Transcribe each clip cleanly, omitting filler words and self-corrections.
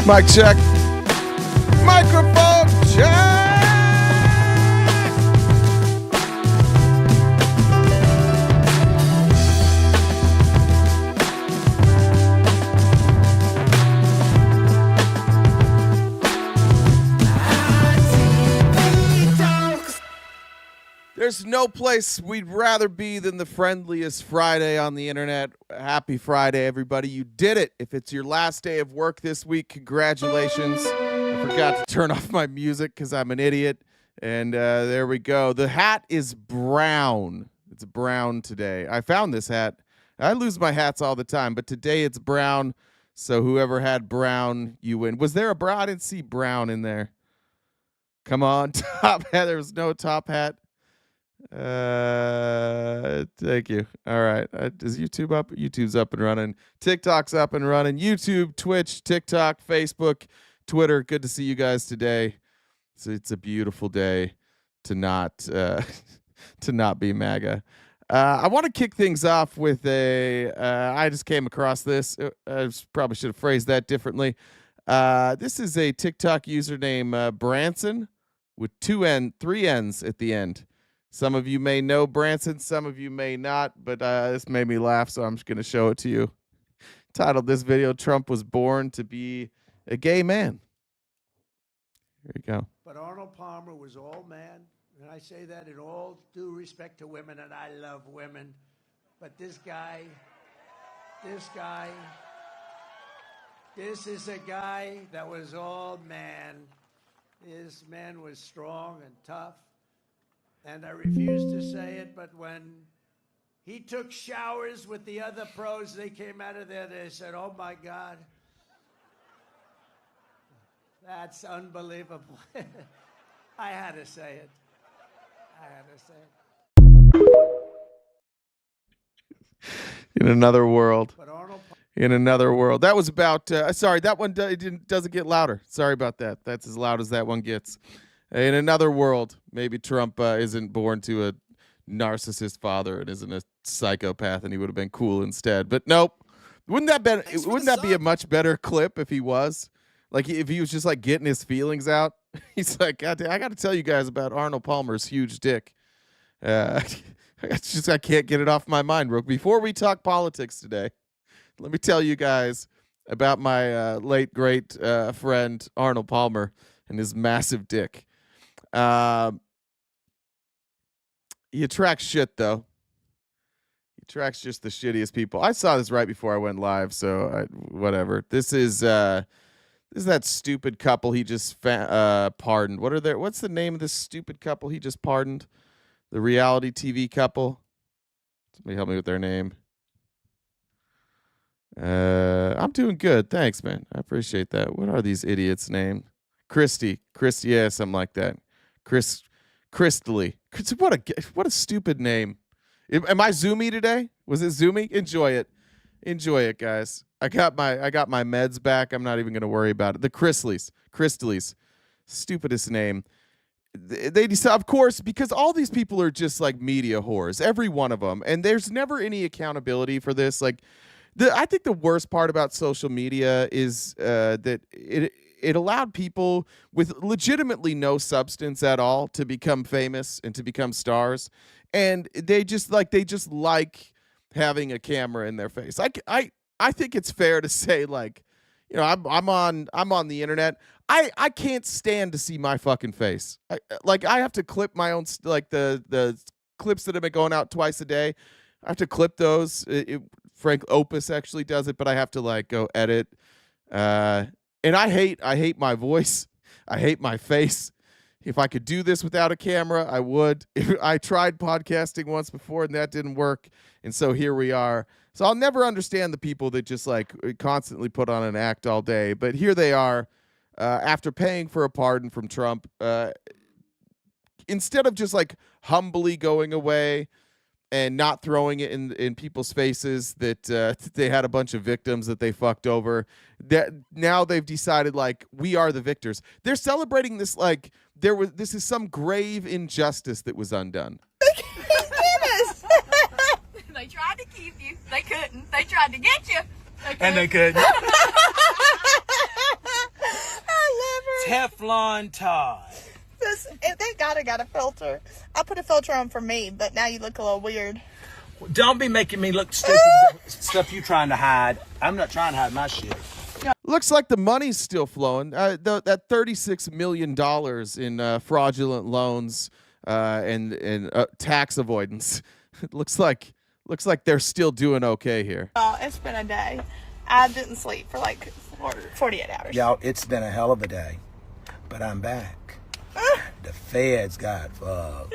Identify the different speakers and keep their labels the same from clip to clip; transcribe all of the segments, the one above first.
Speaker 1: Mic check. Microphone check. There's no place we'd rather be than the friendliest Friday on the internet. Happy Friday, everybody. You did it. If it's your last day of work this week, congratulations. I forgot to turn off my music because I'm an idiot. And there we go. The hat is brown. It's brown today. I found this hat. I lose my hats all the time, but today it's brown. So whoever had brown, you win. Was there a brown? I didn't see brown in there. Come on, top hat. There was no top hat. Thank you. All right. Is YouTube up? YouTube's up and running. TikTok's up and running. YouTube, Twitch, TikTok, Facebook, Twitter. Good to see you guys today. So it's a beautiful day to not to not be MAGA. I want to kick things off with I just came across this. I probably should have phrased that differently. This is a TikTok username, Branson, with three N's at the end. Some of you may know Branson, some of you may not, but this made me laugh, so I'm just going to show it to you. Titled this video, Trump was born to be a gay man. Here you go.
Speaker 2: But Arnold Palmer was all man, and I say that in all due respect to women, and I love women. But this is a guy that was all man. This man was strong and tough. And I refuse to say it, but when he took showers with the other pros, they came out of there, they said, oh my God, that's unbelievable. I had to say it.
Speaker 1: In another world. In another world. That was about, sorry, that one doesn't get louder. Sorry about that. That's as loud as that one gets. In another world, maybe Trump isn't born to a narcissist father and isn't a psychopath, and he would have been cool instead. But nope. Wouldn't that be a much better clip if he was? Like, if he was just, like, getting his feelings out? He's like, God, I got to tell you guys about Arnold Palmer's huge dick. I can't get it off my mind, Rook. Before we talk politics today, let me tell you guys about my late, great friend, Arnold Palmer, and his massive dick. He attracts shit, though. He attracts just the shittiest people. I saw this right before I went live, so whatever. This is that stupid couple he just pardoned. What's the name of this stupid couple he just pardoned? The reality TV couple. Somebody help me with their name. I'm doing good. Thanks, man. I appreciate that. What are these idiots' named? Christy, yeah, something like that. Chrisley. What a stupid name. Am I zoomy today? Was it zoomy? Enjoy it, guys. I got my meds back. I'm not even going to worry about it. The Chrisleys, stupidest name. They decide, of course, because all these people are just like media whores, every one of them, and there's never any accountability for this. Like, I think the worst part about social media is that it allowed people with legitimately no substance at all to become famous and to become stars, and they just like having a camera in their face. I think it's fair to say, like, you know, I'm on the internet. I can't stand to see my fucking face. I have to clip my own, like the clips that have been going out twice a day. I have to clip those. Frank Opus actually does it, but I have to like go edit. And I hate my voice. I hate my face. If I could do this without a camera, I would. I tried podcasting once before and that didn't work. And so here we are. So I'll never understand the people that just like constantly put on an act all day. But here they are, after paying for a pardon from Trump, instead of just like humbly going away and not throwing it in people's faces that they had a bunch of victims that they fucked over, that now they've decided like we are the victors. They're celebrating this like this is some grave injustice that was undone.
Speaker 3: They tried to keep you. They couldn't. They tried to get you.
Speaker 4: And they couldn't. Teflon tie.
Speaker 5: They got a filter. I put a filter on for me, but now you look a little weird.
Speaker 4: Don't be making me look stupid with stuff you trying to hide. I'm not trying to hide my shit.
Speaker 1: Looks like the money's still flowing. That $36 million in fraudulent loans and tax avoidance. It looks like they're still doing okay here.
Speaker 5: Oh, it's been a day. I didn't sleep for like 48 hours.
Speaker 4: Y'all, it's been a hell of a day, but I'm back. The feds got fucked.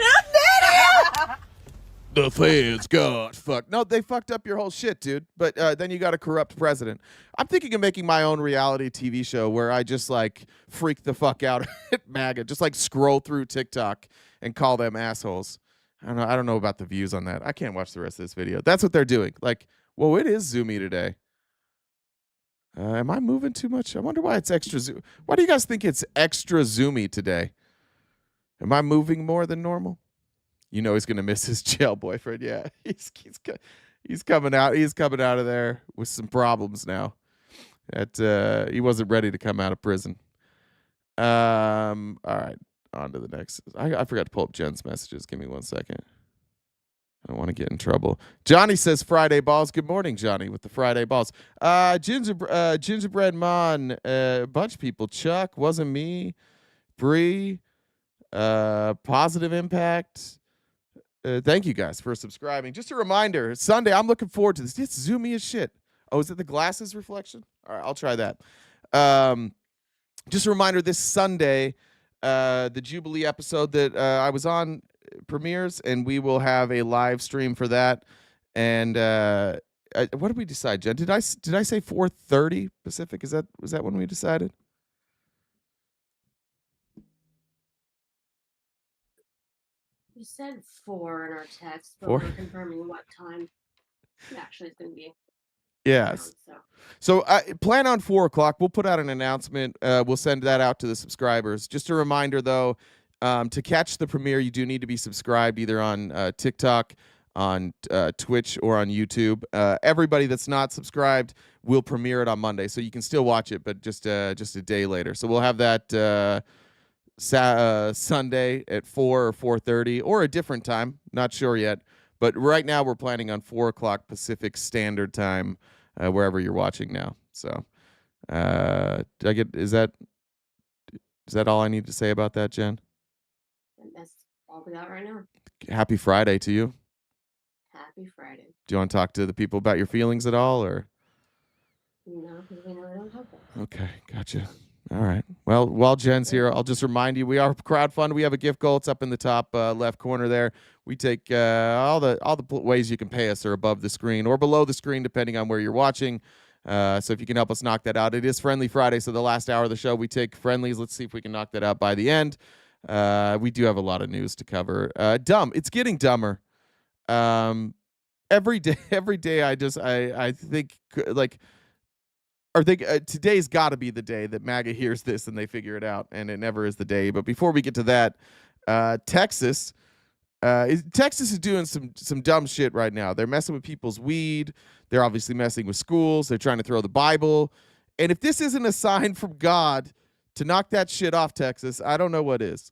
Speaker 1: The feds got fucked. No, they fucked up your whole shit, dude. But then you got a corrupt president. I'm thinking of making my own reality TV show where I just like freak the fuck out at MAGA, just like scroll through TikTok and call them assholes. I don't know about the views on that. I can't watch the rest of this video. That's what they're doing. Like, whoa, it is zoomy today. Am I moving too much? I wonder why it's extra zoom. Why do you guys think it's extra zoomy today? Am I moving more than normal? You know he's gonna miss his jail boyfriend. Yeah, he's coming out. He's coming out of there with some problems now. That he wasn't ready to come out of prison. All right, on to the next. I forgot to pull up Jen's messages. Give me 1 second. I don't want to get in trouble. Johnny says Friday balls. Good morning, Johnny, with the Friday balls. Gingerbread Mon, a bunch of people. Chuck, wasn't me. Bree, Positive Impact. Thank you guys for subscribing. Just a reminder, Sunday, I'm looking forward to this. It's zoomy as shit. Oh, is it the glasses reflection? All right, I'll try that. Just a reminder, this Sunday, the Jubilee episode that I was on premieres, and we will have a live stream for that. And what did we decide, Jen? Did I say 4:30 Pacific? Was that when we decided?
Speaker 6: You said 4 in our text, but
Speaker 1: 4?
Speaker 6: we're confirming what time it actually is going to be.
Speaker 1: Yes. So plan on 4:00. We'll put out an announcement. We'll send that out to the subscribers. Just a reminder, though, to catch the premiere, you do need to be subscribed either on TikTok, on Twitch, or on YouTube. Everybody that's not subscribed will premiere it on Monday, so you can still watch it, but just a day later. So we'll have that Sunday at 4 or 4:30 or a different time. Not sure yet. But right now we're planning on 4:00 Pacific Standard Time, wherever you're watching now. So is that all I need to say about that, Jen?
Speaker 6: That's all we got right now.
Speaker 1: Happy Friday to you.
Speaker 6: Happy Friday.
Speaker 1: Do you want to talk to the people about your feelings at all, or?
Speaker 6: No, because we know we don't have that.
Speaker 1: Okay, gotcha. All right. Well, while Jen's here, I'll just remind you, we are crowdfunding. We have a gift goal. It's up in the top left corner there. We take all the ways you can pay us are above the screen or below the screen, depending on where you're watching. So if you can help us knock that out. It is Friendly Friday, so the last hour of the show, we take friendlies. Let's see if we can knock that out by the end. We do have a lot of news to cover. It's getting dumber. Every day I think, like, or think today's got to be the day that MAGA hears this and they figure it out, and it never is the day. But before we get to that, Texas is doing some dumb shit right now. They're messing with people's weed. They're obviously messing with schools. They're trying to throw the Bible. And if this isn't a sign from God to knock that shit off, Texas, I don't know what is.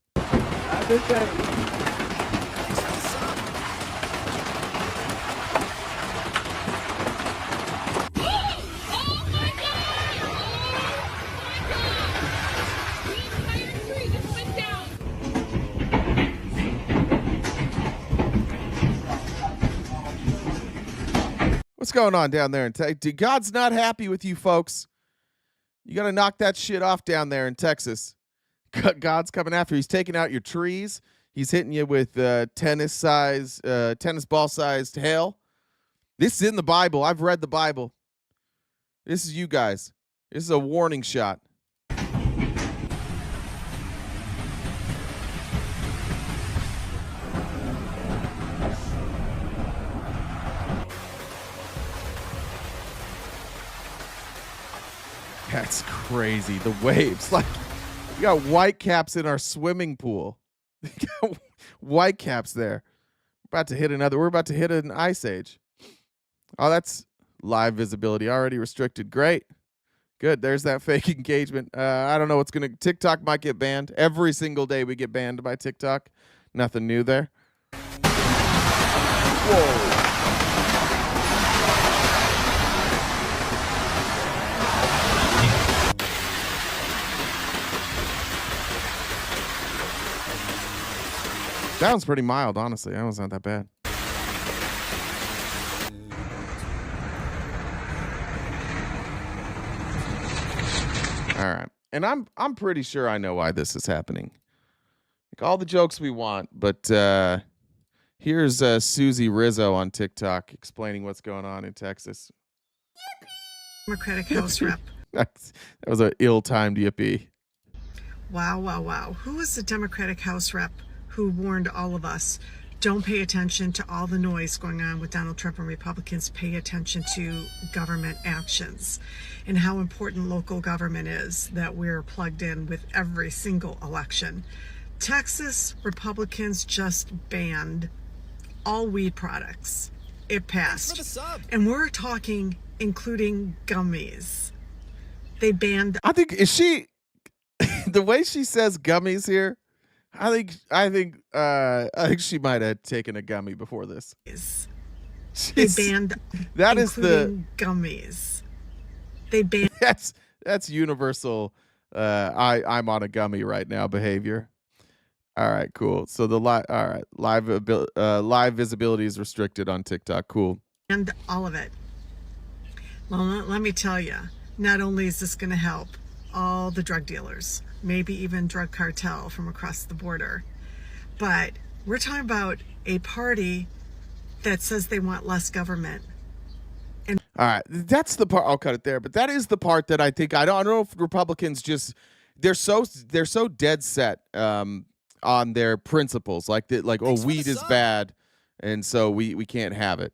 Speaker 1: What's going on down there in Texas? God's not happy with you folks. You got to knock that shit off down there in Texas. God's coming after you. He's taking out your trees. He's hitting you with tennis ball sized hail. This is in the Bible. I've read the Bible. This is you guys. This is a warning shot. That's crazy. The waves. Like, we got white caps in our swimming pool. White caps there. We're about to hit an ice age. Oh, that's live visibility already restricted. Great. Good. There's that fake engagement. I don't know what's going to... TikTok might get banned. Every single day we get banned by TikTok. Nothing new there. Whoa. That one's pretty mild, honestly. That one's not that bad. All right. And I'm pretty sure I know why this is happening. Like all the jokes we want, but here's Susie Rizzo on TikTok explaining what's going on in Texas.
Speaker 7: Democratic House Rep.
Speaker 1: That was an ill-timed yippee.
Speaker 7: Wow. Who was the Democratic House Rep who warned all of us, don't pay attention to all the noise going on with Donald Trump and Republicans, pay attention to government actions and how important local government is, that we're plugged in with every single election. Texas Republicans just banned all weed products. It passed. And we're talking including gummies. They banned...
Speaker 1: I think, is she... the way she says gummies here, I think she might have taken a gummy before this.
Speaker 7: They banned
Speaker 1: that is the
Speaker 7: gummies. They banned
Speaker 1: that's universal. I'm on a gummy right now behavior. All right, cool. So the live visibility is restricted on TikTok. Cool.
Speaker 7: And all of it. Well, let me tell you, not only is this going to help all the drug dealers, maybe even drug cartel from across the border, but we're talking about a party that says they want less government. And
Speaker 1: all right, that's the part. I'll cut it there. But that is the part that I think I don't know if Republicans just they're so dead set on their principles, like weed is bad, and so we can't have it,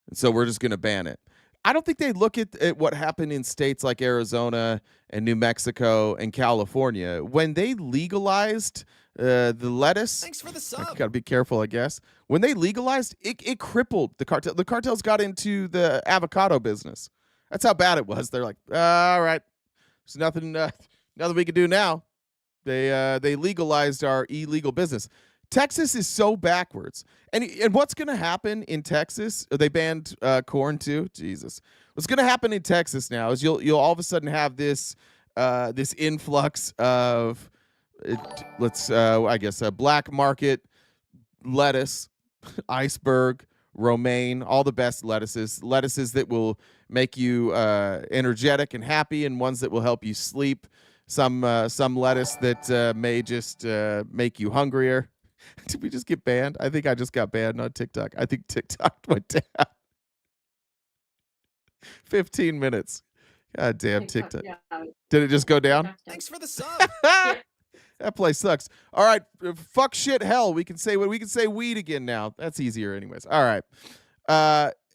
Speaker 1: and so we're just going to ban it. I don't think they look at what happened in states like Arizona and New Mexico and California when they legalized the lettuce.
Speaker 8: Thanks for the sub.
Speaker 1: I gotta be careful, I guess. When they legalized, it crippled the cartel. The cartels got into the avocado business. That's how bad it was. They're like, all right, there's nothing we can do now. They legalized our illegal business. Texas is so backwards. And what's going to happen in Texas? They banned corn too. Jesus. What's going to happen in Texas now is you'll all of a sudden have this influx of black market lettuce, iceberg, romaine, all the best lettuces that will make you energetic and happy, and ones that will help you sleep. Some lettuce that may just make you hungrier. Did we just get banned? I think I just got banned on TikTok. I think TikTok went down. 15 minutes. God damn TikTok.
Speaker 6: Yeah.
Speaker 1: Did it just go down?
Speaker 8: Thanks for the sub.
Speaker 1: That place sucks. All right, fuck shit hell. We can say weed again now. That's easier anyways. All right.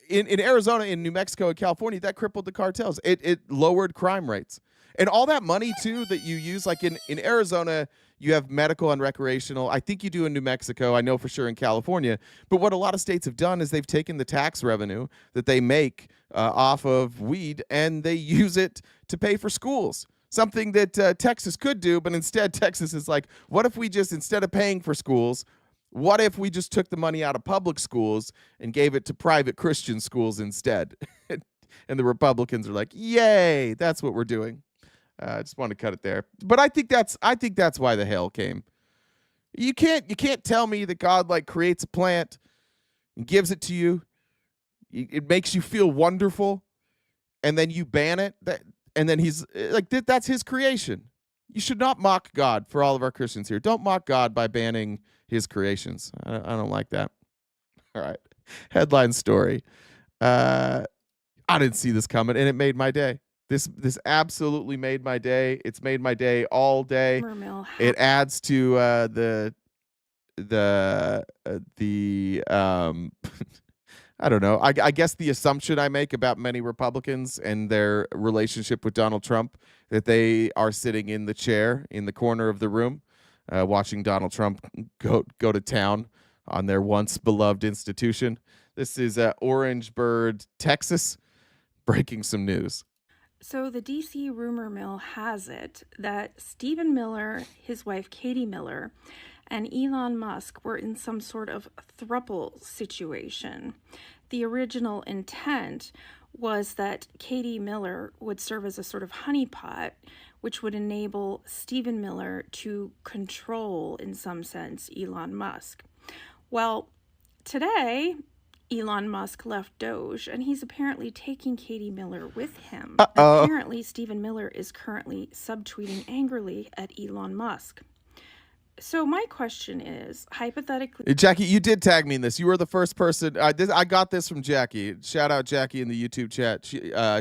Speaker 1: In Arizona, in New Mexico, and California, that crippled the cartels. It lowered crime rates. And all that money too that you use, like in Arizona, you have medical and recreational. I think you do in New Mexico. I know for sure in California. But what a lot of states have done is they've taken the tax revenue that they make off of weed and they use it to pay for schools. Something that Texas could do, but instead Texas is like, what if we just, instead of paying for schools, what if we just took the money out of public schools and gave it to private Christian schools instead? And the Republicans are like, yay, that's what we're doing. I just want to cut it there. But I think that's why the hail came. You can't tell me that God like creates a plant and gives it to you. It makes you feel wonderful, and then you ban it. And then he's like, that's his creation. You should not mock God. For all of our Christians here, don't mock God by banning his creations. I don't like that. All right. Headline story. I didn't see this coming, and it made my day. This absolutely made my day. It's made my day all day. It adds to the I don't know. I guess the assumption I make about many Republicans and their relationship with Donald Trump, that they are sitting in the chair in the corner of the room, watching Donald Trump go to town on their once beloved institution. This is Orangeburg, Texas, breaking some news.
Speaker 8: So the DC rumor mill has it that Stephen Miller, his wife Katie Miller, and Elon Musk were in some sort of throuple situation. The original intent was that Katie Miller would serve as a sort of honeypot, which would enable Stephen Miller to control, in some sense, Elon Musk. Well, today, Elon Musk left Doge, and he's apparently taking Katie Miller with him. Apparently, Stephen Miller is currently subtweeting angrily at Elon Musk. So my question is, hypothetically...
Speaker 1: Jackie, you did tag me in this. You were the first person. I got this from Jackie. Shout out Jackie in the YouTube chat.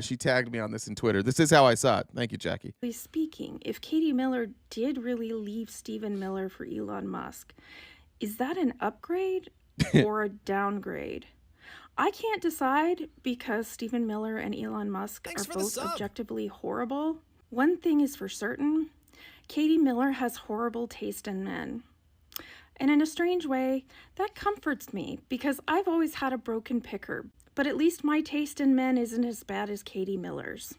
Speaker 1: She tagged me on this in Twitter. This is how I saw it. Thank you, Jackie.
Speaker 8: Speaking, if Katie Miller did really leave Stephen Miller for Elon Musk, is that an upgrade or a downgrade? I can't decide because Stephen Miller and Elon Musk are both objectively horrible. One thing is for certain. Katie Miller has horrible taste in men. And in a strange way, that comforts me because I've always had a broken picker, but at least my taste in men isn't as bad as Katie Miller's.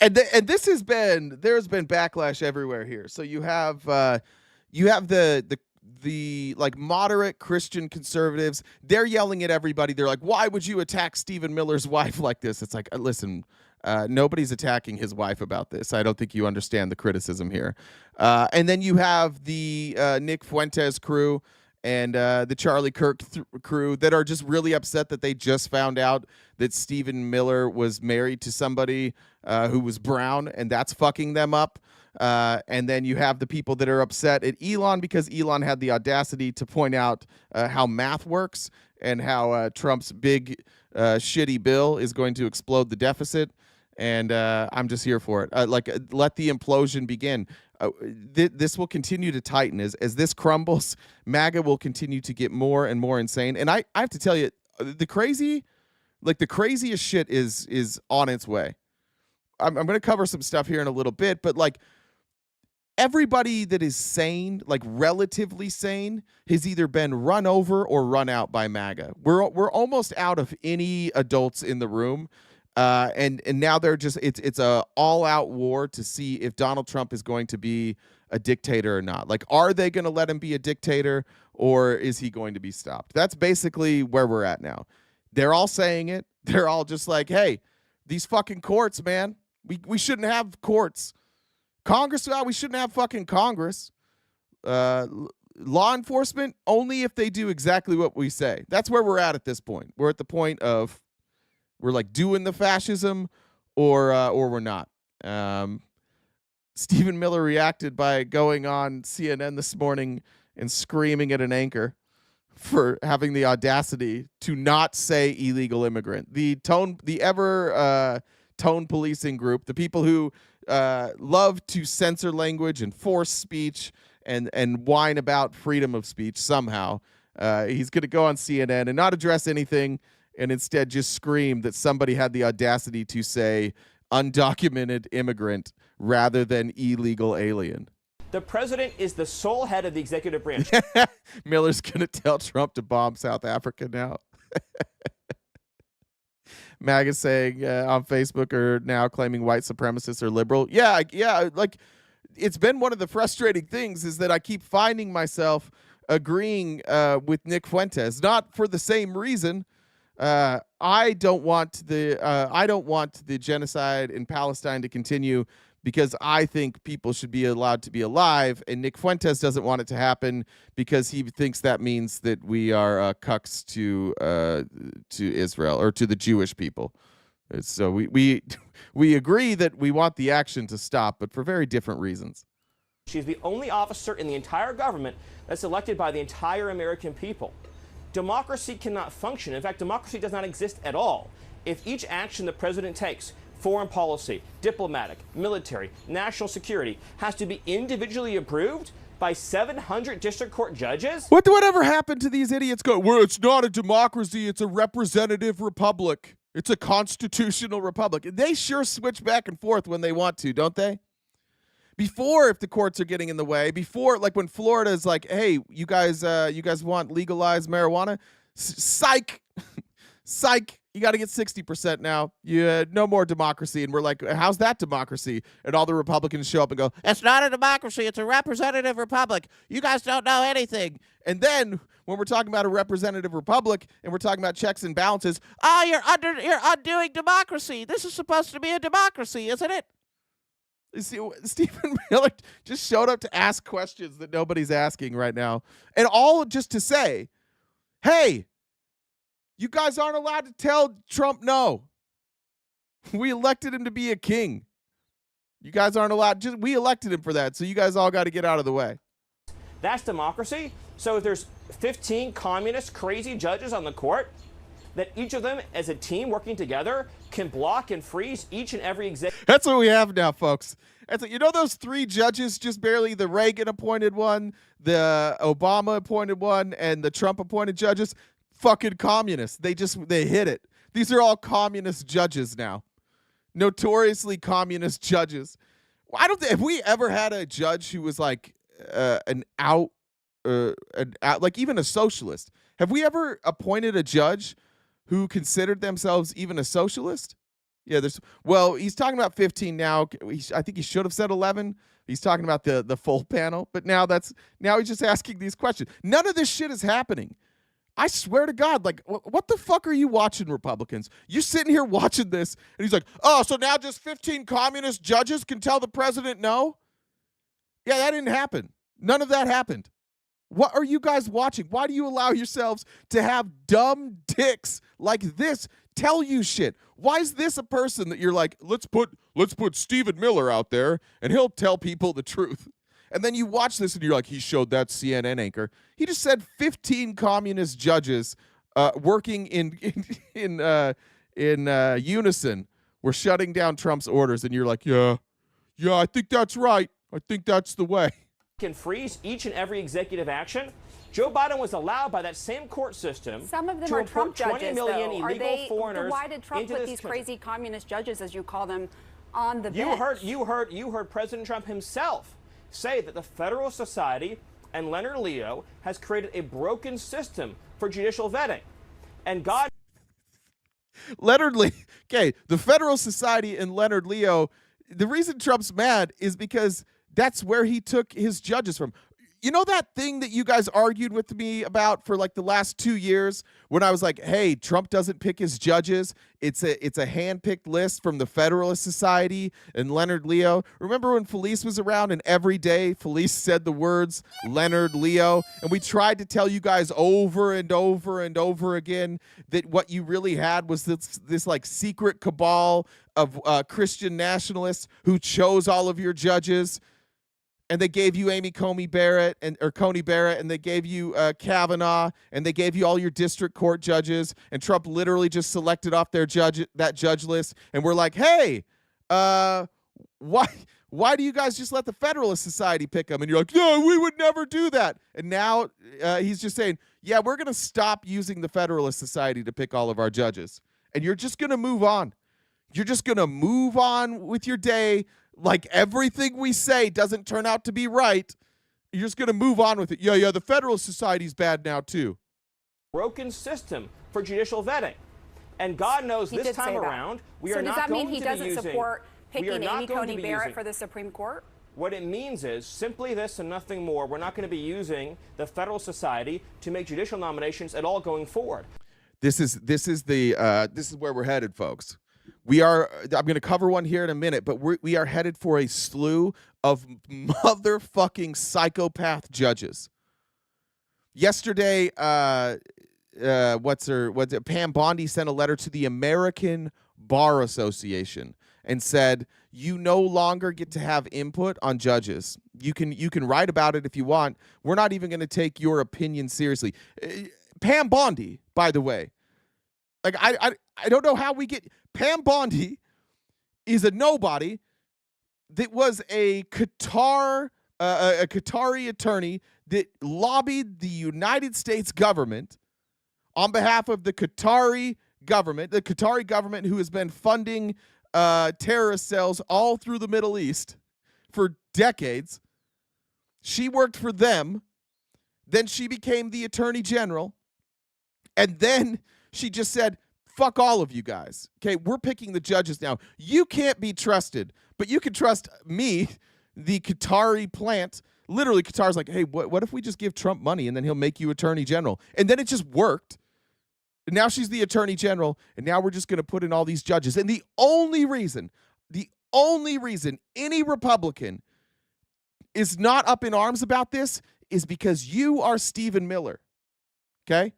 Speaker 1: And this has been, there's been backlash everywhere here. So you have the like moderate Christian conservatives. They're yelling at everybody. They're like, why would you attack Stephen Miller's wife like this? It's like, listen, nobody's attacking his wife about this. I don't think you understand the criticism here. And then you have the Nick Fuentes crew and the Charlie Kirk crew that are just really upset that they just found out that Stephen Miller was married to somebody who was brown, and that's fucking them up. And then you have the people that are upset at Elon because Elon had the audacity to point out how math works and how Trump's big shitty bill is going to explode the deficit. And I'm just here for it. Let the implosion begin. This will continue to tighten as this crumbles. MAGA will continue to get more and more insane. And I have to tell you, the craziest shit is on its way. I'm going to cover some stuff here in a little bit, but like everybody that is sane, like relatively sane, has either been run over or run out by MAGA. We're almost out of any adults in the room. And now they're just, it's a all-out war to see if Donald Trump is going to be a dictator or not. Like, are they going to let him be a dictator, or is he going to be stopped? That's basically where we're at now. They're all saying it. They're all just like, hey, these fucking courts, man, we shouldn't have courts. Congress, we shouldn't have fucking Congress. Law enforcement, only if they do exactly what we say. That's where we're at this point. We're at the point of, we're like doing the fascism or we're not. Stephen Miller reacted by going on CNN this morning and screaming at an anchor for having the audacity to not say illegal immigrant. The ever tone policing group, the people who love to censor language and force speech and whine about freedom of speech somehow. He's going to go on CNN and not address anything, and instead just scream that somebody had the audacity to say undocumented immigrant rather than illegal alien.
Speaker 9: The president is the sole head of the executive branch.
Speaker 1: Miller's going to tell Trump to bomb South Africa now. MAGA saying on Facebook are now claiming white supremacists are liberal. Yeah, like it's been one of the frustrating things is that I keep finding myself agreeing with Nick Fuentes, not for the same reason. I don't want the genocide in Palestine to continue because I think people should be allowed to be alive, and Nick Fuentes doesn't want it to happen because he thinks that means that we are cucks to Israel or to the Jewish people. So we agree that we want the action to stop, but for very different reasons.
Speaker 9: She's the only officer in the entire government that's elected by the entire American people. Democracy cannot function. In fact, democracy does not exist at all if each action the president takes, foreign policy, diplomatic, military, national security, has to be individually approved by 700 district court judges.
Speaker 1: Whatever happened to these idiots going, well, it's not a democracy, it's a representative republic. It's a constitutional republic. They sure switch back and forth when they want to, don't they? Before, if the courts are getting in the way, before, like when Florida is like, hey, you guys want legalized marijuana? Psych. psych, you got to get 60% now. No more democracy. And we're like, how's that democracy? And all the Republicans show up and go, it's not a democracy. It's a representative republic. You guys don't know anything. And then when we're talking about a representative republic and we're talking about checks and balances, you're undoing democracy. This is supposed to be a democracy, isn't it? You see, Stephen Miller just showed up to ask questions that nobody's asking right now. And all just to say, hey, you guys aren't allowed to tell Trump no. We elected him to be a king. You guys aren't allowed. We elected him for that, so you guys all got to get out of the way.
Speaker 9: That's democracy. So if there's 15 communist crazy judges on the court, that each of them as a team working together can block and freeze each and every executive.
Speaker 1: That's what we have now, folks. You know those 3 judges, just barely, the Reagan appointed one, the Obama appointed one, and the Trump appointed judges? Fucking communists. They hit it. These are all communist judges now. Notoriously communist judges. Have we ever had a judge who was like like even a socialist? Have we ever appointed a judge who considered themselves even a socialist? Yeah, he's talking about 15 now. I think he should have said 11. He's talking about the full panel, but now he's just asking these questions. None of this shit is happening. I swear to God, like, what the fuck are you watching, Republicans? You're sitting here watching this, and he's like, oh, so now just 15 communist judges can tell the president no? Yeah, that didn't happen. None of that happened. What are you guys watching? Why do you allow yourselves to have dumb dicks like this tell you shit? Why is this a person that you're like, let's put Stephen Miller out there, and he'll tell people the truth? And then you watch this and you're like, he showed that CNN anchor. He just said 15 communist judges working in unison were shutting down Trump's orders. And you're like, yeah, I think that's right. I think that's the way.
Speaker 9: Can freeze each and every executive action. Joe Biden was allowed by that same court system.
Speaker 3: Some of them
Speaker 9: to
Speaker 3: are
Speaker 9: report
Speaker 3: Trump judges,
Speaker 9: 20 million
Speaker 3: though.
Speaker 9: illegal foreigners.
Speaker 3: Why did Trump
Speaker 9: into
Speaker 3: put
Speaker 9: this
Speaker 3: these
Speaker 9: country.
Speaker 3: crazy communist judges, as you call them, on the
Speaker 9: You
Speaker 3: bench?
Speaker 9: You heard President Trump himself say that the Federalist Society and Leonard Leo has created a broken system for judicial vetting. And God...
Speaker 1: Leonard Leo... Okay, the Federalist Society and Leonard Leo, the reason Trump's mad is because that's where he took his judges from. You know that thing that you guys argued with me about for like the last 2 years when I was like, hey, Trump doesn't pick his judges. It's a hand-picked list from the Federalist Society and Leonard Leo. Remember when Felice was around and every day Felice said the words Leonard Leo? And we tried to tell you guys over and over and over again that what you really had was this like secret cabal of Christian nationalists who chose all of your judges. And they gave you Coney Barrett, and they gave you Kavanaugh, and they gave you all your district court judges, and Trump literally just selected off that judge list, and we're like, hey, why do you guys just let the Federalist Society pick them? And you're like, no, we would never do that. And now he's just saying, yeah, we're going to stop using the Federalist Society to pick all of our judges, and you're just going to move on. You're just going to move on with your day. Like everything we say doesn't turn out to be right. You're just going to move on with it. Yeah, the Federalist Society's bad now too.
Speaker 9: Broken system for judicial vetting. And God knows this time around, we are not going to be using... So does that mean he doesn't support picking Coney Barrett for the Supreme Court? What it means is simply this and nothing more. We're not going to be using the Federalist Society to make judicial nominations at all going forward.
Speaker 1: This is where we're headed, folks. I'm going to cover one here in a minute, but we are headed for a slew of motherfucking psychopath judges. Yesterday, Pam Bondi sent a letter to the American Bar Association and said, you no longer get to have input on judges. You can write about it if you want. We're not even going to take your opinion seriously. Pam Bondi, by the way, like I don't know how we get... Pam Bondi is a nobody that was a Qatari attorney that lobbied the United States government on behalf of the Qatari government who has been funding terrorist cells all through the Middle East for decades. She worked for them. Then she became the attorney general. And then she just said, fuck all of you guys. Okay, we're picking the judges now. You can't be trusted, but you can trust me, the Qatari plant. Literally, Qatar's like, hey, what if we just give Trump money and then he'll make you attorney general? And then it just worked. And now she's the attorney general, and now we're just going to put in all these judges. And the only reason any Republican is not up in arms about this is because you are Stephen Miller. Okay?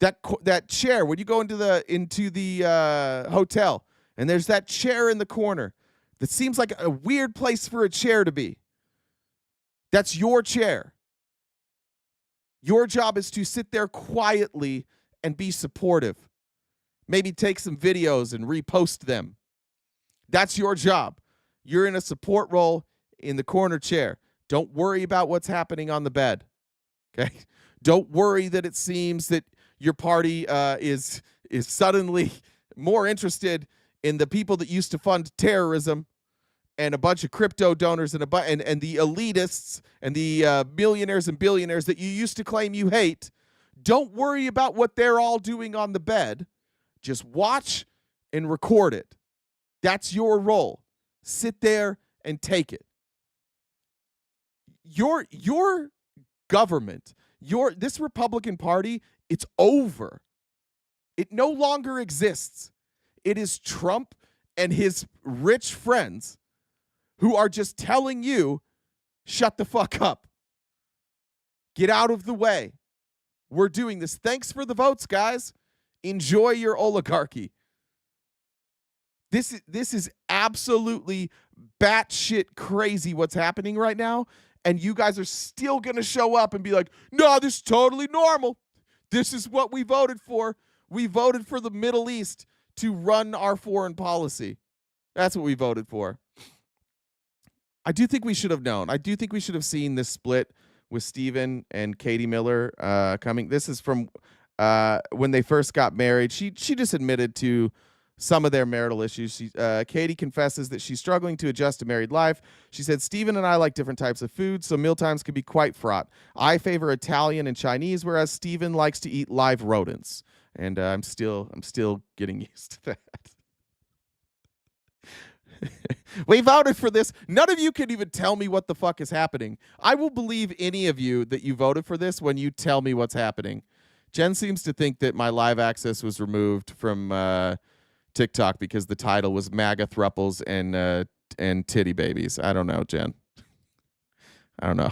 Speaker 1: That chair, when you go into the hotel, and there's that chair in the corner that seems like a weird place for a chair to be. That's your chair. Your job is to sit there quietly and be supportive. Maybe take some videos and repost them. That's your job. You're in a support role in the corner chair. Don't worry about what's happening on the bed. Okay? Don't worry that it seems that your party is suddenly more interested in the people that used to fund terrorism and a bunch of crypto donors and the elitists and the millionaires and billionaires that you used to claim you hate. Don't worry about what they're all doing on the bed. Just watch and record it. That's your role. Sit there and take it. Your government, this Republican Party, it's over. It no longer exists. It is Trump and his rich friends who are just telling you, shut the fuck up. Get out of the way. We're doing this. Thanks for the votes, guys. Enjoy your oligarchy. This is absolutely batshit crazy what's happening right now, and you guys are still going to show up and be like, no, this is totally normal. This is what we voted for. We voted for the Middle East to run our foreign policy. That's what we voted for. I do think we should have known. I do think we should have seen this split with Stephen and Katie Miller coming. This is from when they first got married. She just admitted to some of their marital issues. Katie confesses that she's struggling to adjust to married life. She said, Stephen and I like different types of food, so mealtimes can be quite fraught. I favor Italian and Chinese, whereas Stephen likes to eat live rodents. And I'm still getting used to that. We voted for this. None of you can even tell me what the fuck is happening. I will believe any of you that you voted for this when you tell me what's happening. Jen seems to think that my live access was removed from TikTok because the title was MAGA Throuples and titty babies. I don't know, Jen. I don't know.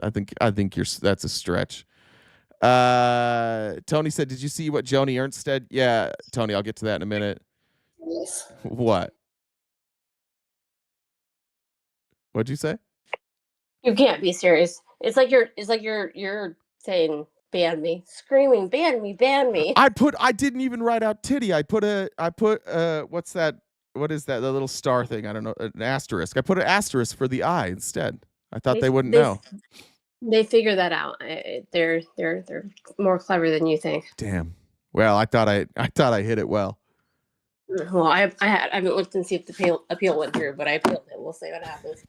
Speaker 1: I think that's a stretch. Tony said, "Did you see what Joni Ernst said?" Yeah, Tony, I'll get to that in a minute.
Speaker 6: Yes.
Speaker 1: What? What'd you say?
Speaker 6: You can't be serious. It's like you're saying ban me, screaming ban me.
Speaker 1: I didn't even write out titty. I put what's that? What is that? The little star thing? I don't know. An asterisk. I put an asterisk for the I instead. I thought they wouldn't know.
Speaker 6: They figure that out. They're more clever than you think.
Speaker 1: Damn. Well, I thought I hit it well.
Speaker 6: Well, I haven't looked and see if the appeal went through, but I appealed it. We'll see what happens.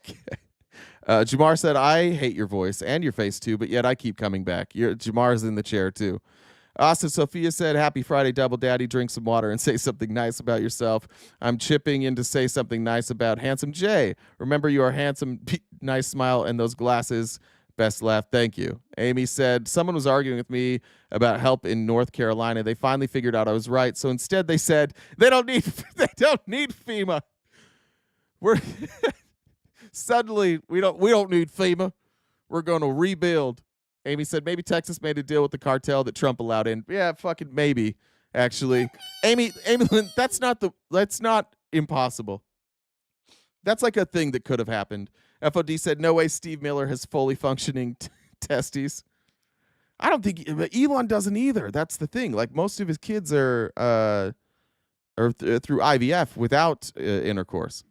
Speaker 1: Jamar said, I hate your voice and your face too, but yet I keep coming back. Jamar's in the chair too. Austin Sophia said, happy Friday, Double Daddy. Drink some water and say something nice about yourself. I'm chipping in to say something nice about Handsome Jay. Remember your handsome, nice smile and those glasses. Best laugh. Thank you. Amy said, someone was arguing with me about help in North Carolina. They finally figured out I was right. So instead they said, they don't need FEMA. We're suddenly we don't need FEMA. We're going to rebuild. Amy said, maybe Texas made a deal with the cartel that Trump allowed in. Yeah, fucking maybe, actually. Amy, that's not impossible. That's like a thing that could have happened. FOD said, no way Steve Miller has fully functioning testes. I don't think Elon doesn't either. That's the thing. Like most of his kids are through IVF without intercourse.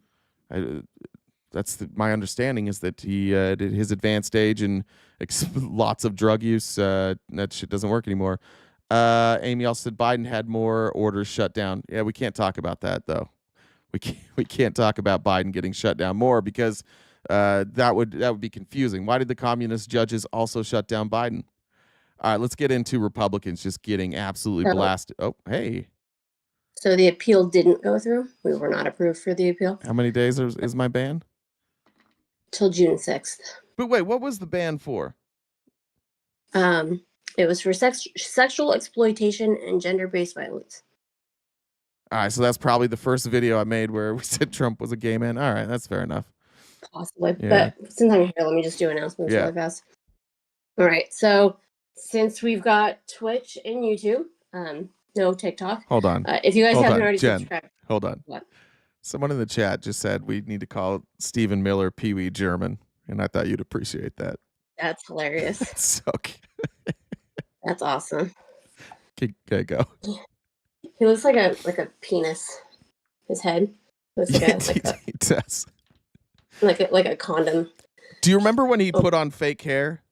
Speaker 1: My understanding is that he did his advanced age and lots of drug use. That shit doesn't work anymore. Amy also said Biden had more orders shut down. Yeah, we can't talk about that though. We can't talk about Biden getting shut down more because that would be confusing. Why did the communist judges also shut down Biden? All right, let's get into Republicans just getting absolutely
Speaker 6: So-
Speaker 1: blasted. Oh, hey.
Speaker 6: So the appeal didn't go through. We were not approved for the appeal
Speaker 1: How many days is my ban?
Speaker 6: till June 6th.
Speaker 1: But wait, what was the ban for?
Speaker 6: It was for sexual exploitation and gender-based violence.
Speaker 1: All right, so that's probably the first video I made where we said Trump was a gay man. All right, that's fair enough.
Speaker 6: Possibly.
Speaker 1: Yeah.
Speaker 6: But since I'm here, let me just do announcements
Speaker 1: Yeah.
Speaker 6: really fast. All right. So since we've got Twitch and YouTube, no TikTok.
Speaker 1: Hold on.
Speaker 6: If you guys
Speaker 1: Hold
Speaker 6: haven't
Speaker 1: on,
Speaker 6: already
Speaker 1: Jen.
Speaker 6: subscribed.
Speaker 1: Hold on.
Speaker 6: What?
Speaker 1: Someone in the chat just said we need to call Stephen Miller Pee Wee German, and I thought you'd appreciate that.
Speaker 6: That's hilarious.
Speaker 1: So
Speaker 6: That's awesome.
Speaker 1: okay, go.
Speaker 6: He looks like a penis. His head looks
Speaker 1: He does.
Speaker 6: like a condom.
Speaker 1: Do you remember when he put on fake hair?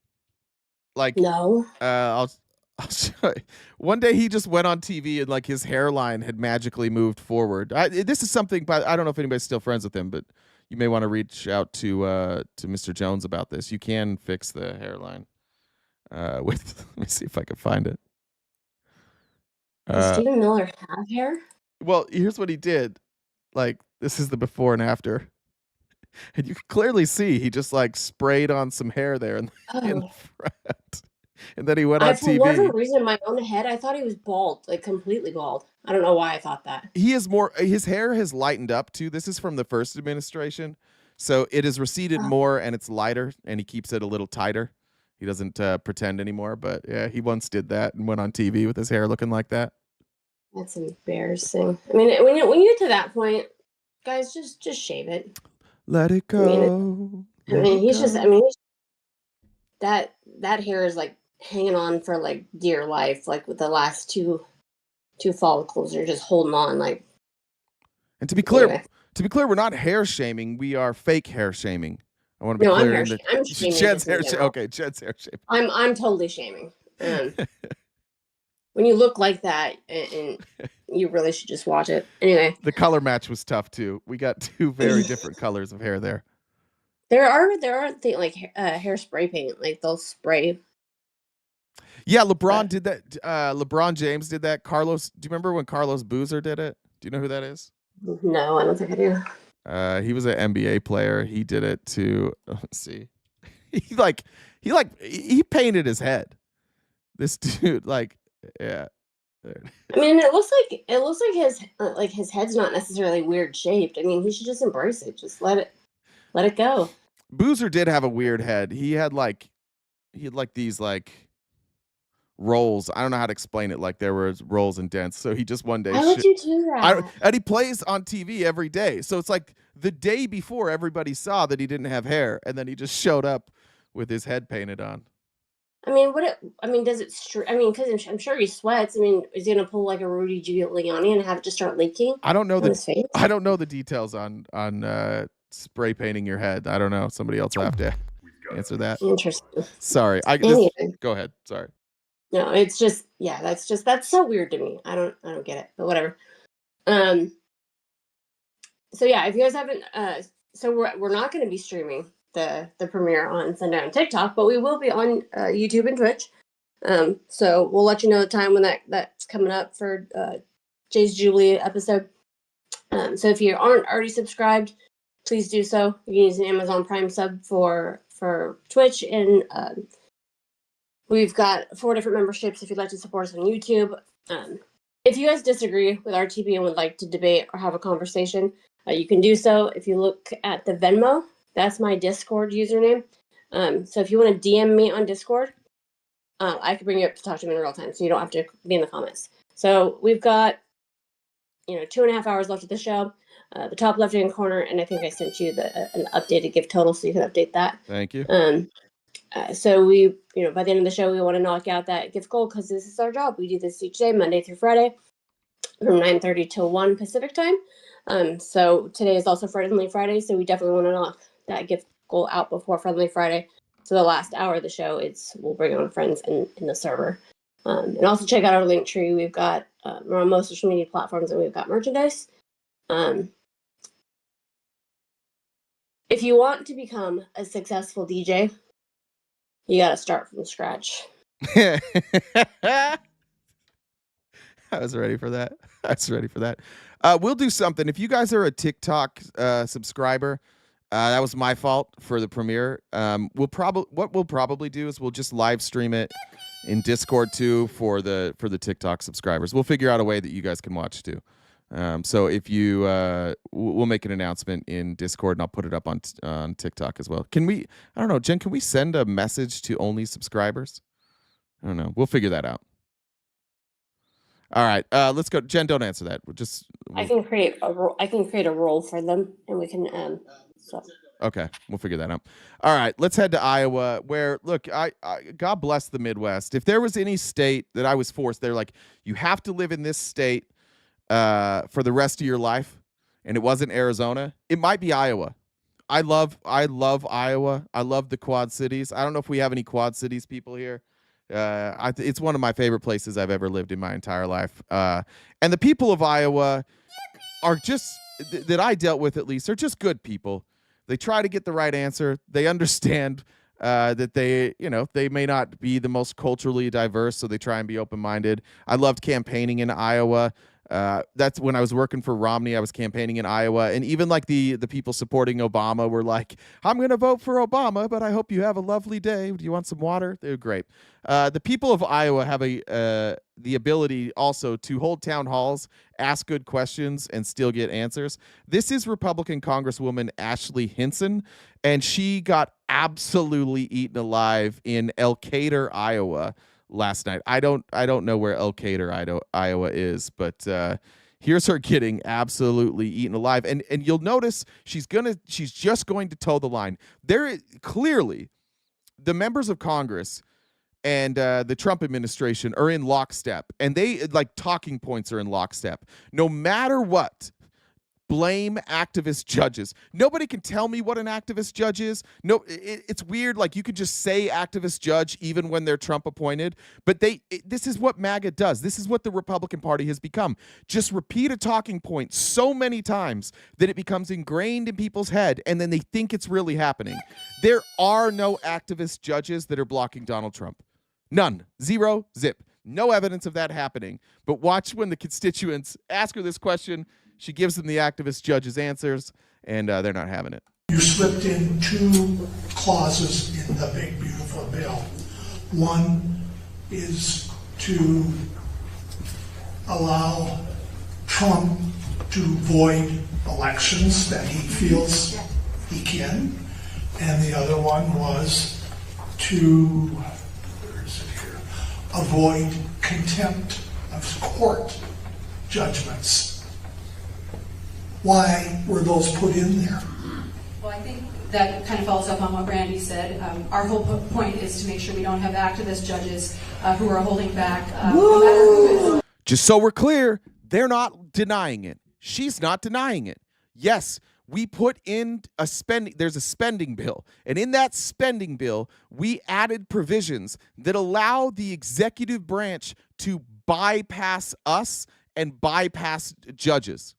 Speaker 1: Like
Speaker 6: No.
Speaker 1: I'll show you. One day he just went on TV and like his hairline had magically moved forward. This is something, but I don't know if anybody's still friends with him, but you may want to reach out to Mr. Jones about this. You can fix the hairline. With let me see if I can find it.
Speaker 6: Does Stephen Miller have hair?
Speaker 1: Well, here's what he did. Like, this is the before and after. And you can clearly see he just like sprayed on some hair there in the front. And then he went on
Speaker 6: For
Speaker 1: TV.
Speaker 6: whatever reason, in my own head, I thought he was bald, like completely bald. I don't know why I thought that.
Speaker 1: He is more, his hair has lightened up too. This is from the first administration. So it has receded more and it's lighter and he keeps it a little tighter. He doesn't pretend anymore, but yeah, he once did that and went on TV with his hair looking like that.
Speaker 6: That's embarrassing. I mean, when you get to that point, guys, just shave it.
Speaker 1: Let it go.
Speaker 6: That hair is like hanging on for like dear life, like with the last two follicles are just holding on. Like,
Speaker 1: and to be clear,
Speaker 6: anyway.
Speaker 1: we're not hair shaming. We are fake hair shaming. I want to be
Speaker 6: No,
Speaker 1: clear.
Speaker 6: I'm shaming.
Speaker 1: Jed's hair shaming. Okay, Jed's hair shaming.
Speaker 6: I'm totally shaming. When you look like that, and you really should just watch it. Anyway,
Speaker 1: the color match was tough too. We got two very different colors of hair there.
Speaker 6: There are things like hair spray paint, like they'll spray.
Speaker 1: Yeah, LeBron did that. LeBron James did that. Carlos, do you remember when Carlos Boozer did it? Do you know who that is?
Speaker 6: No, I don't think I do.
Speaker 1: He was an NBA player. He did it to let's see. He painted his head. This dude, like, yeah.
Speaker 6: I mean, it looks like his head's not necessarily weird shaped. I mean, he should just embrace it. Just let it go.
Speaker 1: Boozer did have a weird head. He had these like rolls. I don't know how to explain it. Like there were rolls and dents. So he just one day.
Speaker 6: Why would you do that?
Speaker 1: And he plays on TV every day. So it's like the day before everybody saw that he didn't have hair, and then he just showed up with his head painted on.
Speaker 6: I mean, does it? Because I'm sure he sweats. I mean, is he gonna pull like a Rudy Giuliani and have it just start leaking?
Speaker 1: I don't know
Speaker 6: his face?
Speaker 1: I don't know the details on spray painting your head. I don't know. Somebody else will have to answer that.
Speaker 6: Interesting.
Speaker 1: Sorry. Go ahead. Sorry.
Speaker 6: No, it's just that's so weird to me. I don't get it, but whatever. So yeah, if you guys haven't, so we're not going to be streaming the premiere on Sunday on TikTok, but we will be on YouTube and Twitch. So we'll let you know the time when that's coming up for Jay's Jubilee episode. So if you aren't already subscribed, please do so. You can use an Amazon Prime sub for Twitch, and we've got 4 different memberships if you'd like to support us on YouTube. If you guys disagree with RTB and would like to debate or have a conversation, you can do so. If you look at the Venmo, that's my Discord username. So if you want to DM me on Discord, I can bring you up to talk to me in real time, so you don't have to be in the comments. So we've got 2.5 hours left of the show. The top left-hand corner, and I think I sent you an updated gift total, so you can update that.
Speaker 1: Thank you.
Speaker 6: So we, by the end of the show, we want to knock out that gift goal because this is our job. We do this each day, Monday through Friday, from 9:30 till 1 Pacific time. So today is also Friendly Friday, so we definitely want to knock that gift goal out before Friendly Friday. So the last hour of the show, we'll bring on friends in the server. And also check out our link tree. We've got, we're on most social media platforms, and we've got merchandise. If you want to become a successful DJ, you got to start from scratch.
Speaker 1: I was ready for that. We'll do something. If you guys are a TikTok subscriber, that was my fault for the premiere. What we'll probably do is we'll just live stream it in Discord too for the TikTok subscribers. We'll figure out a way that you guys can watch too. So if you, we'll make an announcement in Discord and I'll put it up on TikTok as well. Can we? I don't know, Jen. Can we send a message to only subscribers? I don't know. We'll figure that out. All right, let's go. Jen, don't answer that.
Speaker 6: I can create a role for them, and we can
Speaker 1: Okay, we'll figure that out. All right, let's head to Iowa, where look, I God bless the Midwest. If there was any state that I was forced, they're like, you have to live in this state for the rest of your life, and it wasn't Arizona, it might be Iowa. I love Iowa. I love the Quad Cities. I don't know if we have any Quad Cities people here. It's one of my favorite places I've ever lived in my entire life. And the people of Iowa are just, that I dealt with at least, are just good people. They try to get the right answer. They understand that they may not be the most culturally diverse, so they try and be open-minded. I loved campaigning in Iowa. That's when I was working for Romney. I was campaigning in Iowa, and even like the people supporting Obama were like, I'm going to vote for Obama, but I hope you have a lovely day. Do you want some water? They were great. The people of Iowa have the ability also to hold town halls, ask good questions, and still get answers. This is Republican Congresswoman Ashley Hinson, and she got absolutely eaten alive in Elkader, Iowa last night. I don't know where Elkader, Iowa is, but here's her getting absolutely eaten alive. And you'll notice she's just going to toe the line. There clearly the members of Congress and the Trump administration are in lockstep, and they like talking points are in lockstep. No matter what, blame activist judges. Nobody can tell me what an activist judge is. No, it's weird. Like, you could just say activist judge even when they're Trump appointed. But this is what MAGA does. This is what the Republican Party has become. Just repeat a talking point so many times that it becomes ingrained in people's head, and then they think it's really happening. There are no activist judges that are blocking Donald Trump. None. Zero. Zip. No evidence of that happening. But watch when the constituents ask her this question. She gives them the activist judge's answers, and they're not having it.
Speaker 10: You slipped in two clauses in the big, beautiful bill. One is to allow Trump to void elections that he feels he can, and the other one was to, avoid contempt of court judgments. Why were those put in there?
Speaker 11: Well, I think that kind of follows up on what Randy said. Our whole point is to make sure we don't have activist judges who are holding back. No matter who is.
Speaker 1: Just so we're clear, they're not denying it. She's not denying it. Yes, we put in there's a spending bill. And in that spending bill, we added provisions that allow the executive branch to bypass us and bypass judges.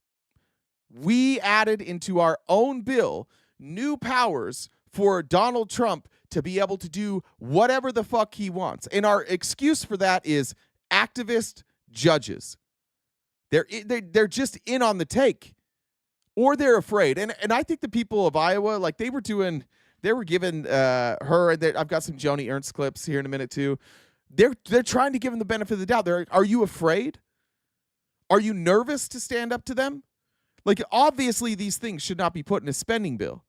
Speaker 1: We added into our own bill new powers for Donald Trump to be able to do whatever the fuck he wants. And our excuse for that is activist judges. They're just in on the take, or they're afraid. And I think the people of Iowa, like they were giving her, and I've got some Joni Ernst clips here in a minute too. They're trying to give them the benefit of the doubt. Are you afraid? Are you nervous to stand up to them? Like, obviously, these things should not be put in a spending bill.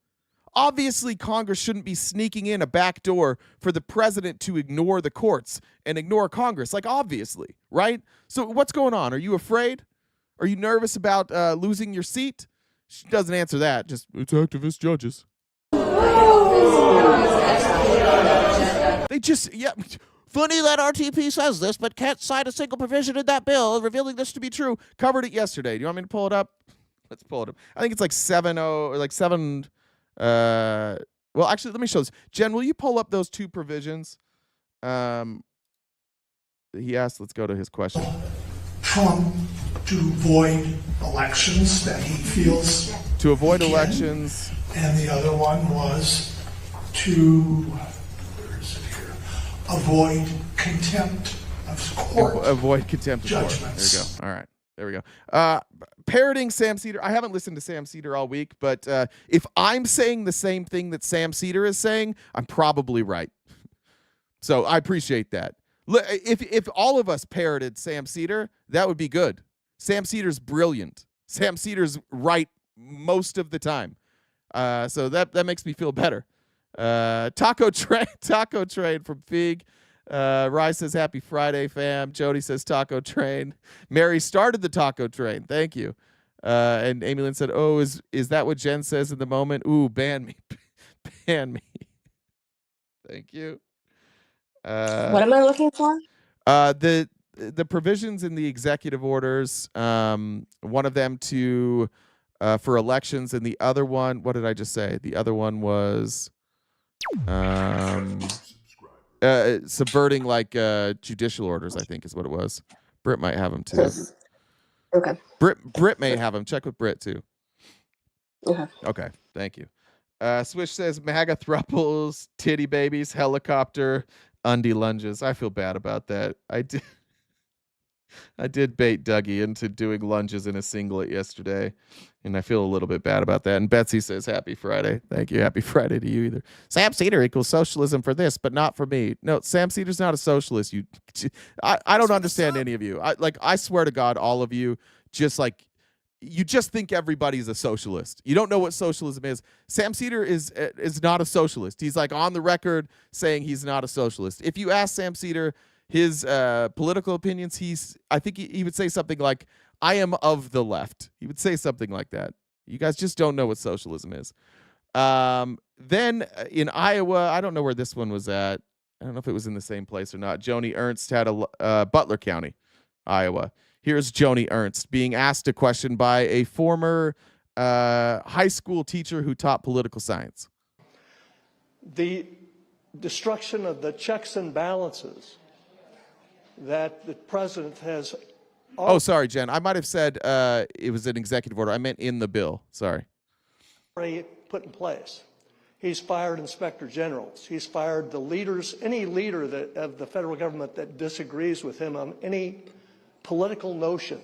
Speaker 1: Obviously, Congress shouldn't be sneaking in a back door for the president to ignore the courts and ignore Congress. Like, obviously, right? So what's going on? Are you afraid? Are you nervous about losing your seat? She doesn't answer that. Just, it's activist judges. They just, yeah. Funny that RTP says this, but can't cite a single provision in that bill revealing this to be true. Covered it yesterday. Do you want me to pull it up? Let's pull it up. I think it's like 7-0 or like 7. Well, actually, let me show this. Jen, will you pull up those two provisions? He asked. Let's go to his question.
Speaker 10: Trump to void elections that he feels
Speaker 1: to avoid elections,
Speaker 10: and the other one was to avoid contempt of court.
Speaker 1: Avoid contempt of court. There you go. All right. There we go. Parroting Sam Seder. I haven't listened to Sam Seder all week, but if I'm saying the same thing that Sam Seder is saying, I'm probably right. So I appreciate that. If all of us parroted Sam Seder, that would be good. Sam Seder's brilliant. Sam Seder's right most of the time. So that makes me feel better. Taco Train from Fig. Rye says happy Friday, fam. Jody says taco train. Mary started the taco train. Thank you. And Amy Lynn said, oh, is that what Jen says in the moment? Ooh, ban me. Ban me. Thank you.
Speaker 6: What am I looking for?
Speaker 1: The provisions in the executive orders, one of them to for elections, and the other one, what did I just say? The other one was subverting like judicial orders, I think is what it was. Britt might have them too.
Speaker 6: Okay.
Speaker 1: Britt may have them. Check with Britt too. Okay. Thank you. Swish says MAGA Throuples, titty babies, helicopter, undie lunges. I feel bad about that. I did bait Dougie into doing lunges in a singlet yesterday, and I feel a little bit bad about that. And Betsy says, happy Friday. Thank you. Happy Friday to you either. Sam Seder equals socialism for this, but not for me. No, Sam Seder's not a socialist. I don't understand any of you. I swear to God, all of you, you just think everybody's a socialist. You don't know what socialism is. Sam Seder is not a socialist. He's like on the record saying he's not a socialist. If you ask Sam Seder his political opinions, I think he would say something like, I am of the left. He would say something like that. You guys just don't know what socialism is. Then in Iowa, I don't know where this one was at. I don't know if it was in the same place or not. Joni Ernst had a Butler County, Iowa. Here's Joni Ernst being asked a question by a former high school teacher who taught political science.
Speaker 12: The destruction of the checks and balances that the president has...
Speaker 1: Oh, sorry, Jen. I might have said it was an executive order. I meant in the bill. Sorry.
Speaker 12: ...already put in place. He's fired inspector generals. He's fired the leaders, any leader of the federal government that disagrees with him on any political notion.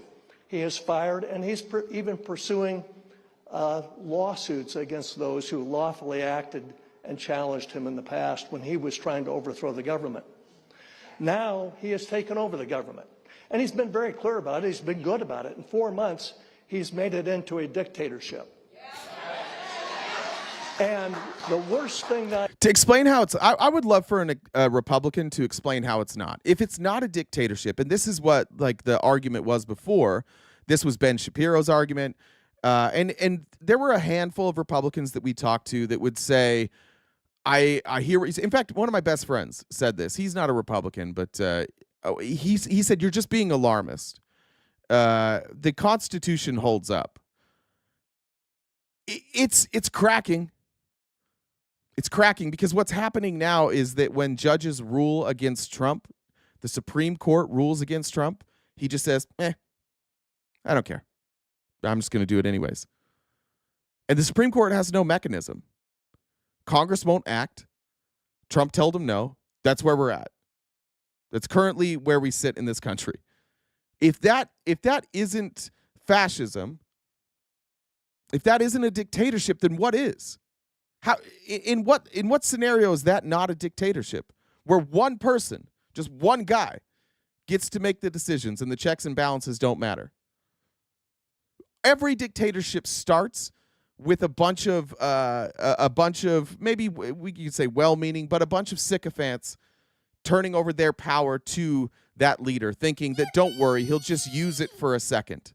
Speaker 12: He has fired, and he's even pursuing lawsuits against those who lawfully acted and challenged him in the past when he was trying to overthrow the government. Now he has taken over the government, and he's been very clear about it. He's been good about it. In 4 months, he's made it into a dictatorship. And the worst thing that...
Speaker 1: To explain how it's... I would love for a Republican to explain how it's not. If it's not a dictatorship, and this is what like the argument was before, this was Ben Shapiro's argument, and there were a handful of Republicans that we talked to that would say, I hear what he's... In fact, one of my best friends said this. He's not a Republican, but he said, you're just being alarmist. The Constitution holds up. It's cracking. It's cracking because what's happening now is that when judges rule against Trump, the Supreme Court rules against Trump, he just says, I don't care. I'm just going to do it anyways. And the Supreme Court has no mechanism. Congress won't act. Trump told him no. That's where we're at. That's currently where we sit in this country. If that isn't fascism, if that isn't a dictatorship, then what is? How in what scenario is that not a dictatorship? Where one person, just one guy, gets to make the decisions and the checks and balances don't matter. Every dictatorship starts with a bunch of maybe we could say well-meaning, but a bunch of sycophants turning over their power to that leader, thinking that don't worry, he'll just use it for a second.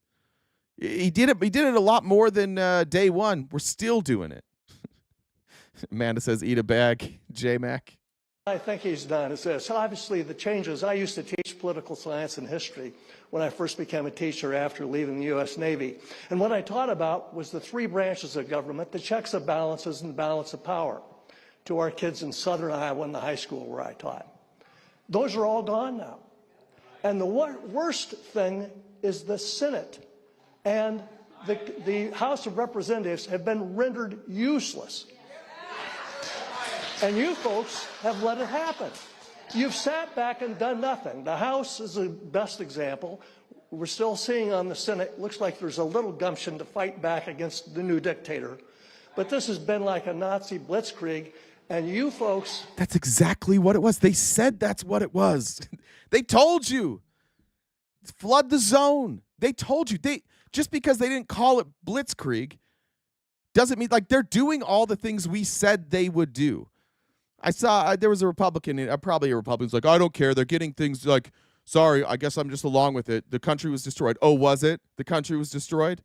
Speaker 1: He did it a lot more than day one. We're still doing it. Amanda says, eat a bag, J-Mac.
Speaker 12: I think he's done is this. Obviously, the changes, I used to teach political science and history when I first became a teacher after leaving the U.S. Navy. And what I taught about was the 3 branches of government, the checks and balances and balance of power, to our kids in southern Iowa in the high school where I taught. Those are all gone now. And the worst thing is the Senate and the House of Representatives have been rendered useless. And you folks have let it happen. You've sat back and done nothing. The House is the best example. We're still seeing on the Senate, looks like there's a little gumption to fight back against the new dictator. But this has been like a Nazi blitzkrieg, and you folks...
Speaker 1: That's exactly what it was. They said that's what it was. They told you. Flood the zone. They told you. Just because they didn't call it blitzkrieg doesn't mean, like, they're doing all the things we said they would do. I saw there was a Republican, probably a Republican's like, I don't care. They're getting things like, sorry, I guess I'm just along with it. The country was destroyed. Oh, was it? The country was destroyed?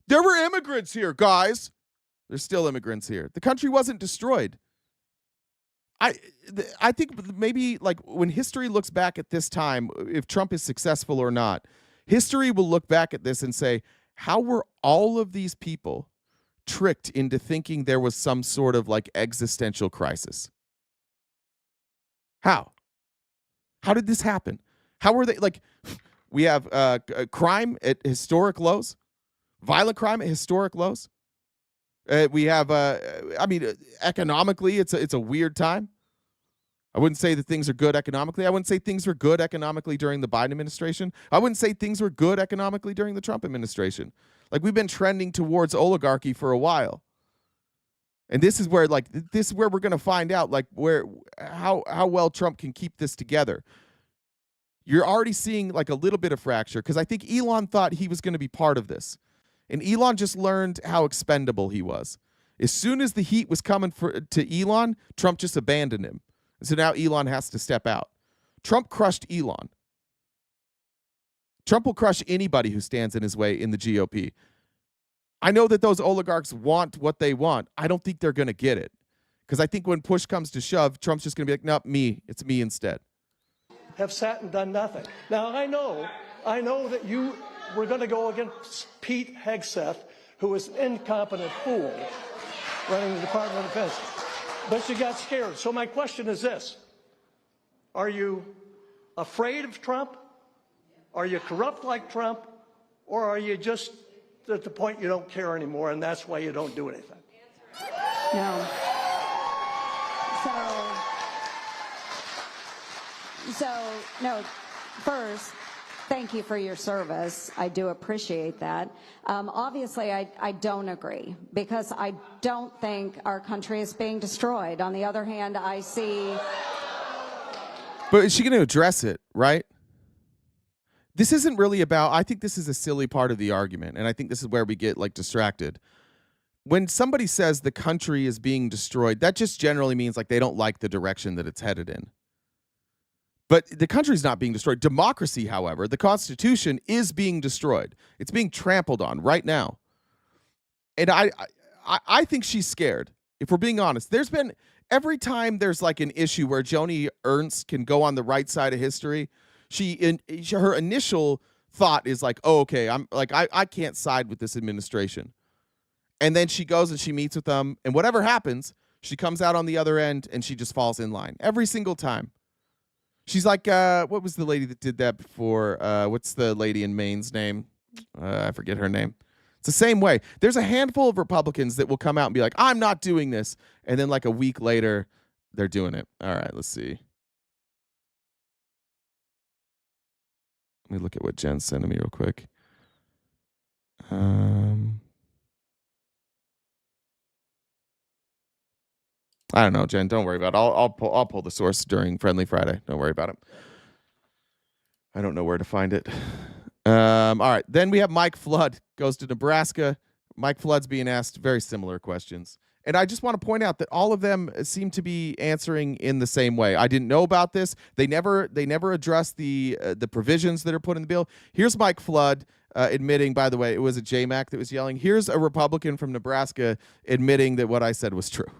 Speaker 1: There were immigrants here, guys. There's still immigrants here. The country wasn't destroyed. I think maybe, like, when history looks back at this time, if Trump is successful or not, history will look back at this and say, how were all of these people tricked into thinking there was some sort of, like, existential crisis? How did this happen? How were they, like, we have crime at historic lows, violent crime at historic lows. We have, I mean, economically, it's a weird time. I wouldn't say that things are good economically. I wouldn't say things were good economically during the Biden administration. I wouldn't say things were good economically during the Trump administration. Like, we've been trending towards oligarchy for a while. And this is where, like, we're going to find out, like, how well Trump can keep this together. You're already seeing, like, a little bit of fracture, because I think Elon thought he was going to be part of this. And Elon just learned how expendable he was. As soon as the heat was coming to Elon, Trump just abandoned him. And so now Elon has to step out. Trump crushed Elon. Trump will crush anybody who stands in his way in the GOP. I know that those oligarchs want what they want. I don't think they're going to get it. Because I think when push comes to shove, Trump's just going to be like, nope, me. It's me instead.
Speaker 12: Have sat and done nothing. Now, I know that you were going to go against Pete Hegseth, who is an incompetent fool running the Department of Defense. But you got scared. So my question is this. Are you afraid of Trump? Are you corrupt like Trump? Or are you just at the point you don't care anymore, and that's why you don't do anything?
Speaker 13: No. No, first, thank you for your service. I do appreciate that. Obviously, I don't agree, because I don't think our country is being destroyed. On the other hand, I see...
Speaker 1: But is she going to address it, right? This isn't really about... I think this is a silly part of the argument, and I think this is where we get, like, distracted. When somebody says the country is being destroyed, that just generally means, like, they don't like the direction that it's headed in. But the country's not being destroyed. Democracy, however, the Constitution is being destroyed. It's being trampled on right now. And I think she's scared, if we're being honest. There's been, every time there's, like, an issue where Joni Ernst can go on the right side of history, her initial thought is like, oh, okay, I can't side with this administration. And then she goes and she meets with them, and whatever happens, she comes out on the other end and she just falls in line every single time. She's like, what was the lady that did that before? What's the lady in Maine's name? I forget her name. It's the same way. There's a handful of Republicans that will come out and be like, I'm not doing this. And then, like, a week later, they're doing it. All right, let's see. Let me look at what Jen's sending me real quick. I don't know, Jen. Don't worry about it. I'll pull the source during Friendly Friday. Don't worry about it. I don't know where to find it. All right. Then we have Mike Flood goes to Nebraska. Mike Flood's being asked very similar questions. And I just want to point out that all of them seem to be answering in the same way. I didn't know about this. They never addressed the provisions that are put in the bill. Here's Mike Flood admitting, by the way, it was a JMAC that was yelling. Here's a Republican from Nebraska admitting that what I said was true.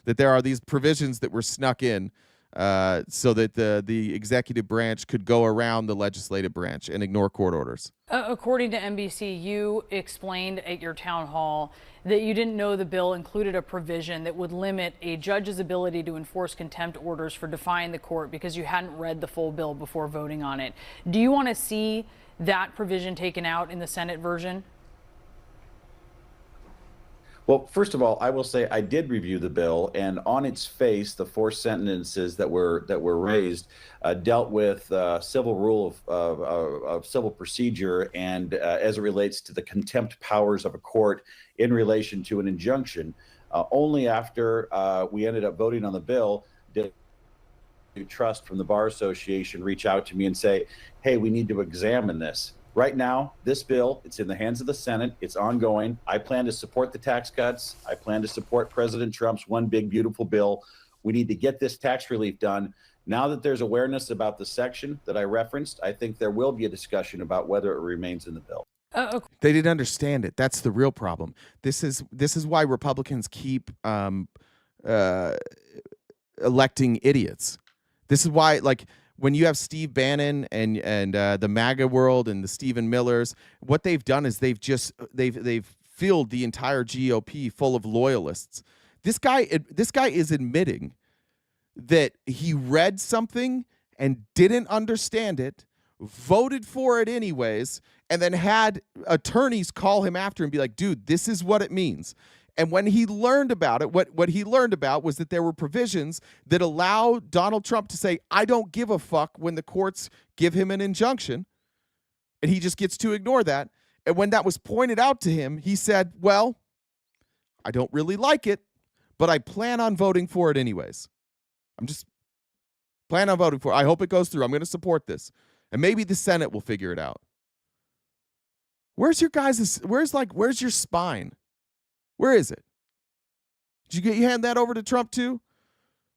Speaker 1: That there are these provisions that were snuck in so that the executive branch could go around the legislative branch and ignore court orders.
Speaker 14: According to NBC, you explained at your town hall that you didn't know the bill included a provision that would limit a judge's ability to enforce contempt orders for defying the court because you hadn't read the full bill before voting on it. Do you want to see that provision taken out in the Senate version?
Speaker 15: Well, first of all, I will say I did review the bill, and on its face, the 4 sentences that were raised dealt with civil rule of civil procedure, and as it relates to the contempt powers of a court in relation to an injunction. Only after we ended up voting on the bill did Trust from the Bar Association reach out to me and say, "Hey, we need to examine this." Right now, this bill, it's in the hands of the Senate. It's ongoing. I plan to support the tax cuts. I plan to support President Trump's one big, beautiful bill. We need to get this tax relief done. Now that there's awareness about the section that I referenced, I think there will be a discussion about whether it remains in the bill.
Speaker 1: They didn't understand it. That's the real problem. This is why Republicans keep electing idiots. This is why, like, when you have Steve Bannon and the MAGA world and the Stephen Millers, what they've done is they've filled the entire GOP full of loyalists. This guy is admitting that he read something and didn't understand it, voted for it anyways, and then had attorneys call him after and be like, "Dude, this is what it means." And when he learned about it, what he learned about was that there were provisions that allow Donald Trump to say, "I don't give a fuck," when the courts give him an injunction, and he just gets to ignore that. And when that was pointed out to him, he said, "Well, I don't really like it, but I plan on voting for it anyways. I'm just plan on voting for it. I hope it goes through. I'm going to support this. And maybe the Senate will figure it out." Where's your spine? Where is it? Did you hand that over to Trump too?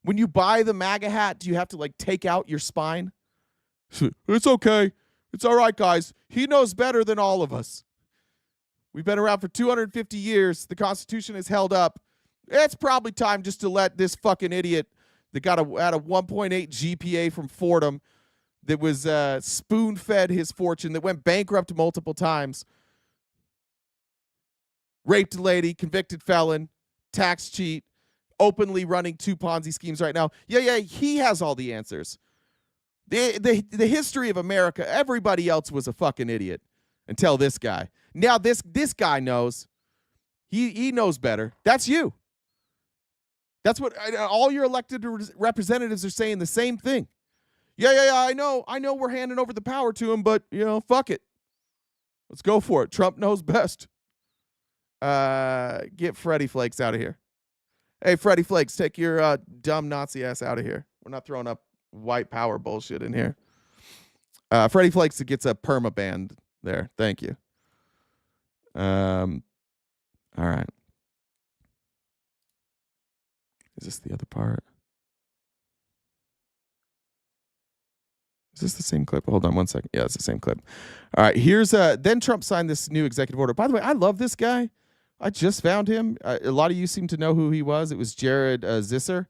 Speaker 1: When you buy the MAGA hat, do you have to like take out your spine? It's okay. It's all right, guys. He knows better than all of us. We've been around for 250 years. The Constitution is held up. It's probably time just to let this fucking idiot that had a 1.8 GPA from Fordham, that was spoon-fed his fortune, that went bankrupt multiple times, raped a lady, convicted felon, tax cheat, openly running 2 Ponzi schemes right now. Yeah, he has all the answers. The history of America, everybody else was a fucking idiot until this guy. Now this guy knows. He knows better. That's you. That's what all your elected representatives are saying, the same thing. Yeah, I know we're handing over the power to him, but, fuck it. Let's go for it. Trump knows best. Get Freddie Flakes out of here. Hey, Freddie Flakes, take your dumb Nazi ass out of here. We're not throwing up white power bullshit in here. Freddie Flakes gets a perma ban there. Thank you. All right. Is this the other part? Is this the same clip? Hold on one second. Yeah, it's the same clip. All right, here's then Trump signed this new executive order. By the way, I love this guy. I just found him. A lot of you seem to know who he was. It was Jared Zisser.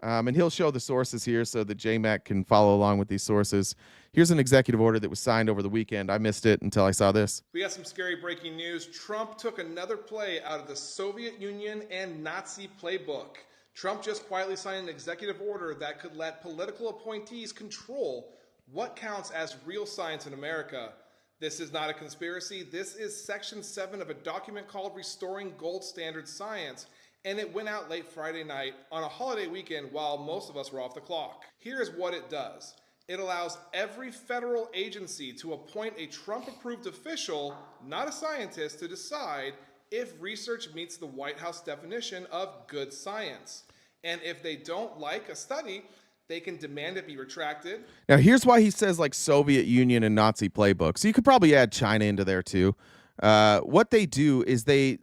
Speaker 1: And he'll show the sources here so that JMac can follow along with these sources. Here's an executive order that was signed over the weekend. I missed it until I saw this.
Speaker 16: We got some scary breaking news. Trump took another play out of the Soviet Union and Nazi playbook. Trump just quietly signed an executive order that could let political appointees control what counts as real science in America. This is not a conspiracy. This is Section 7 of a document called Restoring Gold Standard Science, and it went out late Friday night on a holiday weekend while most of us were off the clock. Here's what it does. It allows every federal agency to appoint a Trump-approved official, not a scientist, to decide if research meets the White House definition of good science. And if they don't like a study, they can demand it be retracted.
Speaker 1: Now, here's why he says like Soviet Union and Nazi playbook. So you could probably add China into there too. What they do is they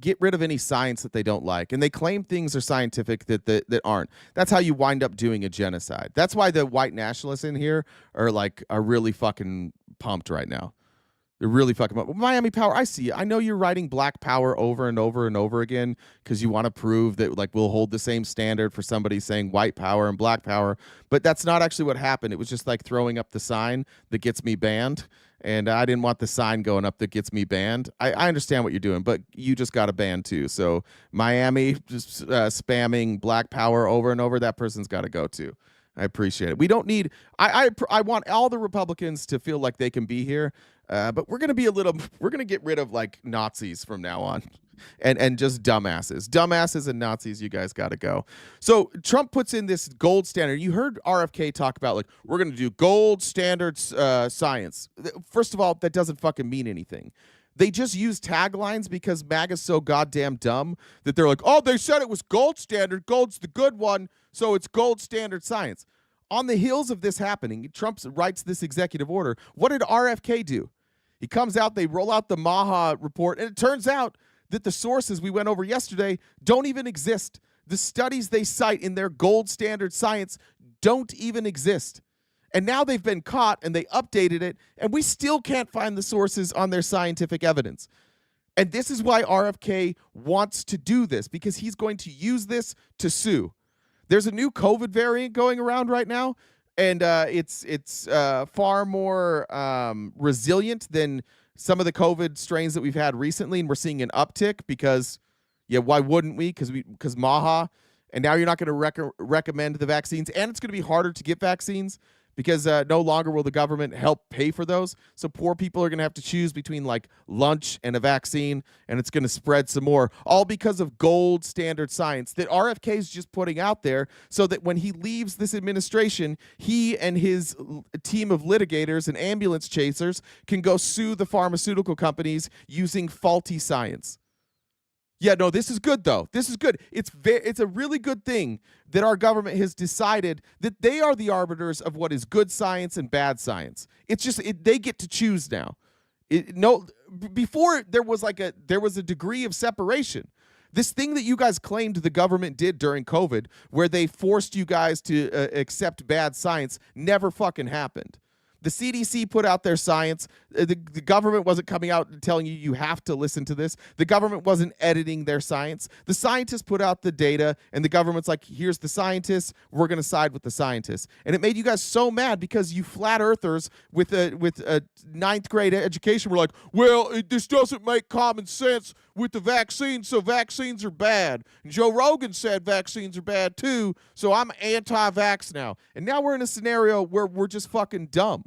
Speaker 1: get rid of any science that they don't like, and they claim things are scientific that aren't. That's how you wind up doing a genocide. That's why the white nationalists in here are really fucking pumped right now. They're really fucking pumped. Miami Power, I see you. I know you're writing Black Power over and over and over again because you want to prove that we'll hold the same standard for somebody saying white power and black power, but that's not actually what happened. It was just like throwing up the sign that gets me banned. And I didn't want the sign going up that gets me banned. I understand what you're doing, but you just got a ban too. So Miami just spamming Black Power over and over, that person's got to go too. I appreciate it. We don't need. I want all the Republicans to feel like they can be here, but we're gonna get rid of like Nazis from now on. and just dumbasses and Nazis. You guys got to go. So Trump puts in this gold standard. You heard RFK talk about, like, we're going to do gold standard science. First of all, that doesn't fucking mean anything. They just use taglines because MAGA's so goddamn dumb that they're like, oh, they said it was gold standard. Gold's the good one, so it's gold standard science. On the heels of this happening, Trump writes this executive order. What did RFK do? He comes out, they roll out the MAHA report, and it turns out that the sources we went over yesterday don't even exist. The studies they cite in their gold standard science don't even exist. And now they've been caught and they updated it, and we still can't find the sources on their scientific evidence. And this is why RFK wants to do this, because he's going to use this to sue. There's a new COVID variant going around right now, and it's far more resilient than some of the COVID strains that we've had recently, and we're seeing an uptick because, yeah, why wouldn't we? Because MAHA, and now you're not going to recommend the vaccines, and it's going to be harder to get vaccines because no longer will the government help pay for those. So poor people are going to have to choose between like lunch and a vaccine, and it's going to spread some more, all because of gold standard science that RFK is just putting out there so that when he leaves this administration, he and his team of litigators and ambulance chasers can go sue the pharmaceutical companies using faulty science. Yeah, no, this is good, though. This is good. It's a really good thing that our government has decided that they are the arbiters of what is good science and bad science. It's just they get to choose now. Before there was a degree of separation. This thing that you guys claimed the government did during COVID, where they forced you guys to accept bad science, never fucking happened. The CDC put out their science. The government wasn't coming out and telling you have to listen to this. The government wasn't editing their science. The scientists put out the data, and the government's like, here's the scientists. We're going to side with the scientists. And it made you guys so mad because you flat earthers with a ninth grade education were like, well, this doesn't make common sense with the vaccines, so vaccines are bad. And Joe Rogan said vaccines are bad too, so I'm anti-vax now. And now we're in a scenario where we're just fucking dumb.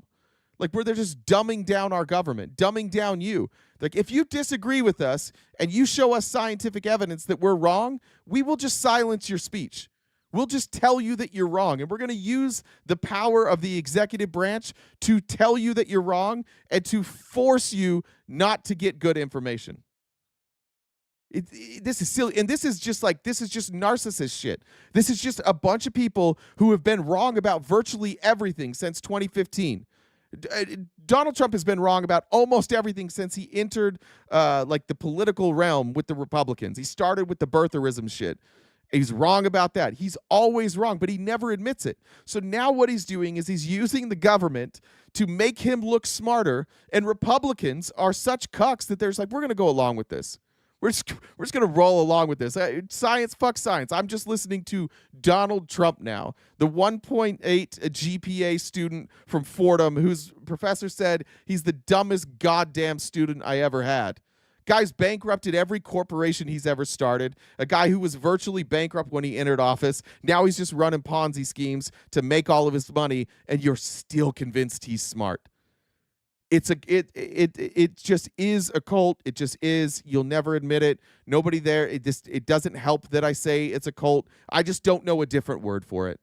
Speaker 1: Like, where they're just dumbing down our government, dumbing down you. Like, if you disagree with us and you show us scientific evidence that we're wrong, we will just silence your speech. We'll just tell you that you're wrong. And we're going to use the power of the executive branch to tell you that you're wrong and to force you not to get good information. This is silly. And this is just narcissist shit. This is just a bunch of people who have been wrong about virtually everything since 2015. Donald Trump has been wrong about almost everything since he entered the political realm with the Republicans. He started with the birtherism shit. He's wrong about that. He's always wrong, but he never admits it. So now what he's doing is he's using the government to make him look smarter, and Republicans are such cucks that they're just like, we're going to go along with this. We're just going to roll along with this. Science, fuck science. I'm just listening to Donald Trump now, the 1.8 GPA student from Fordham whose professor said he's the dumbest goddamn student I ever had. Guy's bankrupted every corporation he's ever started. A guy who was virtually bankrupt when he entered office. Now he's just running Ponzi schemes to make all of his money, and you're still convinced he's smart. It just is a cult. It just is. You'll never admit it. Nobody there. It doesn't help that I say it's a cult. I just don't know a different word for it.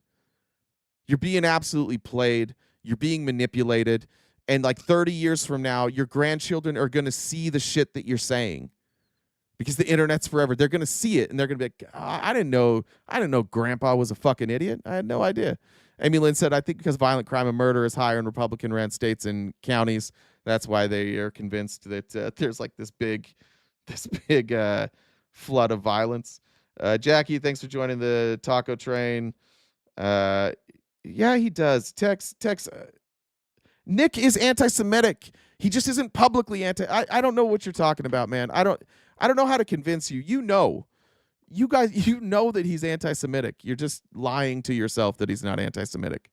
Speaker 1: You're being absolutely played. You're being manipulated. And like 30 years from now, your grandchildren are going to see the shit that you're saying, because the internet's forever. They're going to see it and they're going to be like, I didn't know Grandpa was a fucking idiot. I had no idea. Amy Lynn said, I think because violent crime and murder is higher in Republican-ran states and counties, that's why they are convinced that there's like this big flood of violence. Jackie, thanks for joining the taco train. Yeah, he does. Tex. Nick is anti-Semitic. He just isn't publicly I don't know what you're talking about, man. I don't know how to convince you. You guys, you know that he's anti-Semitic. You're just lying to yourself that he's not anti-Semitic.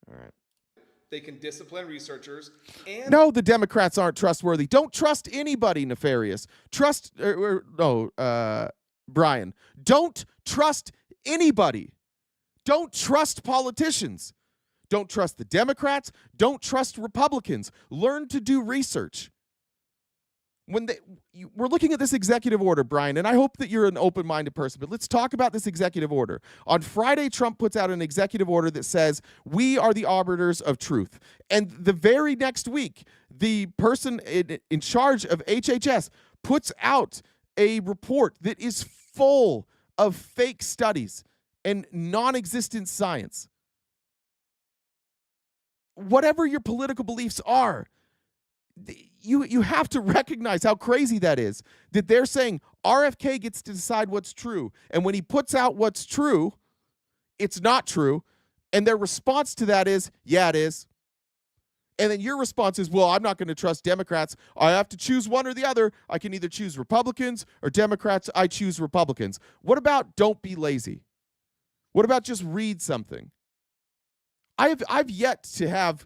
Speaker 1: All right.
Speaker 16: They can discipline researchers. And
Speaker 1: no, the Democrats aren't trustworthy. Don't trust anybody nefarious. Brian, don't trust anybody. Don't trust politicians. Don't trust the Democrats. Don't trust Republicans. Learn to do research. we're looking at this executive order, Brian, and I hope that you're an open-minded person, but let's talk about this executive order. On Friday, Trump puts out an executive order that says, we are the arbiters of truth. And the very next week, the person in charge of HHS puts out a report that is full of fake studies and non-existent science. Whatever your political beliefs are, you have to recognize how crazy that is, that they're saying RFK gets to decide what's true. And when he puts out what's true, it's not true. And their response to that is, yeah, it is. And then your response is, well, I'm not going to trust Democrats. I have to choose one or the other. I can either choose Republicans or Democrats. I choose Republicans. What about don't be lazy? What about just read something? I've yet to have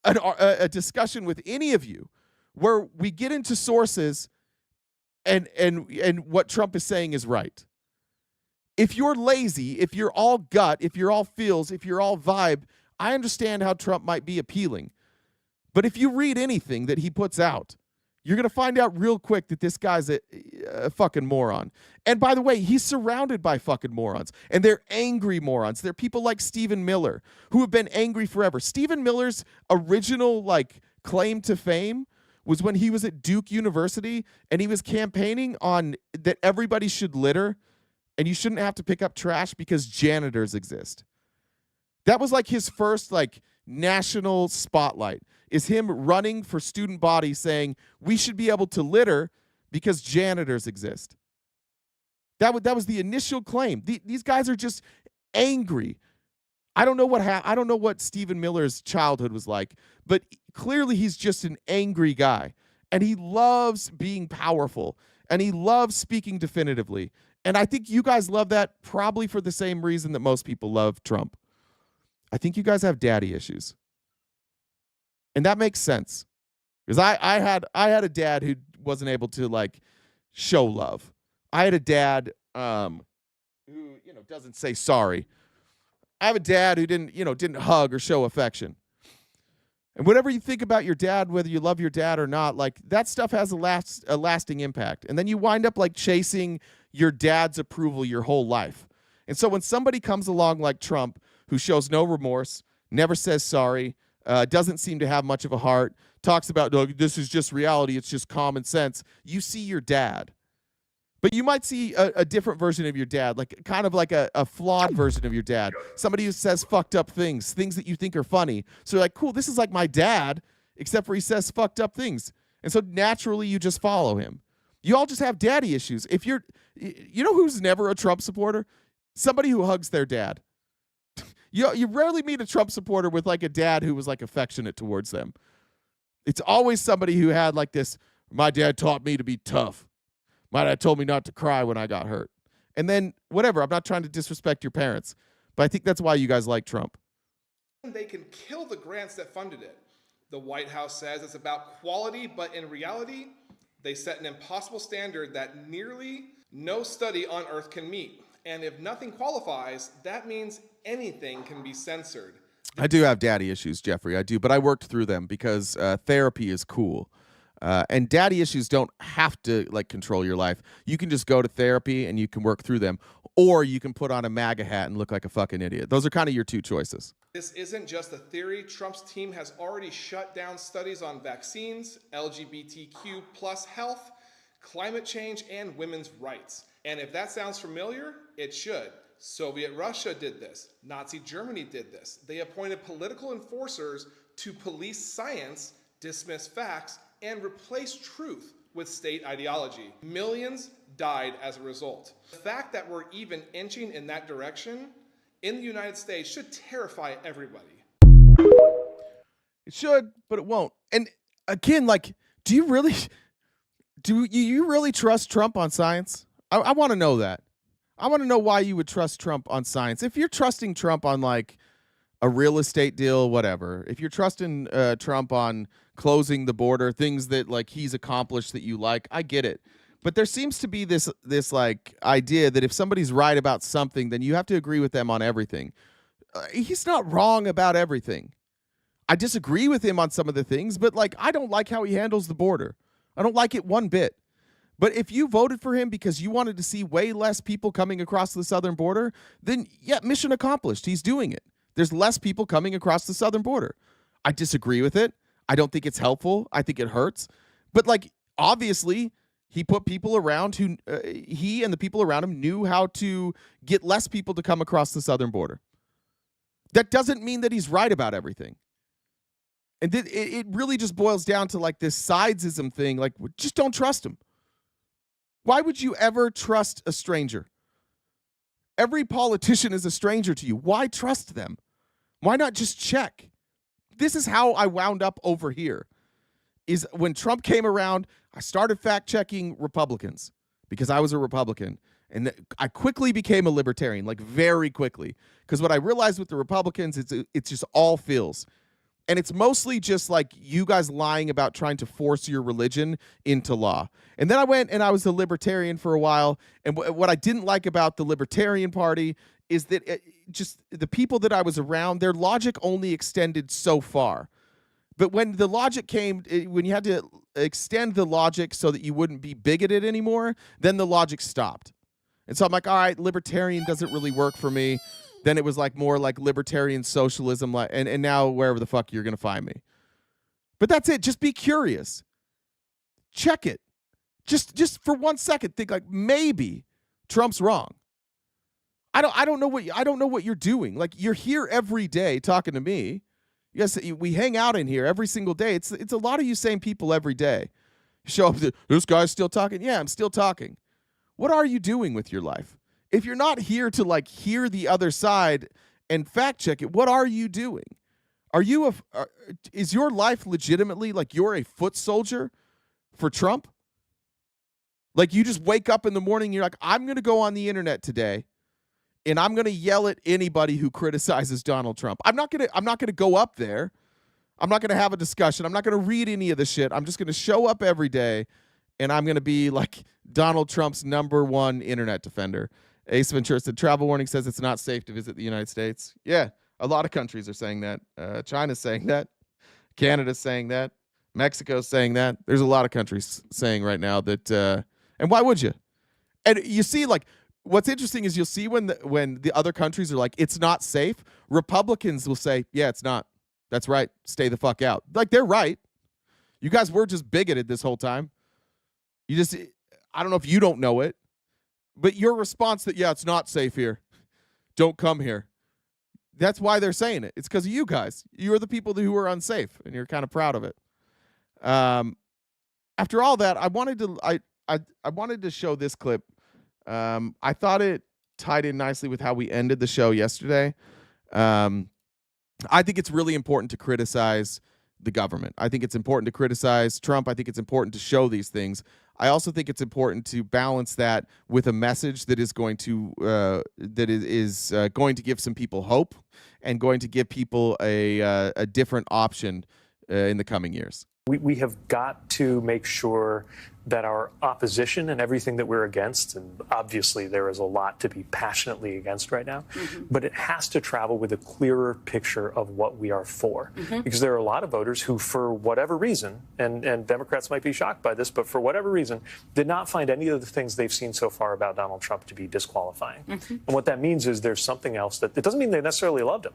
Speaker 1: a discussion with any of you where we get into sources and what Trump is saying is right. If you're lazy, if you're all gut, if you're all feels, if you're all vibe, I understand how Trump might be appealing. But if you read anything that he puts out, you're going to find out real quick that this guy's a fucking moron. And by the way, he's surrounded by fucking morons. And they're angry morons. They're people like Stephen Miller, who have been angry forever. Stephen Miller's original, claim to fame was when he was at Duke University and he was campaigning on that everybody should litter and you shouldn't have to pick up trash because janitors exist. That was his first national spotlight, is him running for student body saying we should be able to litter because janitors exist. That was the initial claim. These guys are just angry. I don't know what Stephen Miller's childhood was like, but clearly he's just an angry guy. And he loves being powerful. And he loves speaking definitively. And I think you guys love that probably for the same reason that most people love Trump. I think you guys have daddy issues. And that makes sense. Because I had a dad who wasn't able to show love. I had a dad who doesn't say sorry. I have a dad who didn't hug or show affection. And whatever you think about your dad, whether you love your dad or not, that stuff has a lasting impact. And then you wind up chasing your dad's approval your whole life. And so when somebody comes along like Trump, who shows no remorse, never says sorry, doesn't seem to have much of a heart, talks about, no, this is just reality, it's just common sense, you see your dad. But you might see a different version of your dad, kind of a flawed version of your dad. Somebody who says fucked up things that you think are funny. So you're like, cool, this is like my dad, except for he says fucked up things. And so naturally you just follow him. You all just have daddy issues. You know who's never a Trump supporter? Somebody who hugs their dad. You rarely meet a Trump supporter with a dad who was affectionate towards them. It's always somebody who had this, my dad taught me to be tough. My dad told me not to cry when I got hurt. And then, whatever, I'm not trying to disrespect your parents, but I think that's why you guys like Trump.
Speaker 16: They can kill the grants that funded it. The White House says it's about quality, but in reality, they set an impossible standard that nearly no study on Earth can meet. And if nothing qualifies, that means anything can be censored.
Speaker 1: I do have daddy issues, Jeffrey. I do, but I worked through them because therapy is cool. And daddy issues don't have to control your life. You can just go to therapy and you can work through them, or you can put on a MAGA hat and look like a fucking idiot. Those are kind of your two choices.
Speaker 16: This isn't just a theory. Trump's team has already shut down studies on vaccines, LGBTQ plus health, climate change, and women's rights. And if that sounds familiar, it should. Soviet Russia did this. Nazi Germany did this. They appointed political enforcers to police science, dismiss facts, and replace truth with state ideology. Millions died as a result. The fact that we're even inching in that direction in the United States should terrify everybody.
Speaker 1: It should, but it won't. And again, do you really trust Trump on science? I want to know that. I want to know why you would trust Trump on science. If you're trusting Trump on a real estate deal, whatever. If you're trusting Trump on closing the border, things that he's accomplished that you like, I get it. But there seems to be this idea that if somebody's right about something, then you have to agree with them on everything. He's not wrong about everything. I disagree with him on some of the things, but I don't like how he handles the border. I don't like it one bit. But if you voted for him because you wanted to see way less people coming across the southern border, then yeah, mission accomplished. He's doing it. There's less people coming across the southern border. I disagree with it. I don't think it's helpful. I think it hurts. But like, obviously, he put people around who he and the people around him knew how to get less people to come across the southern border. That doesn't mean that he's right about everything. And it really just boils down to like this sidesism thing. Like, just don't trust him. Why would you ever trust a stranger? Every politician is a stranger to you. Why trust them? Why not just check? This is how I wound up over here. Is when Trump came around, I started fact-checking Republicans because I was a Republican. And I quickly became a libertarian, like very quickly. Because what I realized with the Republicans, it's just all feels. And it's mostly just like you guys lying about trying to force your religion into law. And then I went and I was a libertarian for a while. And what I didn't like about the Libertarian Party is that just the people that I was around, their logic only extended so far. But when the logic came, when you had to extend the logic so that you wouldn't be bigoted anymore, then the logic stopped. And so I'm like, all right, libertarian doesn't really work for me. Then it was like more like libertarian socialism, like, and now wherever the fuck you're gonna find me. But that's it. Just be curious. Check it. Just for 1 second, think like maybe Trump's wrong. I don't know what you're doing. Like, you're here every day talking to me. Yes, we hang out in here every single day. It's a lot of you same people every day. Show up. This guy's still talking. Yeah, I'm still talking. What are you doing with your life? If you're not here to like hear the other side and fact check it, what are you doing? Is your life legitimately like you're a foot soldier for Trump? Like, you just wake up in the morning, you're like, I'm going to go on the internet today and I'm going to yell at anybody who criticizes Donald Trump. I'm not going to go up there. I'm not going to have a discussion. I'm not going to read any of the shit. I'm just going to show up every day and I'm going to be like Donald Trump's #1 internet defender. Ace Ventura said, travel warning says it's not safe to visit the United States. Yeah, a lot of countries are saying that. China's saying that. Canada's saying that. Mexico's saying that. There's a lot of countries saying right now that, and why would you? And you see, like, what's interesting is you'll see when the other countries are like, it's not safe, Republicans will say, yeah, it's not. That's right. Stay the fuck out. Like, they're right. You guys were just bigoted this whole time. I don't know if you don't know it, but your response that, yeah, it's not safe here. Don't come here. That's why they're saying it. It's because of you guys. You're the people who are unsafe, and you're kind of proud of it. After all that, I wanted to show this clip. I thought it tied in nicely with how we ended the show yesterday. I think it's really important to criticize the government. I think it's important to criticize Trump. I think it's important to show these things. I also think it's important to balance that with a message that is going to going to give some people hope and going to give people a different option in the coming years.
Speaker 17: We have got to make sure that our opposition and everything that we're against, and obviously there is a lot to be passionately against right now, but it has to travel with a clearer picture of what we are for. Because there are a lot of voters who, for whatever reason, and Democrats might be shocked by this, but for whatever reason, did not find any of the things they've seen so far about Donald Trump to be disqualifying. And what that means is there's something else that, it doesn't mean they necessarily loved him,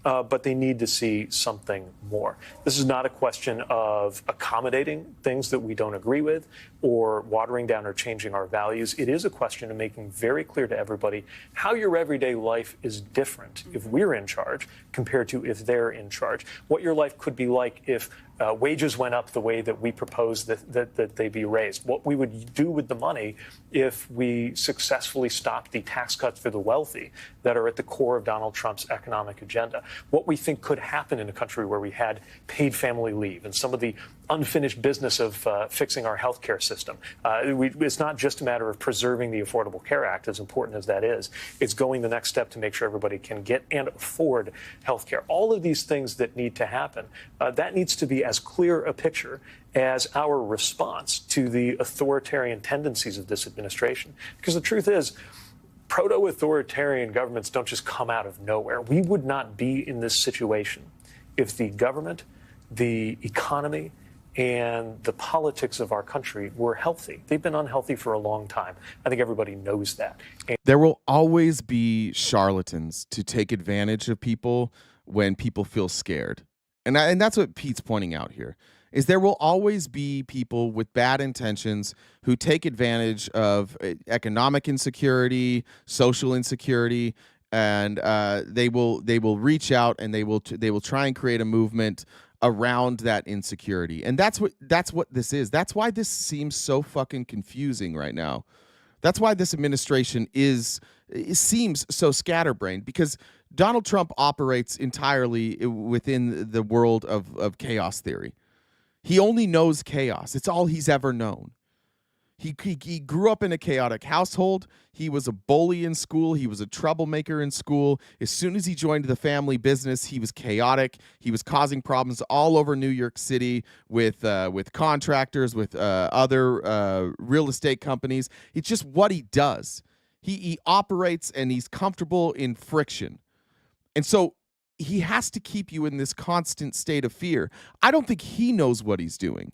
Speaker 17: but they need to see something more. This is not a question of accommodating things that we don't agree with or watering down or changing our values. It is a question of making very clear to everybody how your everyday life is different if we're in charge compared to if they're in charge. What your life could be like if wages went up the way that we propose that they be raised. What we would do with the money if we successfully stopped the tax cuts for the wealthy that are at the core of Donald Trump's economic agenda. What we think could happen in a country where we had paid family leave and some of the unfinished business of fixing our health care system. It's not just a matter of preserving the Affordable Care Act, as important as that is. It's going the next step to make sure everybody can get and afford health care. All of these things that need to happen, that needs to be as clear a picture as our response to the authoritarian tendencies of this administration. Because the truth is, proto-authoritarian governments don't just come out of nowhere. We would not be in this situation if the government, the economy, and the politics of our country were healthy. They've been unhealthy for a long time. I think everybody knows that.
Speaker 1: There will always be charlatans to take advantage of people when people feel scared. And that's what Pete's pointing out here, is there will always be people with bad intentions who take advantage of economic insecurity, social insecurity, and they will reach out and they will try and create a movement around that insecurity. And that's what this is. That's why this seems so fucking confusing right now. That's why this administration seems so scatterbrained, because Donald Trump operates entirely within the world of chaos theory. He only knows chaos. It's all he's ever known. He grew up in a chaotic household. He was a bully in school. He was a troublemaker in school. As soon as he joined the family business, he was chaotic. He was causing problems all over New York City with contractors, with other real estate companies. It's just what he does. He operates, and he's comfortable in friction. And so he has to keep you in this constant state of fear. I don't think he knows what he's doing.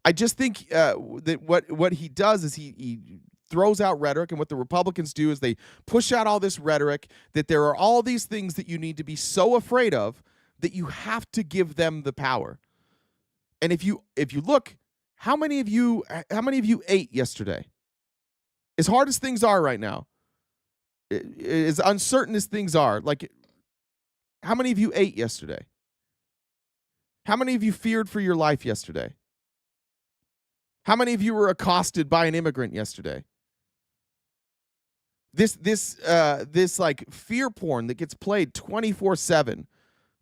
Speaker 1: I just think that what he does is he throws out rhetoric, and what the Republicans do is they push out all this rhetoric that there are all these things that you need to be so afraid of that you have to give them the power. And if you look, how many of you ate yesterday? As hard as things are right now, as uncertain as things are, like, how many of you ate yesterday? How many of you feared for your life yesterday? How many of you were accosted by an immigrant yesterday? This like fear porn that gets played 24/7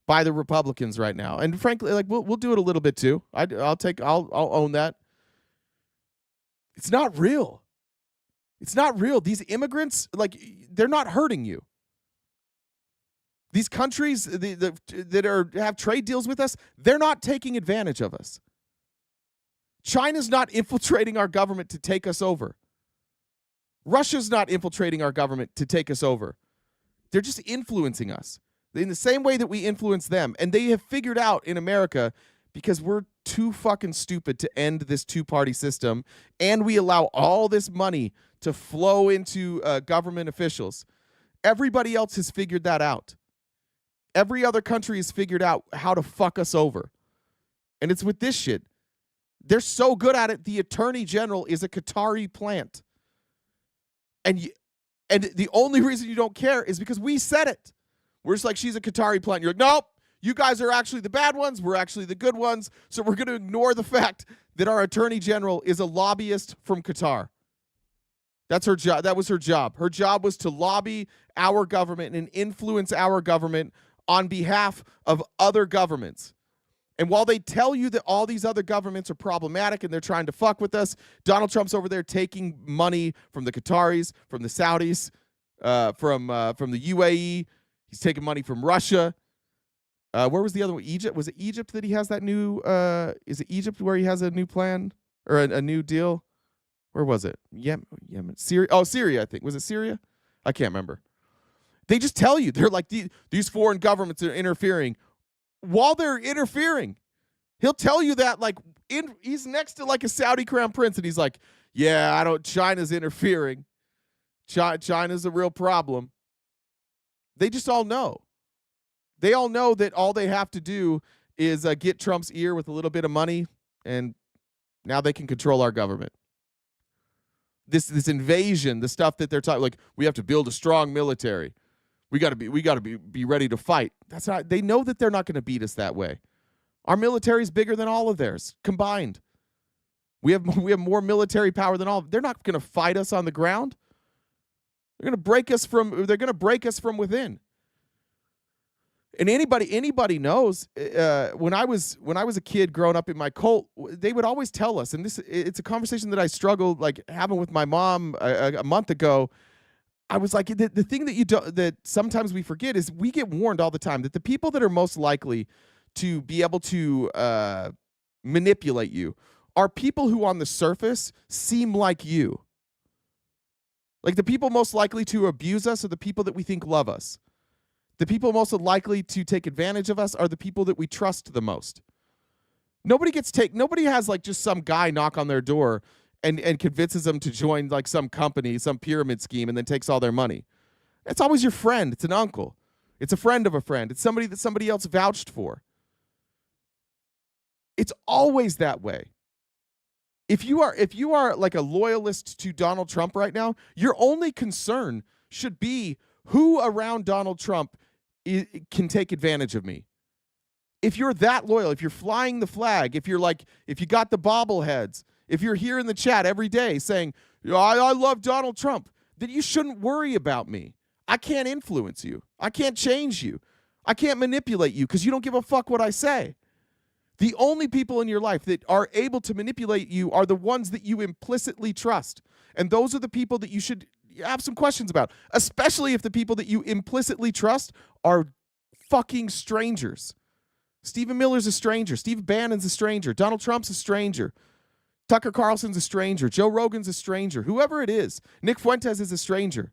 Speaker 1: by the Republicans right now, and frankly, like we'll do it a little bit too. I'll own that. It's not real. It's not real. These immigrants, like, they're not hurting you. These countries that have trade deals with us, they're not taking advantage of us. China's not infiltrating our government to take us over. Russia's not infiltrating our government to take us over. They're just influencing us in the same way that we influence them. And they have figured out in America, because we're too fucking stupid to end this two-party system, and we allow all this money to flow into government officials. Everybody else has figured that out. Every other country has figured out how to fuck us over. And it's with this shit. They're so good at it, the Attorney General is a Qatari plant. And the only reason you don't care is because we said it. We're just like, she's a Qatari plant. You're like, nope, you guys are actually the bad ones. We're actually the good ones. So we're going to ignore the fact that our Attorney General is a lobbyist from Qatar. That's her job. That was her job. Her job was to lobby our government and influence our government on behalf of other governments. And while they tell you that all these other governments are problematic and they're trying to fuck with us, Donald Trump's over there taking money from the Qataris, from the Saudis, from the UAE. He's taking money from Russia. Where was the other one? Egypt? Was it Egypt that he has that new? Is it Egypt where he has a new plan or a new deal? Where was it? Yemen, Syria. Oh, Syria, I think. Was it Syria? I can't remember. They just tell you. They're like, these foreign governments are interfering. While they're interfering, he'll tell you that, like, he's next to like a Saudi crown prince, and he's like, yeah, China's interfering. China's a real problem. They just all know. They all know that all they have to do is get Trump's ear with a little bit of money, and now they can control our government. This invasion, the stuff that they're talking, like, we have to build a strong military. We got to be ready to fight. That's not. They know that they're not going to beat us that way. Our military is bigger than all of theirs combined. We have more military power than all. They're not going to fight us on the ground. They're going to break us from. They're going to break us from within. And anybody knows. When I was a kid growing up in my cult, they would always tell us, and it's a conversation that I struggled like having with my mom a month ago. I was like, the thing that sometimes we forget is we get warned all the time that the people that are most likely to be able to manipulate you are people who on the surface seem like you. Like, the people most likely to abuse us are the people that we think love us. The people most likely to take advantage of us are the people that we trust the most. Nobody has like just some guy knock on their door and convinces them to join like some company, some pyramid scheme, and then takes all their money. It's always your friend. It's an uncle. It's a friend of a friend. It's somebody that somebody else vouched for. It's always that way. If you are like a loyalist to Donald Trump right now, your only concern should be who around Donald Trump can take advantage of me. If you're that loyal, if you're flying the flag, if you got the bobbleheads, if you're here in the chat every day saying, I love Donald Trump, then you shouldn't worry about me. I can't influence you. I can't change you. I can't manipulate you because you don't give a fuck what I say. The only people in your life that are able to manipulate you are the ones that you implicitly trust. And those are the people that you should have some questions about, especially if the people that you implicitly trust are fucking strangers. Stephen Miller's a stranger. Steve Bannon's a stranger. Donald Trump's a stranger. Tucker Carlson's a stranger. Joe Rogan's a stranger. Whoever it is. Nick Fuentes is a stranger.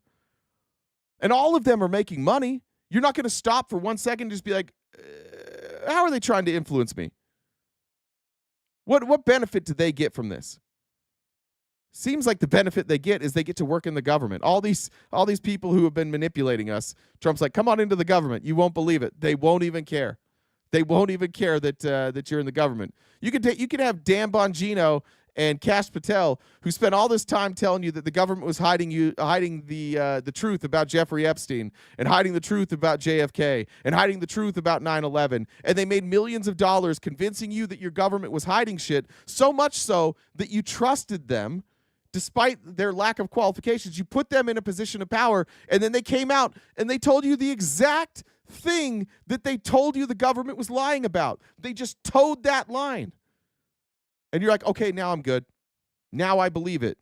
Speaker 1: And all of them are making money. You're not going to stop for 1 second and just be like, how are they trying to influence me? What benefit do they get from this? Seems like the benefit they get is they get to work in the government. All these people who have been manipulating us, Trump's like, come on into the government. You won't believe it. They won't even care. They won't even care that you're in the government. You could have Dan Bongino and Patel, who spent all this time telling you that the government was hiding the truth about Jeffrey Epstein and hiding the truth about JFK and hiding the truth about 9/11, and they made millions of dollars convincing you that your government was hiding shit, so much so that you trusted them despite their lack of qualifications. You put them in a position of power, and then they came out and they told you the exact thing that they told you the government was lying about. They just towed that line. And you're like, okay, now I'm good. Now I believe it.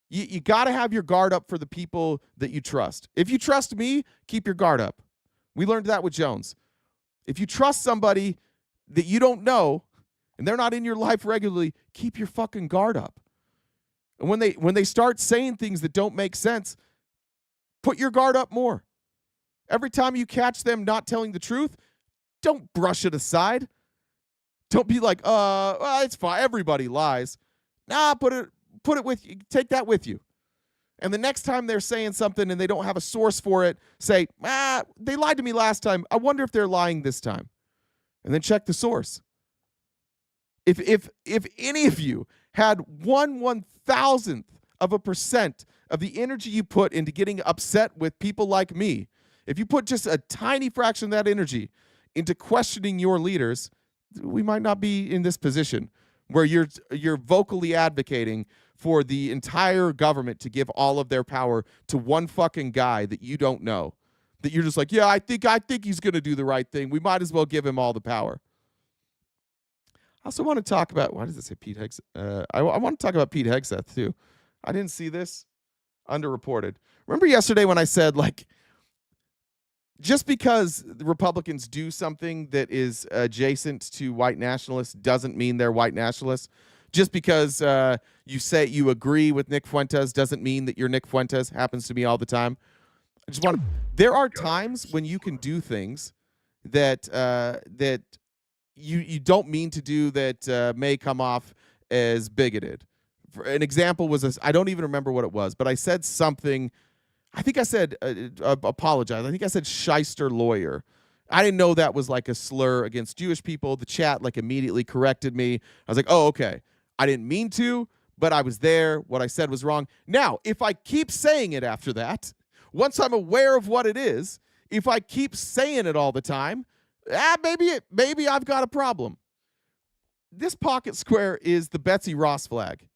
Speaker 1: You got to have your guard up for the people that you trust. If you trust me, keep your guard up. We learned that with Jones. If you trust somebody that you don't know and they're not in your life regularly, keep your fucking guard up. And when they start saying things that don't make sense, put your guard up more. Every time you catch them not telling the truth, don't brush it aside. Don't be like, well, it's fine. Everybody lies. Nah, put it with you. Take that with you. And the next time they're saying something and they don't have a source for it, say, they lied to me last time. I wonder if they're lying this time. And then check the source. If any of you had 1/1000% of the energy you put into getting upset with people like me, if you put just a tiny fraction of that energy into questioning your leaders, we might not be in this position where you're vocally advocating for the entire government to give all of their power to one fucking guy that you don't know. That you're just like, yeah, I think he's going to do the right thing. We might as well give him all the power. I also want to talk about, why does it say Pete Hegseth? I want to talk about Pete Hegseth too. I didn't see this. Underreported. Remember yesterday when I said, like, just because the Republicans do something that is adjacent to white nationalists doesn't mean they're white nationalists. Just because you say you agree with Nick Fuentes doesn't mean that you're Nick Fuentes. Happens to me all the time. I just want to. There are times when you can do things that you don't mean to do that may come off as bigoted. An example was I don't even remember what it was, but I said something. I think I said, apologize. I think I said shyster lawyer. I didn't know that was like a slur against Jewish people. The chat like immediately corrected me. I was like, oh, okay. I didn't mean to, but I was there. What I said was wrong. Now, if I keep saying it after that, once I'm aware of what it is, if I keep saying it all the time, maybe I've got a problem. This pocket square is the Betsy Ross flag.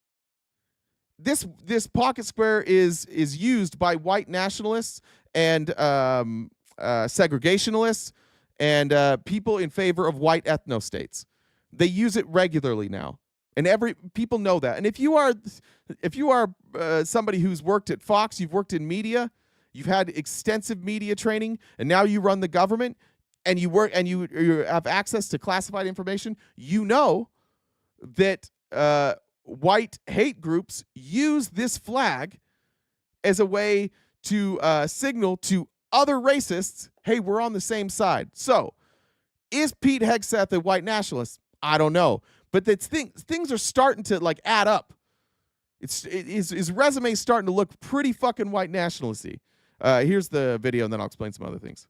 Speaker 1: This pocket square is used by white nationalists and segregationists and people in favor of white ethno-states. They use it regularly now, and people know that. And if you are somebody who's worked at Fox, you've worked in media, you've had extensive media training, and now you run the government, and you have access to classified information, you know that white hate groups use this flag as a way to signal to other racists, hey, we're on the same side. So Is Pete Hegseth a white nationalist? I don't know. But things are starting to like add up. His resume is starting to look pretty fucking white nationalisty. Here's the video, and then I'll explain some other things.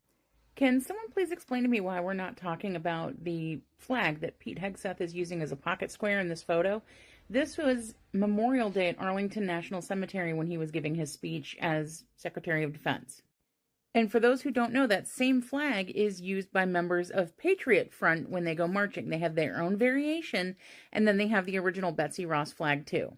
Speaker 18: Can someone please explain to me why we're not talking about the flag that Pete Hegseth is using as a pocket square in this photo? This was Memorial Day at Arlington National Cemetery when he was giving his speech as Secretary of Defense. And for those who don't know, that same flag is used by members of Patriot Front when they go marching. They have their own variation, and then they have the original Betsy Ross flag too.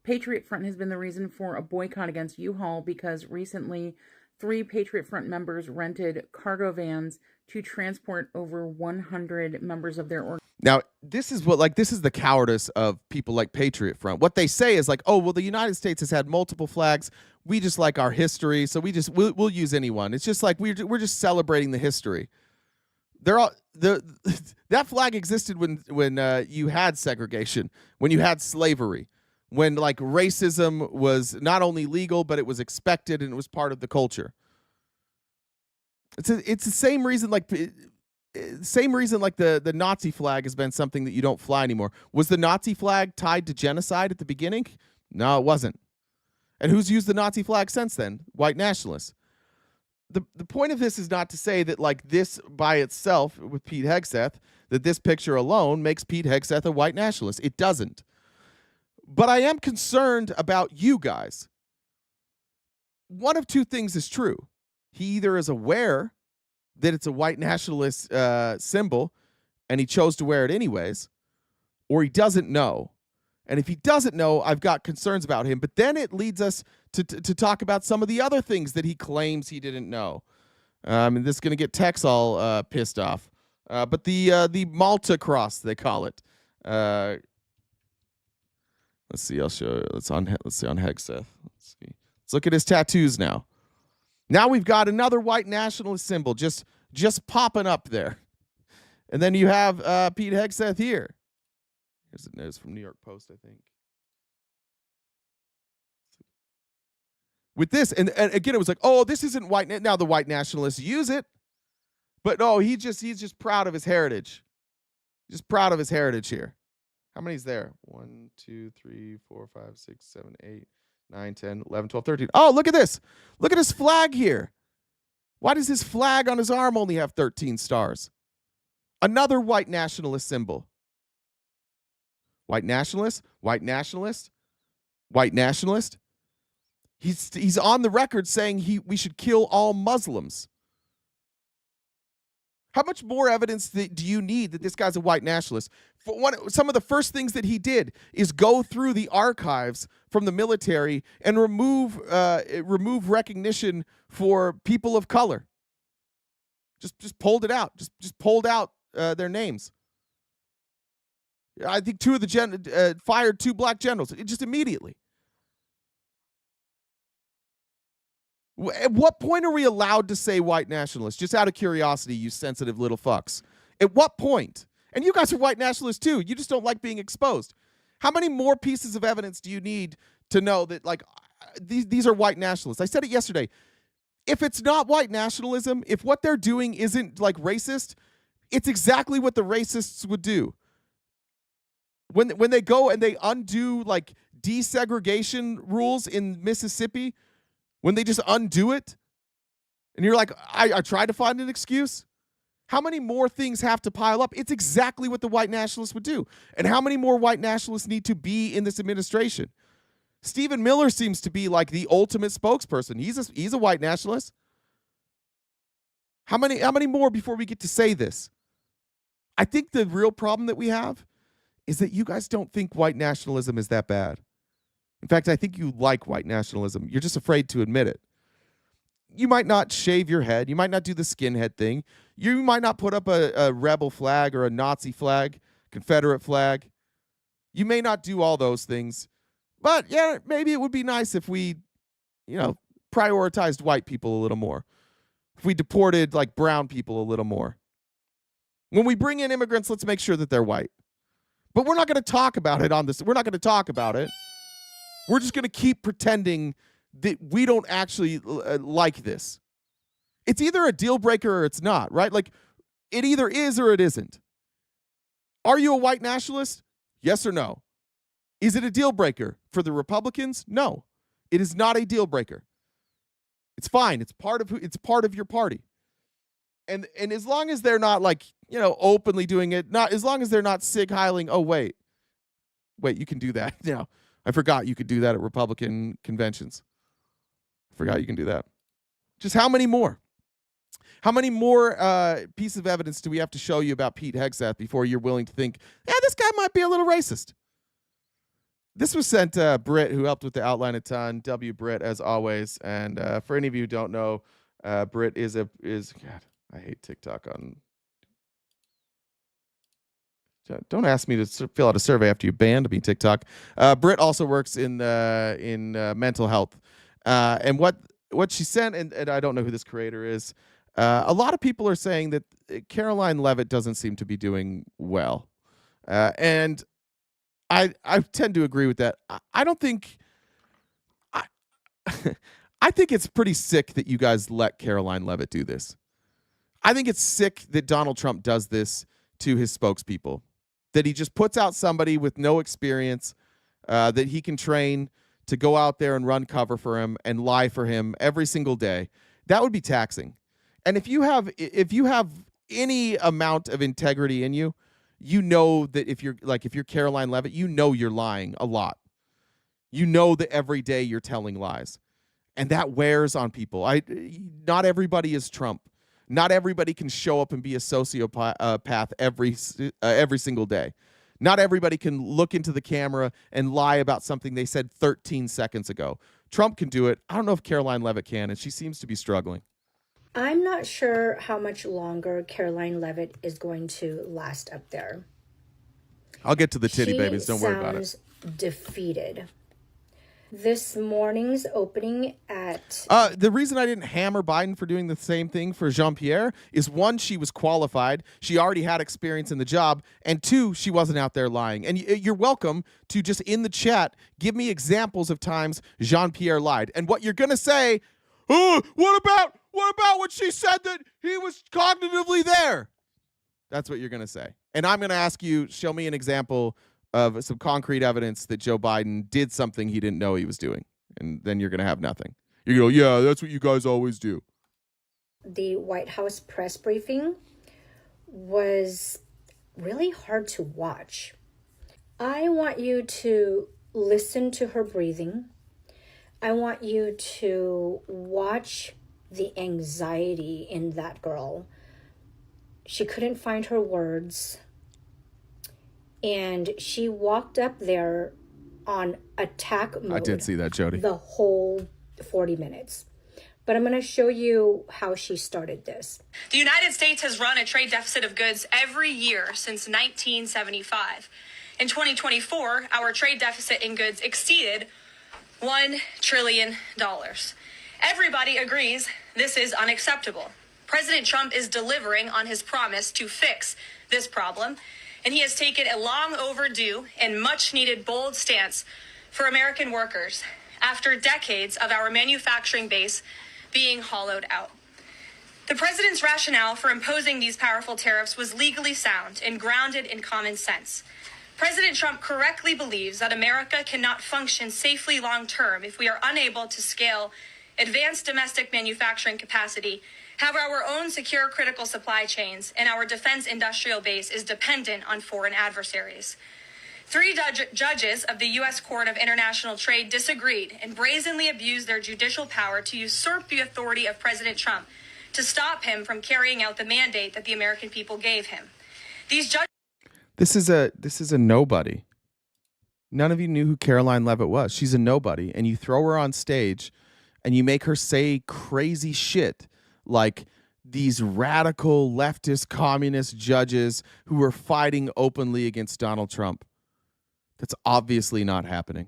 Speaker 18: Patriot Front has been the reason for a boycott against U-Haul because recently 3 Patriot Front members rented cargo vans to transport over 100 members of their organization.
Speaker 1: Now, this is the cowardice of people like Patriot Front. What they say is like, oh, well, the United States has had multiple flags. We just like our history, so we'll use anyone. It's just like we're just celebrating the history. That flag existed when you had segregation, when you had slavery, when like racism was not only legal but it was expected and it was part of the culture. It's the same reason like the Nazi flag has been something that you don't fly anymore. Was the Nazi flag tied to genocide at the beginning? No, it wasn't. And who's used the Nazi flag since then? White nationalists. The point of this is not to say that like this by itself with Pete Hegseth, that this picture alone makes Pete Hegseth a white nationalist. It doesn't. But I am concerned about you guys. One of two things is true. He either is aware that it's a white nationalist symbol and he chose to wear it anyways, or he doesn't know. And if he doesn't know, I've got concerns about him. But then it leads us to talk about some of the other things that he claims he didn't know. And this is going to get Tex all pissed off. But the Malta cross, they call it. Let's see. I'll show you. Let's see on Hegseth. Let's see. Let's look at his tattoos now. Now we've got another white nationalist symbol just popping up there. And then you have Pete Hegseth here. Here's the news from New York Post, I think. With this, and again, it was like, oh, this isn't white. Now the white nationalists use it. But no, he's just proud of his heritage. Just proud of his heritage here. How many's there? 1, 2, 3, 4, 5, 6, 7, 8, 9, 10, 11, 12, 13. Oh, look at this. Look at his flag here. Why does his flag on his arm only have 13 stars? Another white nationalist symbol. White nationalist, white nationalist, white nationalist. He's on the record saying we should kill all Muslims. How much more evidence do you need that this guy's a white nationalist? Some of the first things that he did is go through the archives from the military and remove recognition for people of color. Just pulled it out. Just pulled out their names. I think 2 of the fired 2 black generals just immediately. At what point are we allowed to say white nationalists? Just out of curiosity, you sensitive little fucks. At what point? And you guys are white nationalists too. You just don't like being exposed. How many more pieces of evidence do you need to know that like these are white nationalists? I said it yesterday. If it's not white nationalism, if what they're doing isn't like racist, it's exactly what the racists would do. When they go and they undo like desegregation rules in Mississippi, when they just undo it, and you're like, I tried to find an excuse. How many more things have to pile up? It's exactly what the white nationalists would do. And how many more white nationalists need to be in this administration? Stephen Miller seems to be like the ultimate spokesperson. He's a white nationalist. How many more before we get to say this? I think the real problem that we have is that you guys don't think white nationalism is that bad. In fact, I think you like white nationalism. You're just afraid to admit it. You might not shave your head. You might not do the skinhead thing. You might not put up a rebel flag or a Nazi flag, Confederate flag. You may not do all those things. But yeah, maybe it would be nice if we, prioritized white people a little more. If we deported like brown people a little more. When we bring in immigrants, let's make sure that they're white. But we're not going to talk about it on this. We're not going to talk about it. We're just going to keep pretending that we don't actually like this. It's either a deal breaker or it's not, right? Like, It either is or it isn't. Are you a white nationalist? Yes or no? Is it a deal breaker for the Republicans? No, it is not a deal breaker. It's fine. It's part of your party. And as long as they're not like, openly doing it, not as long as they're not sig heiling, oh wait, you can do that. Now, I forgot you could do that at Republican conventions. I forgot you can do that. Just how many more? How many more pieces of evidence do we have to show you about Pete Hegseth before you're willing to think, this guy might be a little racist? This was sent Britt, who helped with the outline a ton. W. Britt, as always. And for any of you who don't know, Britt is God, I hate TikTok on. Don't ask me to fill out a survey after you banned me, TikTok. Britt also works in mental health. And what she sent, and I don't know who this creator is, a lot of people are saying that Caroline Leavitt doesn't seem to be doing well. And I tend to agree with that. I don't think... I think it's pretty sick that you guys let Caroline Leavitt do this. I think it's sick that Donald Trump does this to his spokespeople, that he just puts out somebody with no experience that he can train to go out there and run cover for him and lie for him every single day. That would be taxing. And if you have any amount of integrity in you, you know that if you're Caroline Leavitt, you know you're lying a lot. You know that every day you're telling lies. And that wears on people. Not everybody is Trump. Not everybody can show up and be a sociopath every single day. Not everybody can look into the camera and lie about something they said 13 seconds ago. Trump can do it. I don't know if Caroline Leavitt can, and she seems to be struggling.
Speaker 19: I'm not sure how much longer Caroline Leavitt is going to last up there.
Speaker 1: I'll get to the titty babies. Don't worry about it.
Speaker 19: She sounds defeated. This morning's opening at...
Speaker 1: The reason I didn't hammer Biden for doing the same thing for Jean-Pierre is, one, she was qualified. She already had experience in the job. And two, she wasn't out there lying. And you're welcome to just in the chat give me examples of times Jean-Pierre lied. And what you're going to say, what about when she said that he was cognitively there? That's what you're going to say. And I'm going to ask you, show me an example of some concrete evidence that Joe Biden did something he didn't know he was doing. And then you're going to have nothing. You're going to go, yeah, that's what you guys always do.
Speaker 19: The White House press briefing was really hard to watch. I want you to listen to her breathing. I want you to watch the anxiety in that girl. She couldn't find her words. And she walked up there on attack mode.
Speaker 1: I did see that, Jody.
Speaker 19: The whole 40 minutes. But I'm going to show you how she started this.
Speaker 20: The United States has run a trade deficit of goods every year since 1975. In 2024, our trade deficit in goods exceeded $1 trillion. Everybody agrees this is unacceptable. President Trump is delivering on his promise to fix this problem, and he has taken a long overdue and much needed bold stance for American workers after decades of our manufacturing base being hollowed out. The president's rationale for imposing these powerful tariffs was legally sound and grounded in common sense. President Trump correctly believes that America cannot function safely long-term if we are unable to scale advanced domestic manufacturing capacity, have our own secure critical supply chains, and our defense industrial base is dependent on foreign adversaries. 3 judges of the U.S. Court of International Trade disagreed and brazenly abused their judicial power to usurp the authority of President Trump to stop him from carrying out the mandate that the American people gave him. These judges...
Speaker 1: This is a nobody. None of you knew who Caroline Leavitt was. She's a nobody, and you throw her on stage and you make her say crazy shit like these radical leftist communist judges who are fighting openly against Donald Trump. That's obviously not happening.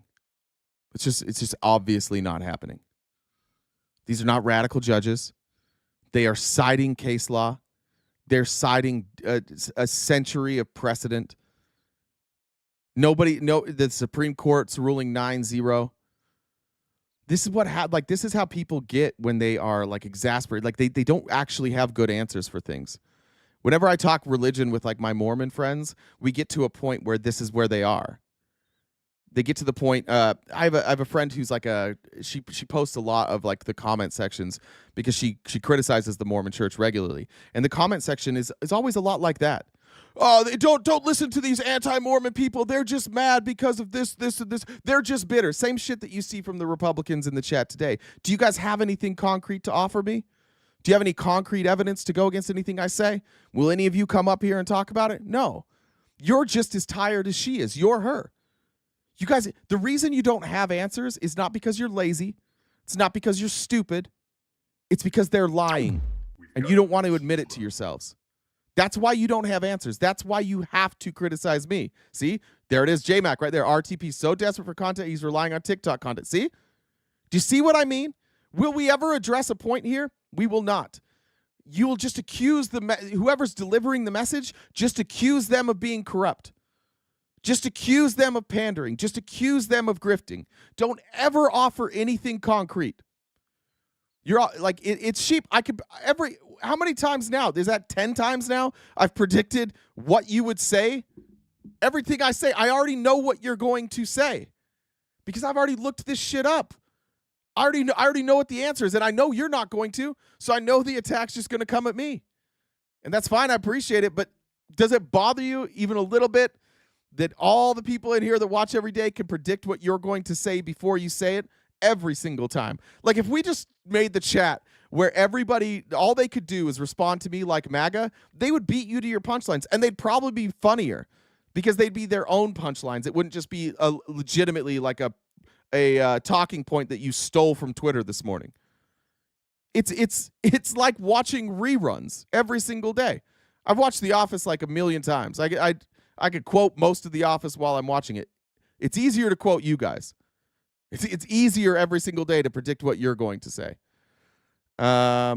Speaker 1: It's just obviously not happening. These are not radical judges. They are citing case law. They're citing a century of precedent. The Supreme Court's ruling 9-0. This is what this is how people get when they are like exasperated. Like they don't actually have good answers for things. Whenever I talk religion with like my Mormon friends, we get to a point where this is where they are. They get to the point. I have a friend who's like she posts a lot of like the comment sections because she criticizes the Mormon Church regularly, and the comment section is always a lot like that. Oh, they don't listen to these anti-Mormon people. They're just mad because of this, and this. They're just bitter. Same shit that you see from the Republicans in the chat today. Do you guys have anything concrete to offer me? Do you have any concrete evidence to go against anything I say? Will any of you come up here and talk about it? No. You're just as tired as she is. You're her. You guys, the reason you don't have answers is not because you're lazy. It's not because you're stupid. It's because they're lying. And you don't want to admit it to yourselves. That's why you don't have answers. That's why you have to criticize me. See? There it is, JMac right there. RTP so desperate for content, he's relying on TikTok content. See? Do you see what I mean? Will we ever address a point here? We will not. You will just accuse whoever's delivering the message, just accuse them of being corrupt. Just accuse them of pandering. Just accuse them of grifting. Don't ever offer anything concrete. You're all, like, it's sheep. How many times now? Is that 10 times now? I've predicted what you would say. Everything I say, I already know what you're going to say because I've already looked this shit up. I already know what the answer is, and I know you're not going to, so I know the attack's just going to come at me. And that's fine. I appreciate it, but does it bother you even a little bit that all the people in here that watch every day can predict what you're going to say before you say it every single time? Like, if we just made the chat where everybody, all they could do is respond to me like MAGA, they would beat you to your punchlines, and they'd probably be funnier because they'd be their own punchlines. It wouldn't just be legitimately like a talking point that you stole from Twitter this morning. It's like watching reruns every single day. I've watched The Office like a million times. I could quote most of The Office while I'm watching it. It's easier to quote you guys. It's easier every single day to predict what you're going to say. I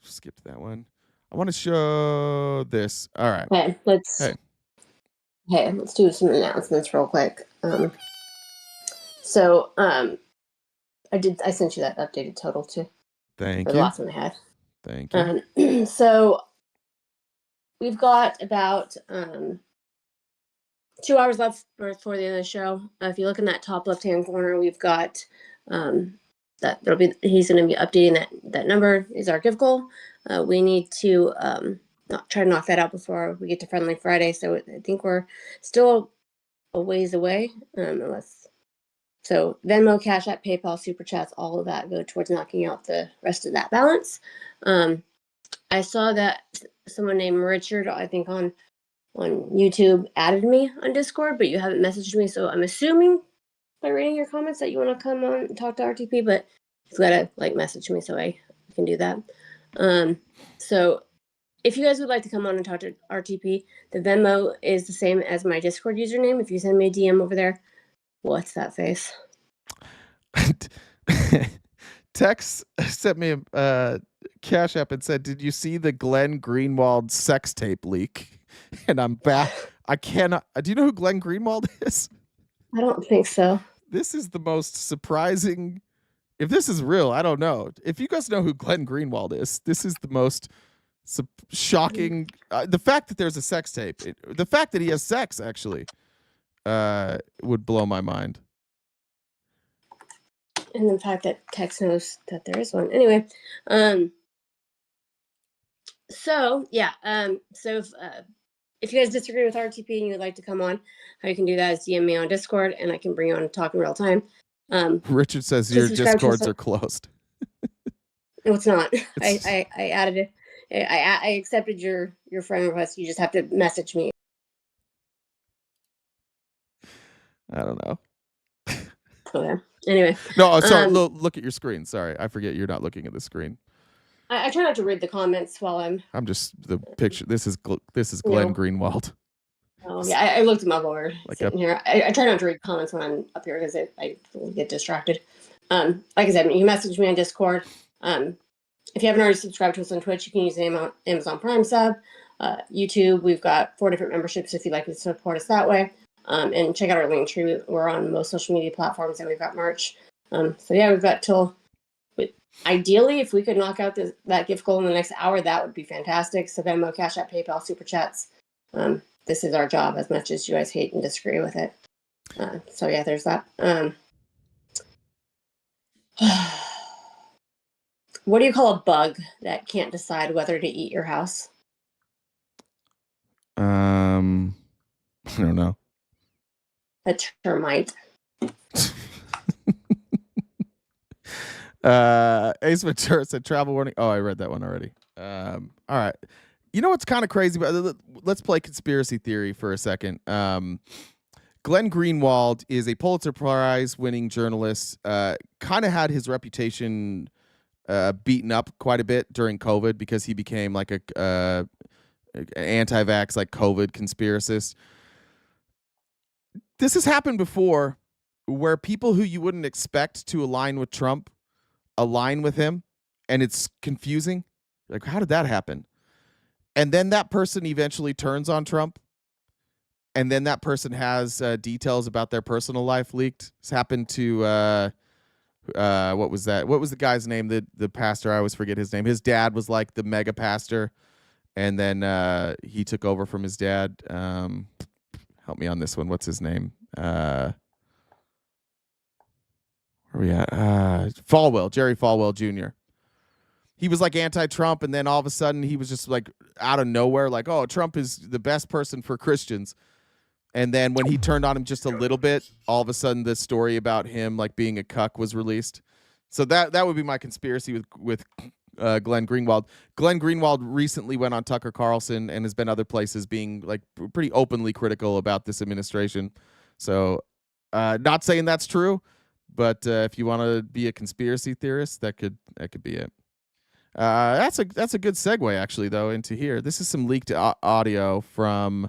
Speaker 1: just skipped that one. I want to show this. All right.
Speaker 6: Okay, let's do some announcements real quick. I sent you that updated total too.
Speaker 1: Thank
Speaker 6: you.
Speaker 1: you.
Speaker 6: The last one I had.
Speaker 1: Thank you.
Speaker 6: So we've got about 2 hours left before the end of the show. If you look in that top left-hand corner, we've got he's going to be updating that number is our gift goal. We need to try to knock that out before we get to Friendly Friday. So I think we're still a ways away, So Venmo, Cash App, PayPal, Super Chats, all of that go towards knocking out the rest of that balance. I saw that someone named Richard, I think on YouTube, added me on Discord, but you haven't messaged me, so I'm assuming by reading your comments that you want to come on and talk to RTP, but you've got to message me so I can do that. So if you guys would like to come on and talk to RTP, the Venmo is the same as my Discord username. If you send me a DM over there, what's that face?
Speaker 1: Tex sent me a Cash App and said, "Did you see the Glenn Greenwald sex tape leak?" And I'm back. I cannot. Do you know who Glenn Greenwald is?
Speaker 6: I don't think so.
Speaker 1: This is the most surprising. If this is real, I don't know. If you guys know who Glenn Greenwald is, this is the most shocking. The fact that there's a sex tape, the fact that he has sex actually would blow my mind.
Speaker 6: And the fact that Tex knows that there is one. Anyway, so if you guys disagree with RTP and you'd like to come on, how you can do that is DM me on Discord and I can bring you on and talk in real time.
Speaker 1: Richard says your Discords are closed.
Speaker 6: No, it's not. I added it. I accepted your friend request. You just have to message me.
Speaker 1: I don't know.
Speaker 6: Okay. Anyway.
Speaker 1: No, sorry. Look at your screen. Sorry, I forget you're not looking at the screen.
Speaker 6: I try not to read the comments while I'm
Speaker 1: just the picture. This is Glenn Greenwald.
Speaker 6: Oh yeah, I looked him up over sitting here. I try not to read comments when I'm up here because I get distracted. Like I said, you can message me on Discord. If you haven't already subscribed to us on Twitch, you can use the Amazon Prime sub. YouTube, we've got 4 different memberships if you'd like to support us that way. And check out our link tree. We're on most social media platforms and we've got merch. So yeah, we've got till Ideally, if we could knock out that gift goal in the next hour, that would be fantastic. So Venmo, Cash App, PayPal, Super Chats. This is our job, as much as you guys hate and disagree with it. So yeah, there's that. What do you call a bug that can't decide whether to eat your house?
Speaker 1: I don't know.
Speaker 6: A termite.
Speaker 1: Ace Ventura said travel warning. Oh, I read that one already. All right. You know what's kind of crazy? Let's play conspiracy theory for a second. Glenn Greenwald is a Pulitzer Prize winning journalist. Kind of had his reputation beaten up quite a bit during COVID because he became like a anti-vax, like COVID conspiracist. This has happened before where people who you wouldn't expect to align with Trump align with him, and it's confusing. Like, how did that happen? And then that person eventually turns on Trump, and then that person has details about their personal life leaked. It's happened to what was that? What was the guy's name? The pastor, I always forget his name. His dad was like the mega pastor, and then he took over from his dad. Help me on this one. What's his name? Where are we at? Falwell, Jerry Falwell Jr. He was like anti-Trump, and then all of a sudden he was just like out of nowhere, like, oh, Trump is the best person for Christians. And then when he turned on him just a little bit, all of a sudden the story about him like being a cuck was released. So that would be my conspiracy with Glenn Greenwald. Glenn Greenwald recently went on Tucker Carlson and has been other places being like pretty openly critical about this administration. So not saying that's true, but if you want to be a conspiracy theorist, that could be it. That's a good segue actually though into here. This is some leaked audio from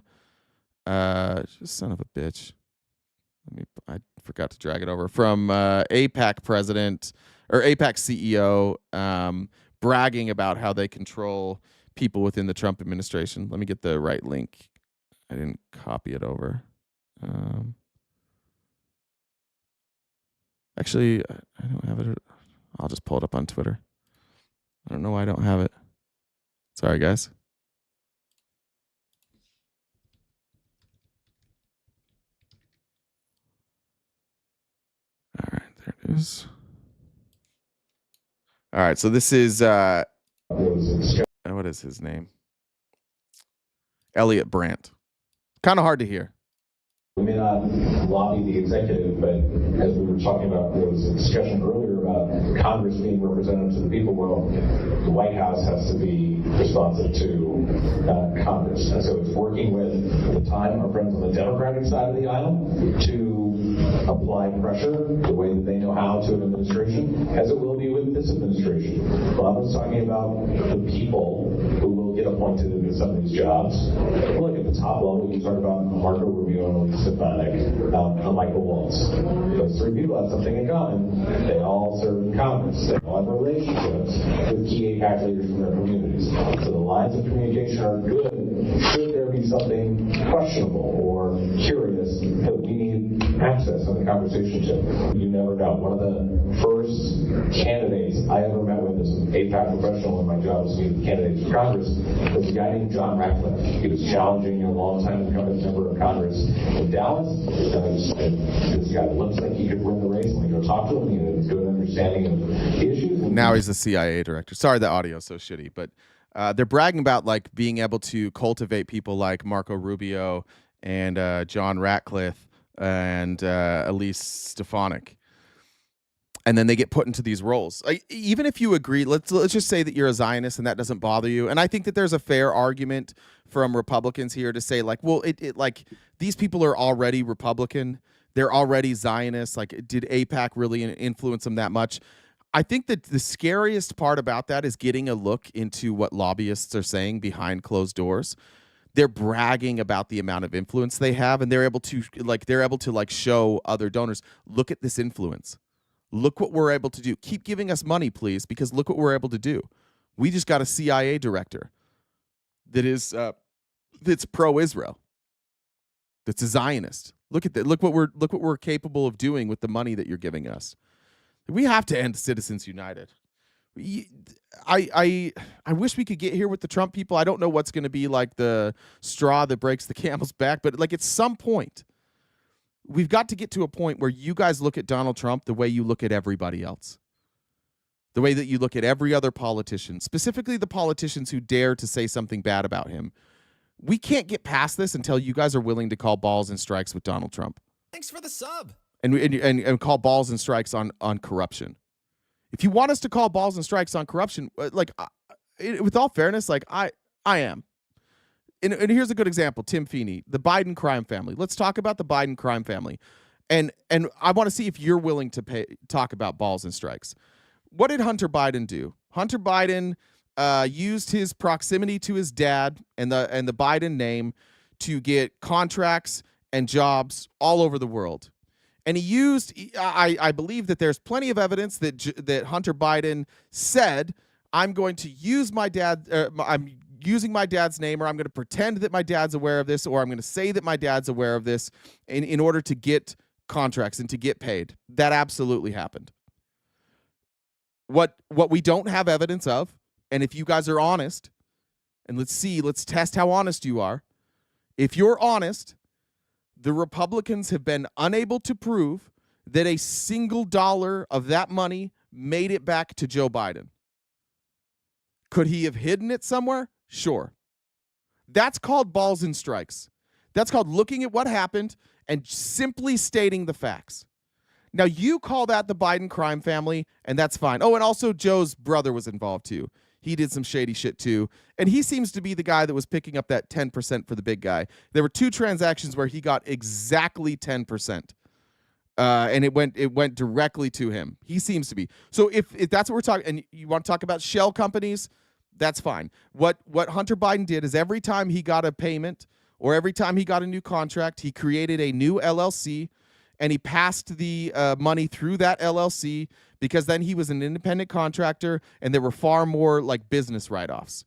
Speaker 1: son of a bitch. I forgot to drag it over from AIPAC president or AIPAC CEO bragging about how they control people within the Trump administration. Let me get the right link. I didn't copy it over. Actually, I don't have it. I'll just pull it up on Twitter. I don't know why I don't have it. Sorry, guys. All right, there it is. All right, so this is what is his name? Elliot Brandt. Kind of hard to hear.
Speaker 21: We may not lobby the executive, but as we were talking about, there was a discussion earlier about Congress being representative to the people. Well, the White House has to be responsive to Congress. And so it's working with, at the time, our friends on the Democratic side of the aisle to apply pressure the way that they know how to an administration, as it will be with this administration. Bob was talking about the people who will get appointed into some of these jobs. Look at the top level, you talk about Marco Rubio and and Michael Waltz. Those three people have something in common. They all serve in Congress. They all have relationships with key AIPAC leaders from their communities. So the lines of communication are good. Should there be something questionable or curious that we need access on the conversation to? You never know. One of the first candidates I ever met with as an AIPAC professional when my job was to meet candidates for Congress was a guy named John Ratcliffe. He was challenging a longtime incumbent member of Congress in Dallas. This guy looks like he could win the race. When we go talk to him, he had a good understanding of the issues.
Speaker 1: Now he's the CIA director. Sorry, the audio's so shitty, but they're bragging about like being able to cultivate people like Marco Rubio and John Ratcliffe and Elise Stefanik. And then they get put into these roles. Even if you agree, let's just say that you're a Zionist and that doesn't bother you. And I think that there's a fair argument from Republicans here to say like, well, it like these people are already Republican. They're already Zionists. Like, did AIPAC really influence them that much? I think that the scariest part about that is getting a look into what lobbyists are saying behind closed doors. They're bragging about the amount of influence they have, and they're able to show other donors, look at this influence. Look what we're able to do. Keep giving us money, please, because look what we're able to do. We just got a CIA director that is that's pro-Israel. That's a Zionist. Look at that. Look what we're capable of doing with the money that you're giving us. We have to end Citizens United. I wish we could get here with the Trump people. I don't know what's going to be like the straw that breaks the camel's back, but like at some point, we've got to get to a point where you guys look at Donald Trump the way you look at everybody else. The way that you look at every other politician, specifically the politicians who dare to say something bad about him. We can't get past this until you guys are willing to call balls and strikes with Donald Trump.
Speaker 2: Thanks for the sub.
Speaker 1: And call balls and strikes on corruption. If you want us to call balls and strikes on corruption, like with all fairness, like I am. And here's a good example, Tim Feeney, the Biden crime family. Let's talk about the Biden crime family. And I want to see if you're willing to talk about balls and strikes. What did Hunter Biden do? Hunter Biden used his proximity to his dad and the Biden name to get contracts and jobs all over the world. And he used, I believe that there's plenty of evidence that Hunter Biden said, I'm going to use my dad, I'm using my dad's name, or I'm going to pretend that my dad's aware of this, or I'm going to say that my dad's aware of this in order to get contracts and to get paid. That absolutely happened. What we don't have evidence of, and if you guys are honest, and let's test how honest you are. If you're honest, the Republicans have been unable to prove that a single dollar of that money made it back to Joe Biden. Could he have hidden it somewhere? Sure. That's called balls and strikes. That's called looking at what happened and simply stating the facts. Now, you call that the Biden crime family, and that's fine. Oh, and also Joe's brother was involved too. He did some shady shit too. And he seems to be the guy that was picking up that 10% for the big guy. There were 2 transactions where he got exactly 10%. And it went directly to him. He seems to be. So if that's what we're talking, and you want to talk about shell companies, that's fine. What Hunter Biden did is every time he got a payment or every time he got a new contract, he created a new LLC and he passed the money through that LLC because then he was an independent contractor and there were far more like business write-offs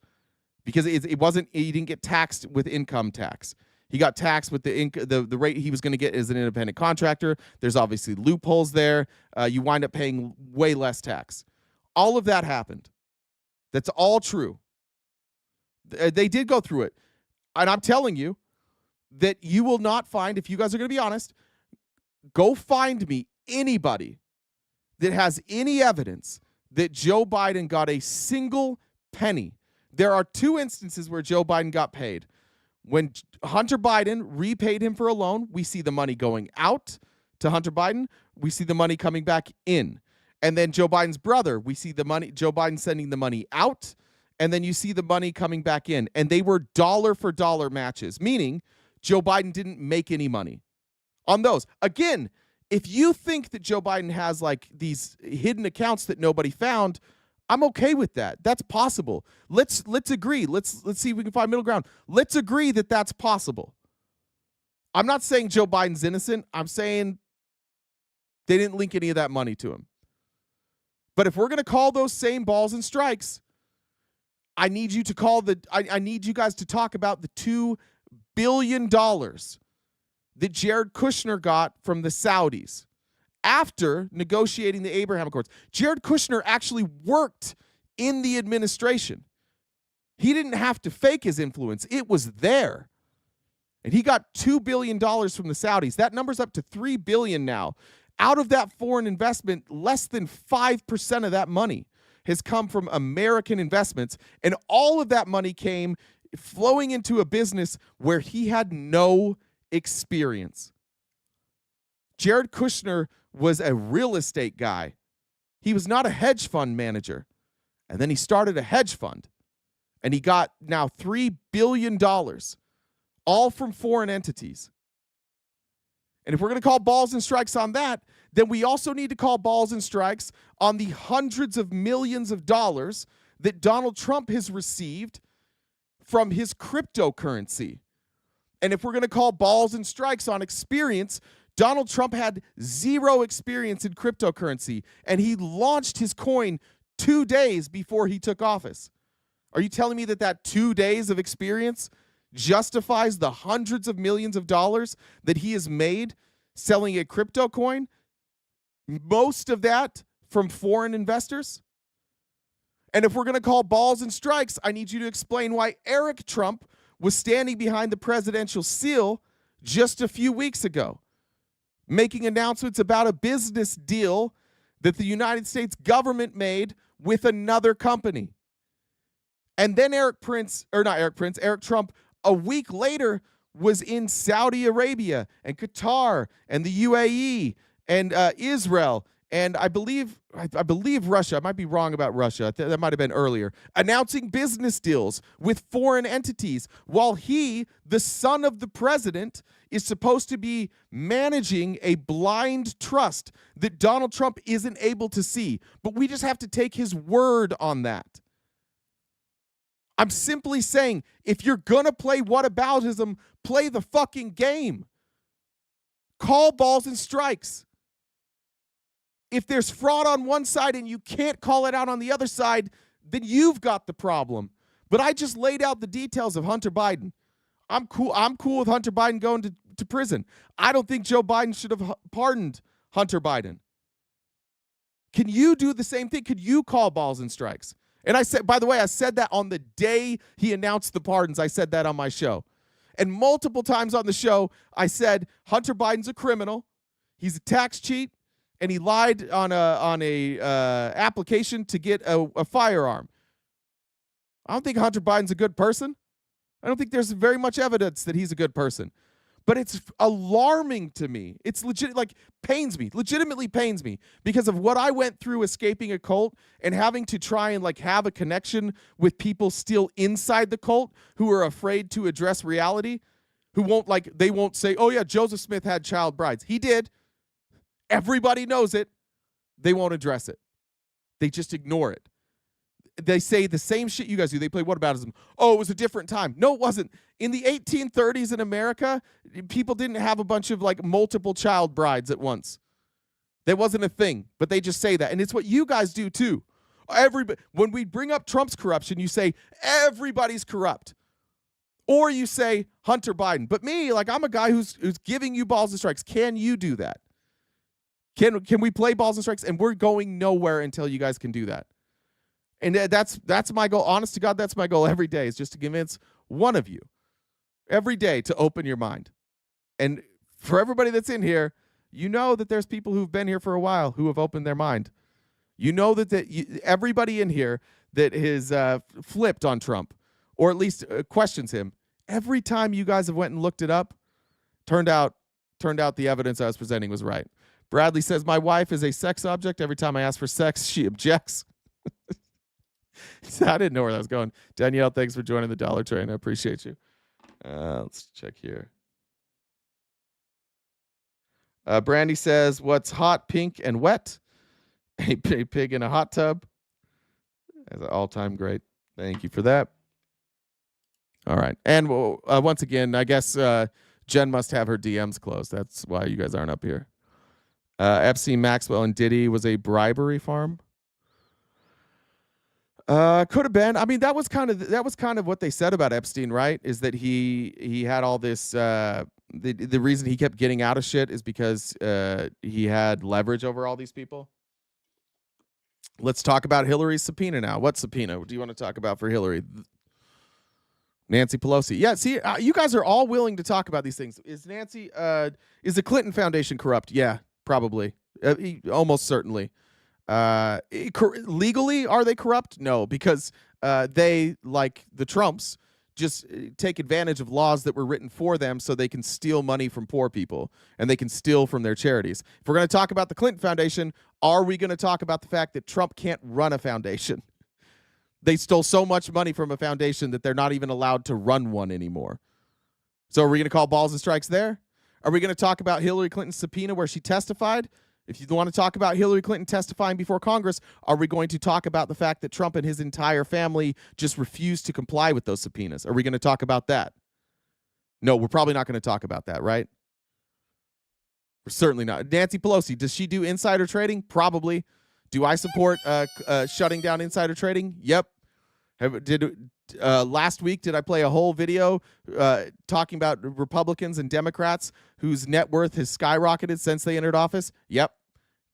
Speaker 1: because it wasn't, he didn't get taxed with income tax. He got taxed with the rate he was going to get as an independent contractor. There's obviously loopholes there. You wind up paying way less tax. All of that happened. That's all true. They did go through it. And I'm telling you that you will not find, if you guys are going to be honest, go find me anybody that has any evidence that Joe Biden got a single penny. There are 2 instances where Joe Biden got paid. When Hunter Biden repaid him for a loan, we see the money going out to Hunter Biden. We see the money coming back in. And then Joe Biden's brother, we see the money, Joe Biden sending the money out, and then you see the money coming back in. And they were dollar for dollar matches, meaning Joe Biden didn't make any money on those. Again, if you think that Joe Biden has like these hidden accounts that nobody found, I'm okay with that. That's possible. Let's agree. Let's see if we can find middle ground. Let's agree that that's possible. I'm not saying Joe Biden's innocent. I'm saying they didn't link any of that money to him. But if we're going to call those same balls and strikes, I need you to call I need you guys to talk about the $2 billion that Jared Kushner got from the Saudis after negotiating the Abraham Accords. Jared Kushner actually worked in the administration. He didn't have to fake his influence. It was there. And he got $2 billion from the Saudis. That number's up to $3 billion now. Out of that foreign investment, less than 5% of that money has come from American investments. And all of that money came flowing into a business where he had no experience. Jared Kushner was a real estate guy. He was not a hedge fund manager. And then he started a hedge fund. And he got now $3 billion, all from foreign entities. And if we're going to call balls and strikes on that, then we also need to call balls and strikes on the hundreds of millions of dollars that Donald Trump has received from his cryptocurrency. And if we're going to call balls and strikes on experience, Donald Trump had 0 experience in cryptocurrency, and he launched his coin 2 days before he took office. Are you telling me that 2 days of experience justifies the hundreds of millions of dollars that he has made selling a crypto coin? Most of that from foreign investors? And if we're going to call balls and strikes, I need you to explain why Eric Trump was standing behind the presidential seal just a few weeks ago, making announcements about a business deal that the United States government made with another company. And then Eric Trump, a week later, was in Saudi Arabia and Qatar and the UAE and Israel and I believe Russia. I might be wrong about Russia. That might have been earlier. Announcing business deals with foreign entities while he, the son of the president, is supposed to be managing a blind trust that Donald Trump isn't able to see. But we just have to take his word on that. I'm simply saying, if you're going to play whataboutism, play the fucking game. Call balls and strikes. If there's fraud on one side and you can't call it out on the other side, then you've got the problem. But I just laid out the details of Hunter Biden. I'm cool with Hunter Biden going to prison. I don't think Joe Biden should have pardoned Hunter Biden. Can you do the same thing? Could you call balls and strikes? And I said, by the way, I said that on the day he announced the pardons. I said that on my show. And multiple times on the show, I said Hunter Biden's a criminal. He's a tax cheat. And he lied on a application to get a firearm. I don't think Hunter Biden's a good person. I don't think there's very much evidence that he's a good person. But it's alarming to me. It's legitimately pains me because of what I went through escaping a cult and having to try and have a connection with people still inside the cult who are afraid to address reality, who they won't say, oh yeah, Joseph Smith had child brides. He did. Everybody knows it. They won't address it. They just ignore it. They say the same shit you guys do. They play whataboutism. Oh, it was a different time. No, it wasn't. In the 1830s in America, people didn't have a bunch of multiple child brides at once. That wasn't a thing, but they just say that. And it's what you guys do too. When we bring up Trump's corruption, you say everybody's corrupt. Or you say Hunter Biden. But me, I'm a guy who's giving you balls and strikes. Can you do that? Can we play balls and strikes? And we're going nowhere until you guys can do that. And that's my goal. Honest to God, that's my goal every day, is just to convince one of you every day to open your mind. And for everybody that's in here, you know that there's people who've been here for a while who have opened their mind. You know that everybody in here that has flipped on Trump, or at least questions him, every time you guys have went and looked it up, turned out the evidence I was presenting was right. Bradley says, my wife is a sex object. Every time I ask for sex, she objects. I didn't know where that was going. Danielle, thanks for joining the Dollar Train. I appreciate you. Let's check here. Brandy says, what's hot, pink, and wet? A pig in a hot tub. That's an all-time great. Thank you for that. All right. And once again, I guess Jen must have her DMs closed. That's why you guys aren't up here. Epstein, Maxwell, and Diddy was a bribery farm. Could have been. I mean, that was kind of what they said about Epstein, right? Is that he had all this. The reason he kept getting out of shit is because he had leverage over all these people. Let's talk about Hillary's subpoena now. What subpoena do you want to talk about for Hillary? Nancy Pelosi. Yeah, see, you guys are all willing to talk about these things. Is is the Clinton Foundation corrupt? Yeah, probably. Almost certainly. Legally, are they corrupt? No, because they, like the Trumps, just take advantage of laws that were written for them so they can steal money from poor people and they can steal from their charities. If we're going to talk about the Clinton Foundation, are we going to talk about the fact that Trump can't run a foundation? They stole so much money from a foundation that they're not even allowed to run one anymore. So are we going to call balls and strikes there? Are we going to talk about Hillary Clinton's subpoena where she testified? If you want to talk about Hillary Clinton testifying before Congress, are we going to talk about the fact that Trump and his entire family just refused to comply with those subpoenas? Are we going to talk about that? No, we're probably not going to talk about that, right? We're certainly not. Nancy Pelosi, does she do insider trading? Probably. Do I support shutting down insider trading? Yep. Last week, did I play a whole video talking about Republicans and Democrats whose net worth has skyrocketed since they entered office? Yep.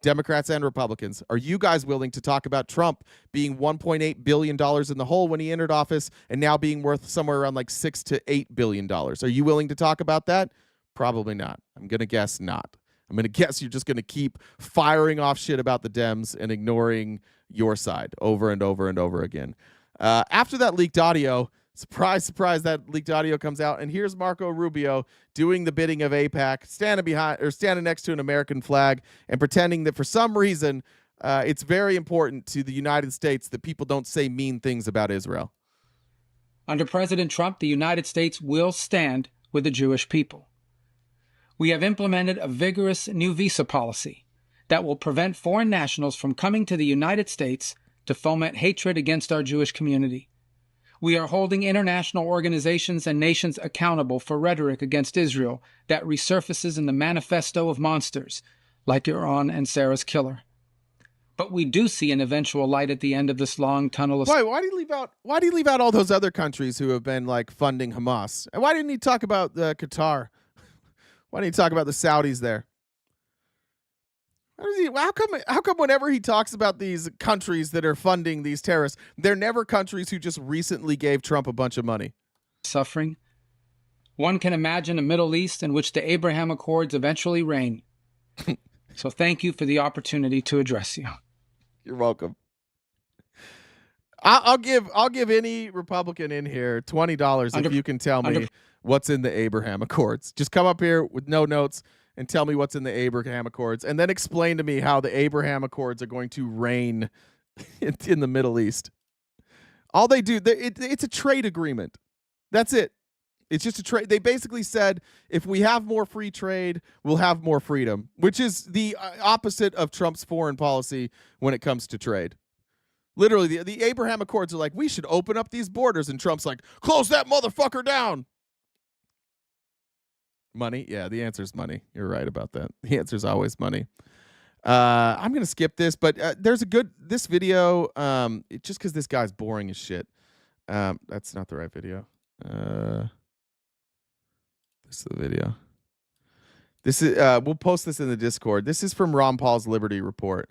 Speaker 1: Democrats and Republicans. Are you guys willing to talk about Trump being $1.8 billion in the hole when he entered office and now being worth somewhere around like $6 to $8 billion? Are you willing to talk about that? Probably not. I'm going to guess not. I'm going to guess you're just going to keep firing off shit about the Dems and ignoring your side over and over and over again. After that leaked audio, surprise, surprise, that leaked audio comes out, and here's Marco Rubio doing the bidding of AIPAC, standing next to an American flag and pretending that for some reason it's very important to the United States that people don't say mean things about Israel.
Speaker 2: Under President Trump, the United States will stand with the Jewish people. We have implemented a vigorous new visa policy that will prevent foreign nationals from coming to the United States to foment hatred against our Jewish community. We are holding international organizations and nations accountable for rhetoric against Israel that resurfaces in the manifesto of monsters, like Iran and Sarah's killer. But we do see an eventual light at the end of this long tunnel of...
Speaker 1: Why do you leave out all those other countries who have been like funding Hamas? And why didn't he talk about Qatar? Why didn't he talk about the Saudis there? How come whenever he talks about these countries that are funding these terrorists, they're never countries who just recently gave Trump a bunch of money?
Speaker 2: Suffering. One can imagine a Middle East in which the Abraham Accords eventually reign. So thank you for the opportunity to address you.
Speaker 1: You're welcome. I'll give any Republican in here $20 if you can tell me what's in the Abraham Accords. Just come up here with no notes and tell me what's in the Abraham Accords, and then explain to me how the Abraham Accords are going to reign in the Middle East. All they do, it's a trade agreement. That's it. It's just a trade. They basically said, if we have more free trade, we'll have more freedom, which is the opposite of Trump's foreign policy when it comes to trade. Literally, the Abraham Accords are like, we should open up these borders, and Trump's like, close that motherfucker down. Money? Yeah, the answer is money. You're right about that. The answer is always money. I'm going to skip this, but there's this video, just because this guy's boring as shit. That's not the right video. This is the video. This is we'll post this in the Discord. This is from Ron Paul's Liberty Report.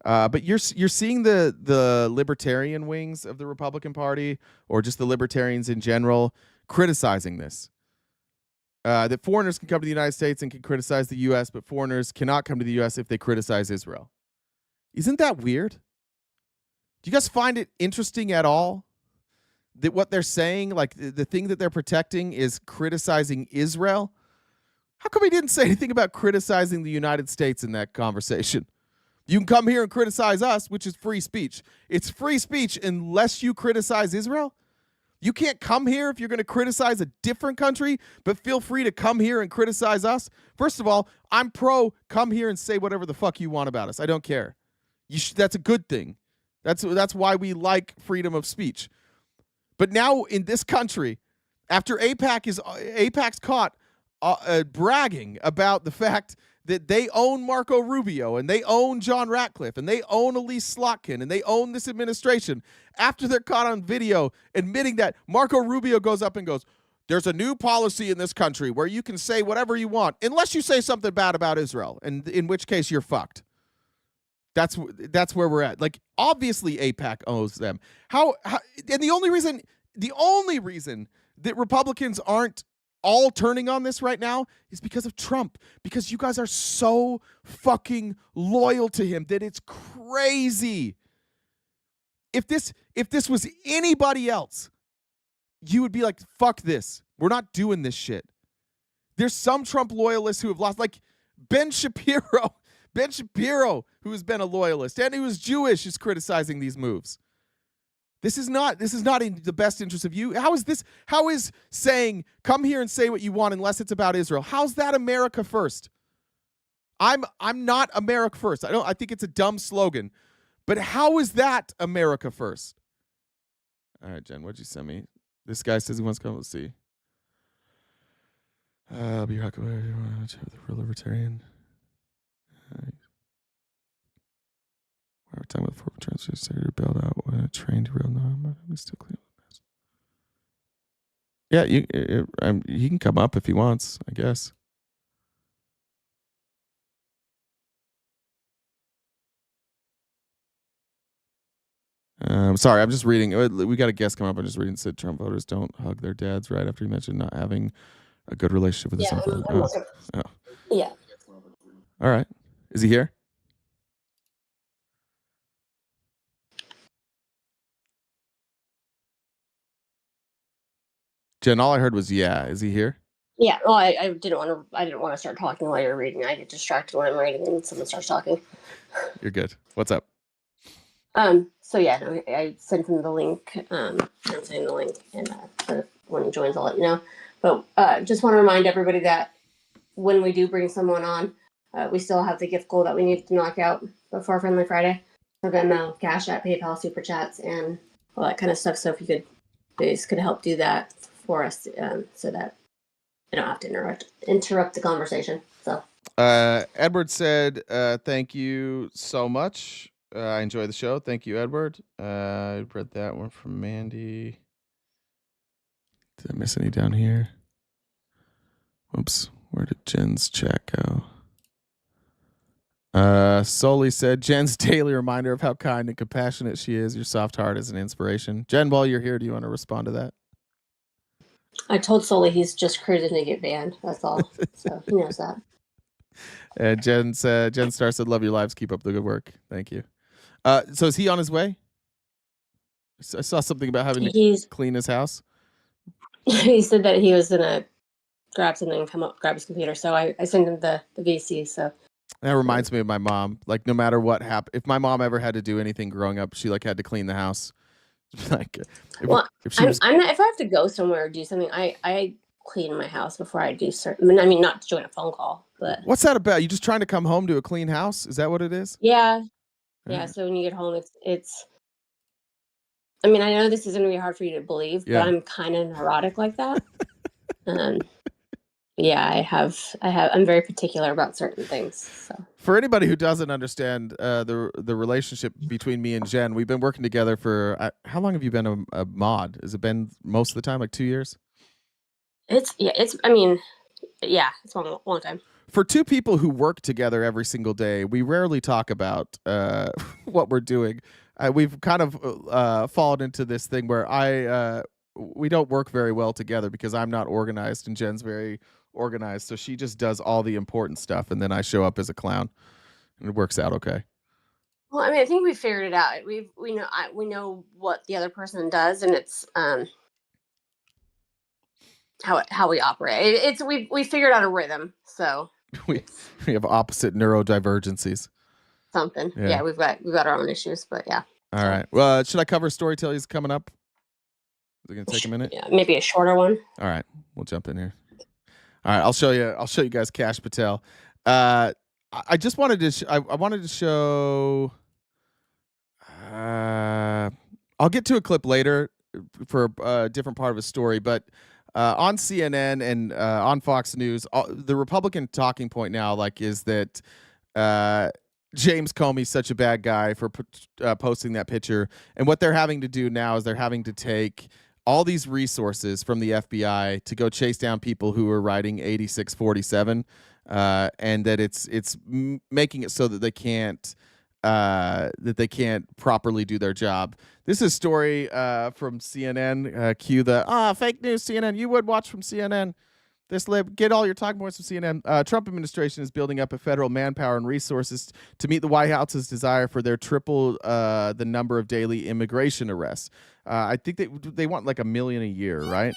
Speaker 1: But you're seeing the libertarian wings of the Republican Party, or just the libertarians in general, criticizing this. That foreigners can come to the United States and can criticize the U.S., but foreigners cannot come to the U.S. if they criticize Israel. Isn't that weird? Do you guys find it interesting at all that what they're saying, like the thing that they're protecting, is criticizing Israel? How come he didn't say anything about criticizing the United States in that conversation? You can come here and criticize us, which is free speech. It's free speech unless you criticize Israel. You can't come here if you're going to criticize a different country, but feel free to come here and criticize us. First of all, I'm pro come here and say whatever the fuck you want about us. I don't care. That's a good thing. That's why we like freedom of speech. But now in this country, after AIPAC's caught bragging about the fact that they own Marco Rubio and they own John Ratcliffe and they own Elise Slotkin and they own this administration, after they're caught on video admitting that, Marco Rubio goes up and goes, there's a new policy in this country where you can say whatever you want unless you say something bad about Israel, and in which case you're fucked. That's where we're at. Like, obviously AIPAC owes them. And the only reason that Republicans aren't all turning on this right now is because of Trump. Because you guys are so fucking loyal to him that it's crazy. If this was anybody else, you would be like, fuck this. We're not doing this shit. There's some Trump loyalists who have lost, like Ben Shapiro, who has been a loyalist and who is Jewish, is criticizing these moves. This is not in the best interest of you. How is saying come here and say what you want unless it's about Israel? How's that America first? I'm not America first. I think it's a dumb slogan. But how is that America first? All right, Jen, what'd you send me? This guy says he wants to come. Let's see. I'll be back. The real libertarian. We're talking about the transfer sector bailed out when a train derailed. No, I'm still clean on this. Yeah, he can come up if he wants, I guess. Sorry, I'm just reading. We got a guest coming up. I'm just reading. Said Trump voters don't hug their dads right after he mentioned not having a good relationship with his son.
Speaker 6: Yeah.
Speaker 1: All right. Is he here? Jen, all I heard was yeah. Is he here?
Speaker 6: Yeah. Well, I didn't want to start talking while you're reading. I get distracted when I'm reading and someone starts talking.
Speaker 1: You're good. What's up?
Speaker 6: So yeah, no, I sent him the link. I'm sending the link, and so when he joins, I'll let you know. But just want to remind everybody that when we do bring someone on, we still have the gift goal that we need to knock out before Friendly Friday. So Venmo, Cash App, PayPal, Super Chats, and all that kind of stuff. So if you could help do that for us, so that I don't have to interrupt the conversation. So
Speaker 1: Edward said, thank you so much. I enjoy the show. Thank you, Edward. I read that one from Mandy. Did I miss any down here? Oops. Where did Jen's chat go? Soli said, Jen's daily reminder of how kind and compassionate she is. Your soft heart is an inspiration. Jen, while you're here, do you want to respond to that?
Speaker 6: I told Soli he's just cruising to get banned. That's all. So he knows that.
Speaker 1: And Jen Star said, love your lives. Keep up the good work. Thank you. So is he on his way? I saw something about having to clean his house.
Speaker 6: He said that he was gonna grab something and come up, grab his computer. So I sent him the VC. So
Speaker 1: that reminds me of my mom. Like no matter what happened, if my mom ever had to do anything growing up, she like had to clean the house. Like, if I have to go somewhere or do something, I clean my house before I do certain. I mean, not to join a phone call, but what's that about? You just trying to come home to a clean house? Is that what it is?
Speaker 6: Yeah. Yeah. So when you get home, it's. I mean, I know this is going to be hard for you to believe, but I'm kind of neurotic like that. Yeah, I'm very particular about certain things. So
Speaker 1: for anybody who doesn't understand the relationship between me and Jen, we've been working together for how long have you been a mod? Has it been most of the time, like 2 years?
Speaker 6: It's a long time.
Speaker 1: For two people who work together every single day, we rarely talk about what we're doing. We've kind of fallen into this thing where we don't work very well together because I'm not organized and Jen's very organized. So she just does all the important stuff, and then I show up as a clown, and it works out okay.
Speaker 6: Well, I mean, I think we figured it out. We know what the other person does, and it's how we operate. We figured out a rhythm. So
Speaker 1: we have opposite neurodivergencies.
Speaker 6: Something. Yeah, we've got our own issues, but yeah.
Speaker 1: All right. Well, should I cover storytellers coming up? Is it gonna take a minute?
Speaker 6: Yeah, maybe a shorter one.
Speaker 1: All right, we'll jump in here. All right, I'll show you guys Cash Patel. I just wanted to. I wanted to show. I'll get to a clip later for a different part of a story, but on CNN and on Fox News, the Republican talking point now, is that James Comey's such a bad guy for posting that picture, and what they're having to do now is they're having to take all these resources from the FBI to go chase down people who are writing 8647, and that it's making it so that they can't properly do their job. This is a story from CNN. Cue the fake news CNN. You would watch from CNN. Get all your talking points from CNN. Trump administration is building up a federal manpower and resources to meet the White House's desire for their triple the number of daily immigration arrests. I think they want like 1 million a year, right?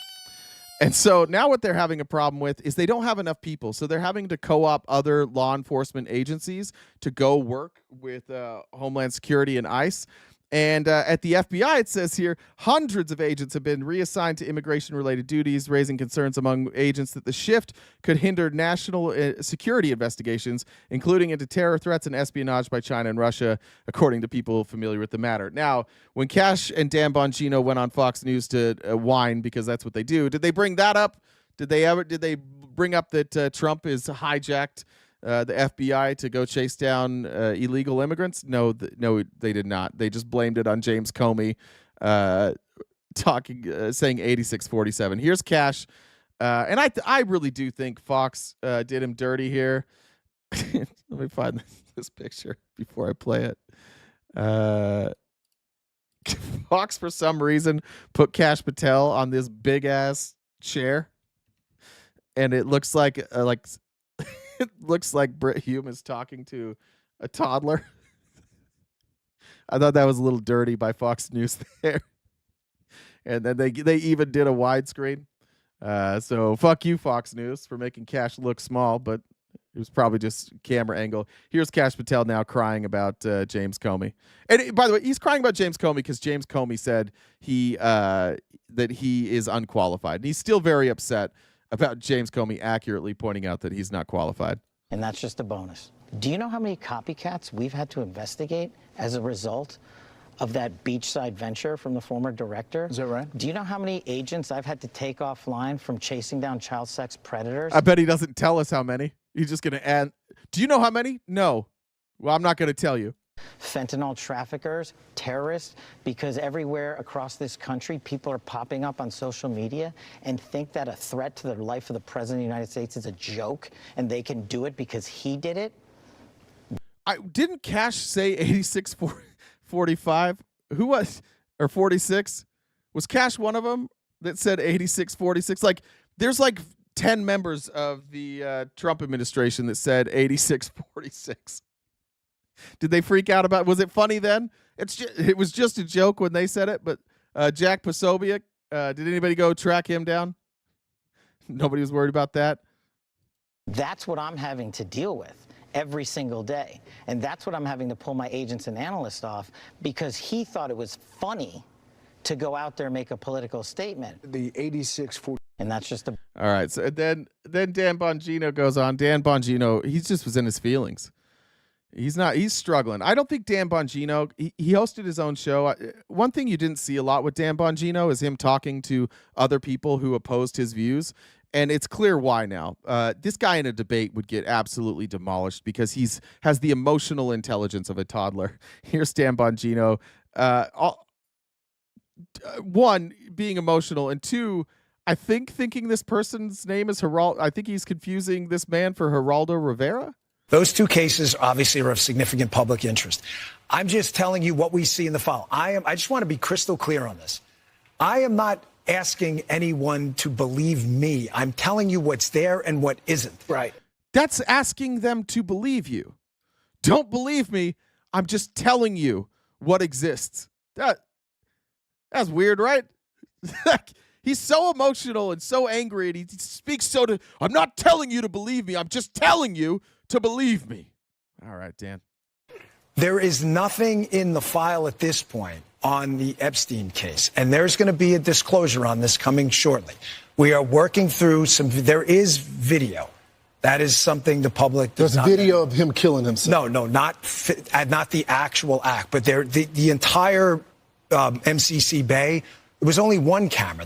Speaker 1: And so now what they're having a problem with is they don't have enough people. So they're having to co-op other law enforcement agencies to go work with Homeland Security and ICE. And at the FBI, it says here, hundreds of agents have been reassigned to immigration-related duties, raising concerns among agents that the shift could hinder national security investigations, including into terror threats and espionage by China and Russia, according to people familiar with the matter. Now, when Cash and Dan Bongino went on Fox News to whine, because that's what they do, did they bring that up? Did they bring up that Trump is hijacked the FBI to go chase down illegal immigrants? No, they did not. They just blamed it on James Comey saying 8647. Here's Cash. And I really do think Fox did him dirty here. Let me find this picture before I play it. Fox, for some reason, put Kash Patel on this big ass chair, and it looks like it looks like Brit Hume is talking to a toddler. I thought that was a little dirty by Fox News there. And then they even did a widescreen. So fuck you, Fox News, for making Kash look small, but it was probably just camera angle. Here's Kash Patel now crying about James Comey. And by the way, he's crying about James Comey because James Comey said that he is unqualified. And he's still very upset about James Comey accurately pointing out that he's not qualified.
Speaker 5: And that's just a bonus. Do you know how many copycats we've had to investigate as a result of that beachside venture from the former director?
Speaker 22: Is that right?
Speaker 5: Do you know how many agents I've had to take offline from chasing down child sex predators?
Speaker 1: I bet he doesn't tell us how many. He's just going to add. Do you know how many? No. Well, I'm not going to tell you.
Speaker 5: Fentanyl traffickers, terrorists, because everywhere across this country, people are popping up on social media and think that a threat to the life of the President of the United States is a joke and they can do it because he did it.
Speaker 1: Didn't Kash say 86-45? Who was, or 46? Was Kash one of them that said 86-46? Like, there's like 10 members of the Trump administration that said 86-46. Did they freak out about it? Was it funny then? It was just a joke when they said it, but Jack Posobiec, did anybody go track him down? Nobody was worried about that?
Speaker 5: That's what I'm having to deal with every single day. And that's what I'm having to pull my agents and analysts off because he thought it was funny to go out there and make a political statement.
Speaker 22: The 86-40.
Speaker 5: And that's just a...
Speaker 1: All right. So then Dan Bongino goes on. Dan Bongino, he just was in his feelings. He's struggling. I don't think Dan Bongino, he hosted his own show. One thing you didn't see a lot with Dan Bongino is him talking to other people who opposed his views. And it's clear why now. This guy in a debate would get absolutely demolished because has the emotional intelligence of a toddler. Here's Dan Bongino. One, being emotional, and two, I think thinking this person's name is Geraldo. I think he's confusing this man for Geraldo Rivera.
Speaker 4: Those two cases obviously are of significant public interest. I'm just telling you what we see in the file. I just want to be crystal clear on this. I am not asking anyone to believe me. I'm telling you what's there and what isn't.
Speaker 22: Right.
Speaker 1: That's asking them to believe you. Don't believe me. I'm just telling you what exists. That's weird, right? He's so emotional and so angry, and he speaks I'm not telling you to believe me. I'm just telling you to believe me. All right, Dan.
Speaker 4: There is nothing in the file at this point on the Epstein case, and there's going to be a disclosure on this coming shortly. We are working through there is video. That is something the public does
Speaker 22: There's
Speaker 4: not
Speaker 22: video of him killing himself.
Speaker 4: No, not the actual act, but the entire MCC Bay, it was only one camera.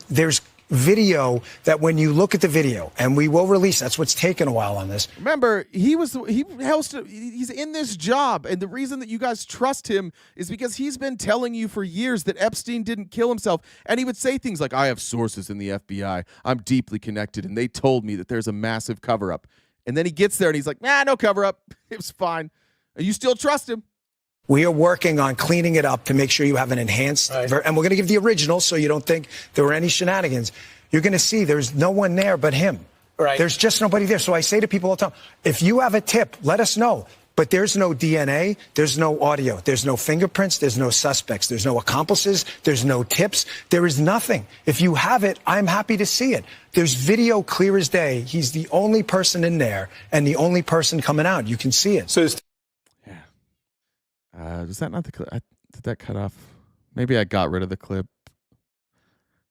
Speaker 4: There's video that when you look at the video, and we will release, that's what's taken a while on this.
Speaker 1: Remember, he's in this job, and the reason that you guys trust him is because he's been telling you for years that Epstein didn't kill himself, and he would say things like, I have sources in the FBI, I'm deeply connected, and they told me that there's a massive cover-up. And then he gets there, and he's like, no cover-up, it was fine. And you still trust him.
Speaker 4: We are working on cleaning it up to make sure you have an enhanced, and we're going to give the original so you don't think there were any shenanigans. You're going to see there's no one there but him.
Speaker 22: Right.
Speaker 4: There's just nobody there. So I say to people all the time, if you have a tip, let us know. But there's no DNA, there's no audio, there's no fingerprints, there's no suspects, there's no accomplices, there's no tips, there is nothing. If you have it, I'm happy to see it. There's video clear as day. He's the only person in there and the only person coming out. You can see it.
Speaker 22: So
Speaker 1: is that not the clip? Did that cut off? Maybe I got rid of the clip.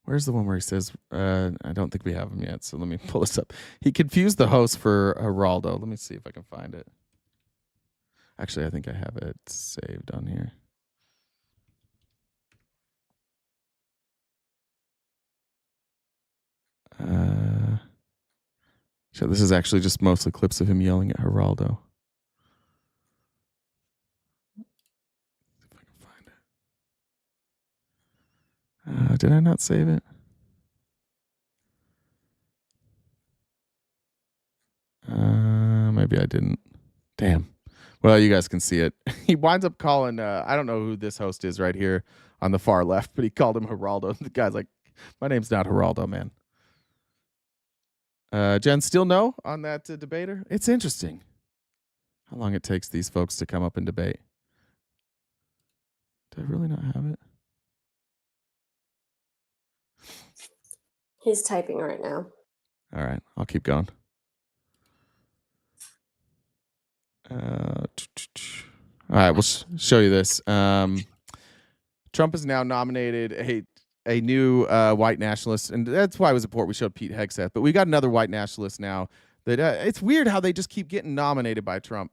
Speaker 1: Where's the one where he says, I don't think we have him yet, so let me pull this up. He confused the host for Geraldo. Let me see if I can find it. Actually, I think I have it saved on here. So this is actually just mostly clips of him yelling at Geraldo. Did I not save it? Maybe I didn't. Damn. Well, you guys can see it. He winds up calling, I don't know who this host is right here on the far left, but he called him Geraldo. The guy's like, my name's not Geraldo, man. Jen, still no on that debater? It's interesting how long it takes these folks to come up and debate. Do I really not have it?
Speaker 6: He's typing right now.
Speaker 1: All right, I'll keep going. All right, we'll show you this. Trump has now nominated a new white nationalist, and that's why it was important we showed Pete Hegseth. But we got another white nationalist now. That it's weird how they just keep getting nominated by Trump.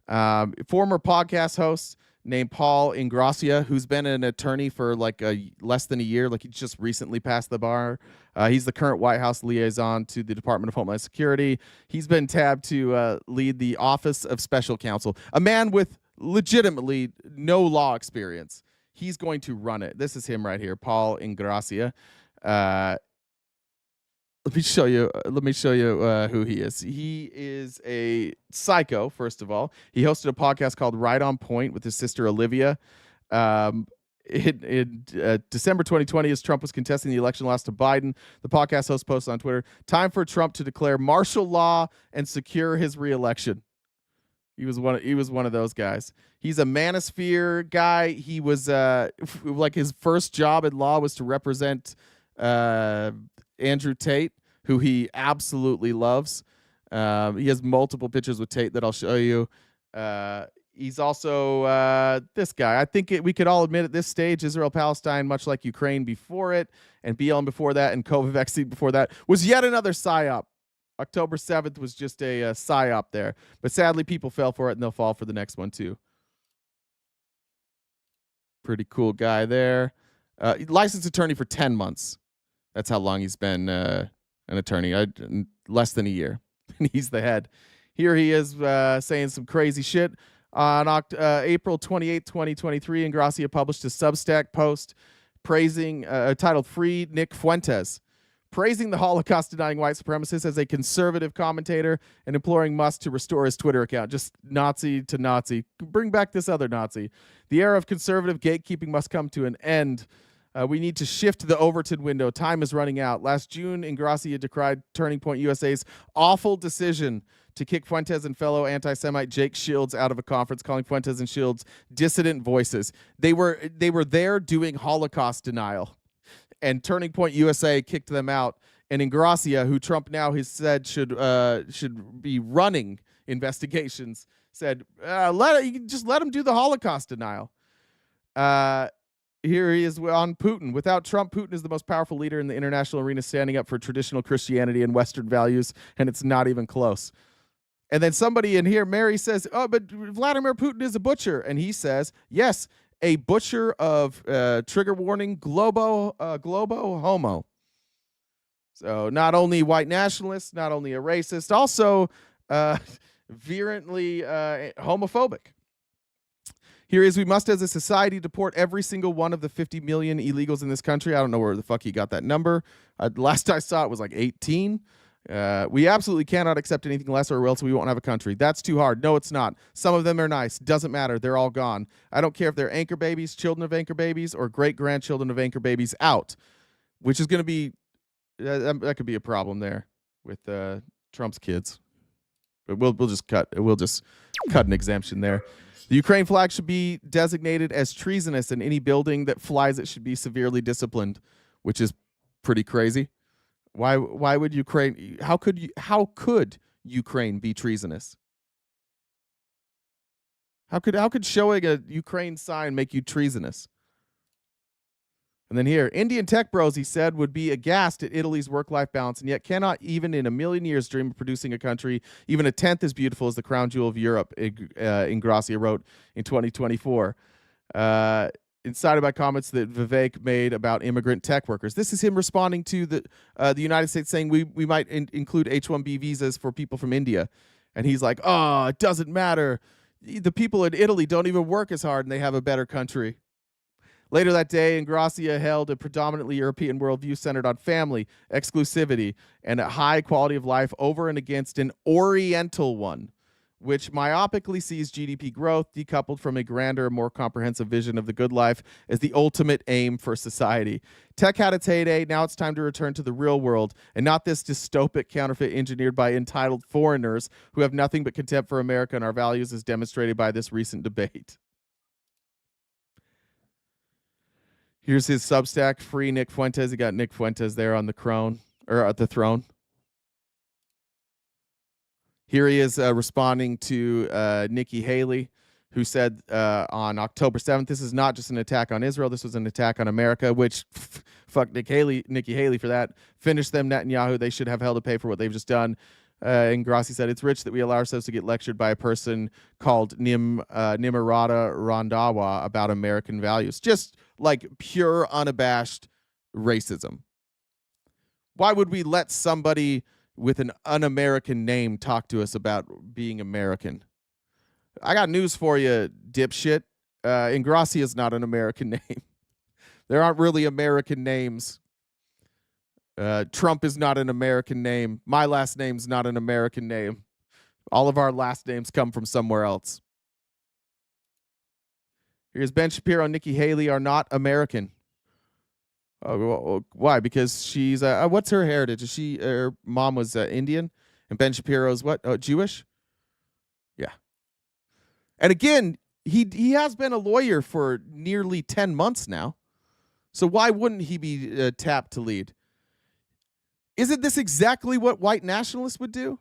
Speaker 1: Former podcast host named Paul Ingrassia, who's been an attorney for like less than a year. Like he just recently passed the bar. He's the current White House liaison to the Department of Homeland Security. He's been tabbed to lead the Office of Special Counsel, a man with legitimately no law experience. He's going to run it. This is him right here, Paul Ingrassia. Let me show you who he is. He is a psycho, first of all. He hosted a podcast called Right on Point with his sister Olivia. In December 2020, as Trump was contesting the election loss to Biden, the podcast host posted on Twitter, "Time for Trump to declare martial law and secure his reelection." He was one of those guys. He's a manosphere guy. He was like his first job in law was to represent Andrew Tate, who he absolutely loves. He has multiple pictures with Tate that I'll show you. He's also this guy. I think we could all admit at this stage, Israel-Palestine, much like Ukraine before it, and BLM before that, and COVID vaccine before that, was yet another psyop. October 7th was just a psyop there. But sadly, people fell for it, and they'll fall for the next one, too. Pretty cool guy there. Licensed attorney for 10 months. That's how long he's been an attorney. Less than a year. And he's the head. Here he is saying some crazy shit. On April 28, 2023, Ingrassia published a Substack post titled Free Nick Fuentes, praising the Holocaust-denying white supremacist as a conservative commentator and imploring Musk to restore his Twitter account. Just Nazi to Nazi. Bring back this other Nazi. The era of conservative gatekeeping must come to an end. We need to shift the Overton window. Time is running out. Last June, Ingrassia decried Turning Point USA's awful decision to kick Fuentes and fellow anti-Semite Jake Shields out of a conference, calling Fuentes and Shields dissident voices. They were there doing Holocaust denial, and Turning Point USA kicked them out. And Ingrassia, who Trump now has said should be running investigations, said let him do the Holocaust denial. Here he is on Putin. Without Trump, Putin is the most powerful leader in the international arena, standing up for traditional Christianity and Western values, and it's not even close. And then somebody in here, Mary, says, "Oh, but Vladimir Putin is a butcher," and he says, "Yes, a butcher of trigger warning, globo homo." So not only white nationalist, not only a racist, also virulently homophobic. Here is, we must as a society deport every single one of the 50 million illegals in this country. I don't know where the fuck he got that number. Last I saw it was like 18. We absolutely cannot accept anything less or else we won't have a country. That's too hard. No, it's not. Some of them are nice. Doesn't matter. They're all gone. I don't care if they're anchor babies, children of anchor babies, or great-grandchildren of anchor babies out, which is going to be, that could be a problem there with Trump's kids. But we'll just cut an exemption there. The Ukraine flag should be designated as treasonous, and any building that flies it should be severely disciplined, which is pretty crazy. Why would Ukraine? How could Ukraine be treasonous? How could showing a Ukraine sign make you treasonous? And then here, Indian tech bros, he said, would be aghast at Italy's work-life balance, and yet cannot even in a million years dream of producing a country even a tenth as beautiful as the crown jewel of Europe, Ingrassia wrote in 2024. Incited by comments that Vivek made about immigrant tech workers. This is him responding to the United States saying we might include H-1B visas for people from India. And he's like, oh, it doesn't matter. The people in Italy don't even work as hard, and they have a better country. Later that day, Ingrassia held a predominantly European worldview centered on family, exclusivity, and a high quality of life over and against an Oriental one, which myopically sees GDP growth decoupled from a grander, more comprehensive vision of the good life as the ultimate aim for society. Tech had its heyday. Now it's time to return to the real world and not this dystopic counterfeit engineered by entitled foreigners who have nothing but contempt for America and our values, as demonstrated by this recent debate. Here's his Substack, Free Nick Fuentes. He got Nick Fuentes there on the throne. Here he is responding to Nikki Haley, who said on October 7th, this is not just an attack on Israel, this was an attack on America, which, fuck Nikki Haley for that. Finish them, Netanyahu. They should have hell to pay for what they've just done. Ingrassia said, it's rich that we allow ourselves to get lectured by a person called Nimrata Randhawa about American values. Just like pure, unabashed racism. Why would we let somebody with an un-American name talk to us about being American? I got news for you, dipshit. Ingrassia is not an American name. There aren't really American names. Trump is not an American name. My last name's not an American name. All of our last names come from somewhere else. Here's Ben Shapiro and Nikki Haley are not American. Why? Because she's what's her heritage? Is she? Her mom was Indian, and Ben Shapiro's what? Jewish. Yeah. And again, he has been a lawyer for nearly 10 months now, so why wouldn't he be tapped to lead? Isn't this exactly what white nationalists would do?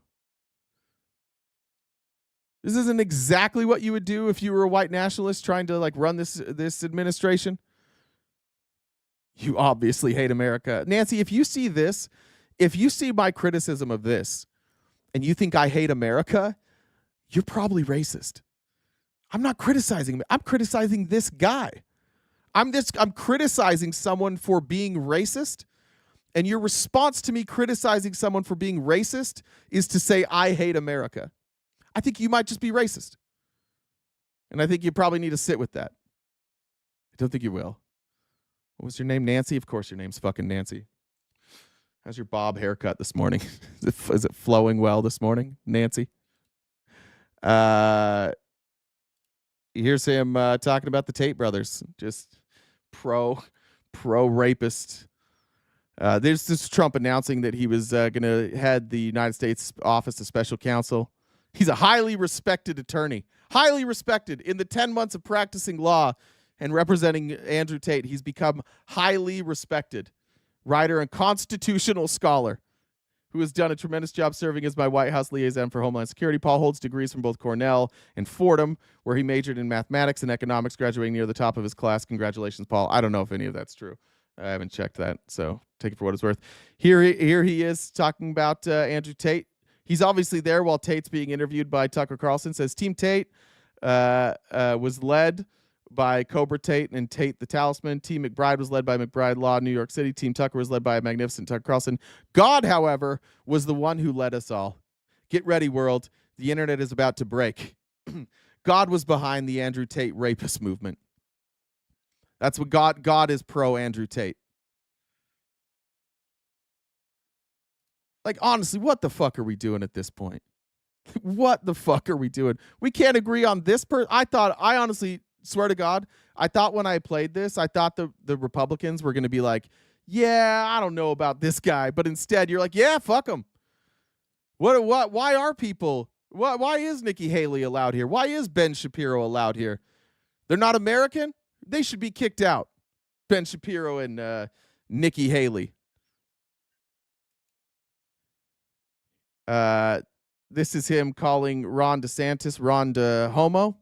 Speaker 1: This isn't exactly what you would do if you were a white nationalist trying to like run this administration. You obviously hate America. Nancy, if you see this, if you see my criticism of this and you think I hate America, you're probably racist. I'm not criticizing him. I'm criticizing this guy. I'm criticizing someone for being racist, and your response to me criticizing someone for being racist is to say I hate America. I think you might just be racist. And I think you probably need to sit with that. I don't think you will. What was your name, Nancy? Of course your name's fucking Nancy. How's your bob haircut this morning? Is it flowing well this morning, Nancy? Here's him talking about the Tate brothers. Just pro-rapist. There's this Trump announcing that he was going to head the United States Office of Special Counsel. He's a highly respected attorney. Highly respected. In the 10 months of practicing law and representing Andrew Tate, he's become highly respected. Writer and constitutional scholar who has done a tremendous job serving as my White House liaison for Homeland Security. Paul holds degrees from both Cornell and Fordham, where he majored in mathematics and economics, graduating near the top of his class. Congratulations, Paul. I don't know if any of that's true. I haven't checked that, so take it for what it's worth. Here he is talking about Andrew Tate. He's obviously there while Tate's being interviewed by Tucker Carlson. Says Team Tate was led by Cobra Tate and Tate the Talisman. Team McBride was led by McBride Law, New York City. Team Tucker was led by a magnificent Tucker Carlson. God, however, was the one who led us all. Get ready, world. The internet is about to break. God was behind the Andrew Tate rapist movement. That's what God is pro Andrew Tate. Like, honestly, what the fuck are we doing at this point? What the fuck are we doing? We can't agree on this I honestly swear to God, I thought when I played this, I thought the Republicans were going to be like, yeah, I don't know about this guy. But instead, you're like, yeah, fuck him. Why are people, why is Nikki Haley allowed here? Why is Ben Shapiro allowed here? They're not American? They should be kicked out. Ben Shapiro and Nikki Haley. This is him calling Ron DeSantis Ron homo.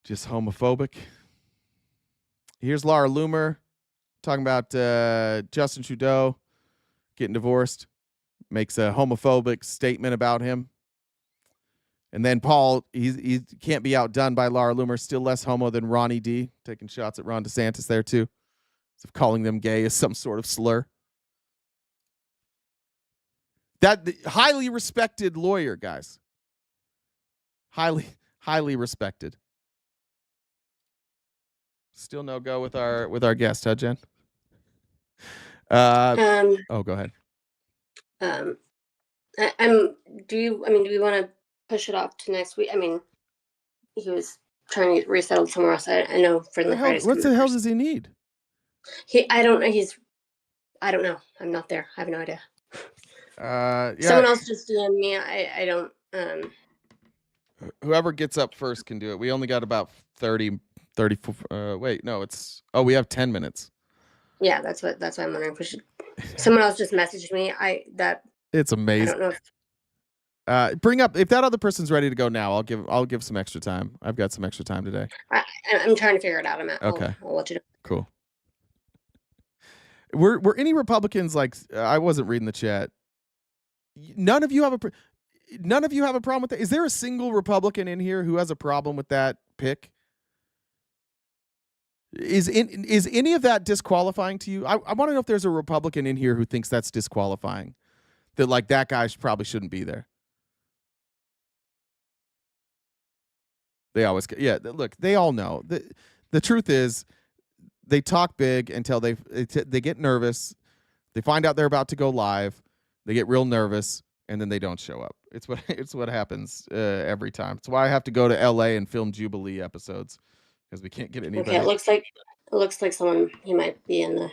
Speaker 1: Just homophobic. Here's Laura Loomer talking about Justin Trudeau getting divorced. Makes a homophobic statement about him. And then Paul, he can't be outdone by Laura Loomer. Still less homo than Ronnie D. Taking shots at Ron DeSantis there, too. As if calling them gay is some sort of slur. That highly respected lawyer, guys. Highly respected. Still no go with our guest, huh, Jen? Go ahead.
Speaker 6: Do we want to push it off to next week? I mean, he was trying to get resettled somewhere else. I know Friendly Friday's
Speaker 1: What the hell does he need?
Speaker 6: I don't know. I don't know. I'm not there. I have no idea.
Speaker 1: Yeah.
Speaker 6: Someone else just DM'd me. I don't.
Speaker 1: Whoever gets up first can do it. We only got about 30. Wait, no, we have 10 minutes.
Speaker 6: Yeah, that's why I'm wondering if we should. Someone else just messaged me.
Speaker 1: It's amazing.
Speaker 6: I don't know if
Speaker 1: bring up if that other person's ready to go now. I'll give some extra time. I've got some extra time today.
Speaker 6: I'm trying to figure it out.
Speaker 1: Okay.
Speaker 6: I'll let you know.
Speaker 1: Cool. Were any Republicans like? I wasn't reading the chat. None of you have a problem with that. Is there a single Republican in here who has a problem with that pick? Is any of that disqualifying to you? I want to know if there's a Republican in here who thinks that's disqualifying. That like that guy probably shouldn't be there. They always, yeah. Look, they all know. The truth is, they talk big until they get nervous. They find out they're about to go live. They get real nervous, and then they don't show up. It's what happens every time. It's why I have to go to L.A. and film Jubilee episodes because we can't get anybody.
Speaker 6: Okay, it looks like someone he might be in the.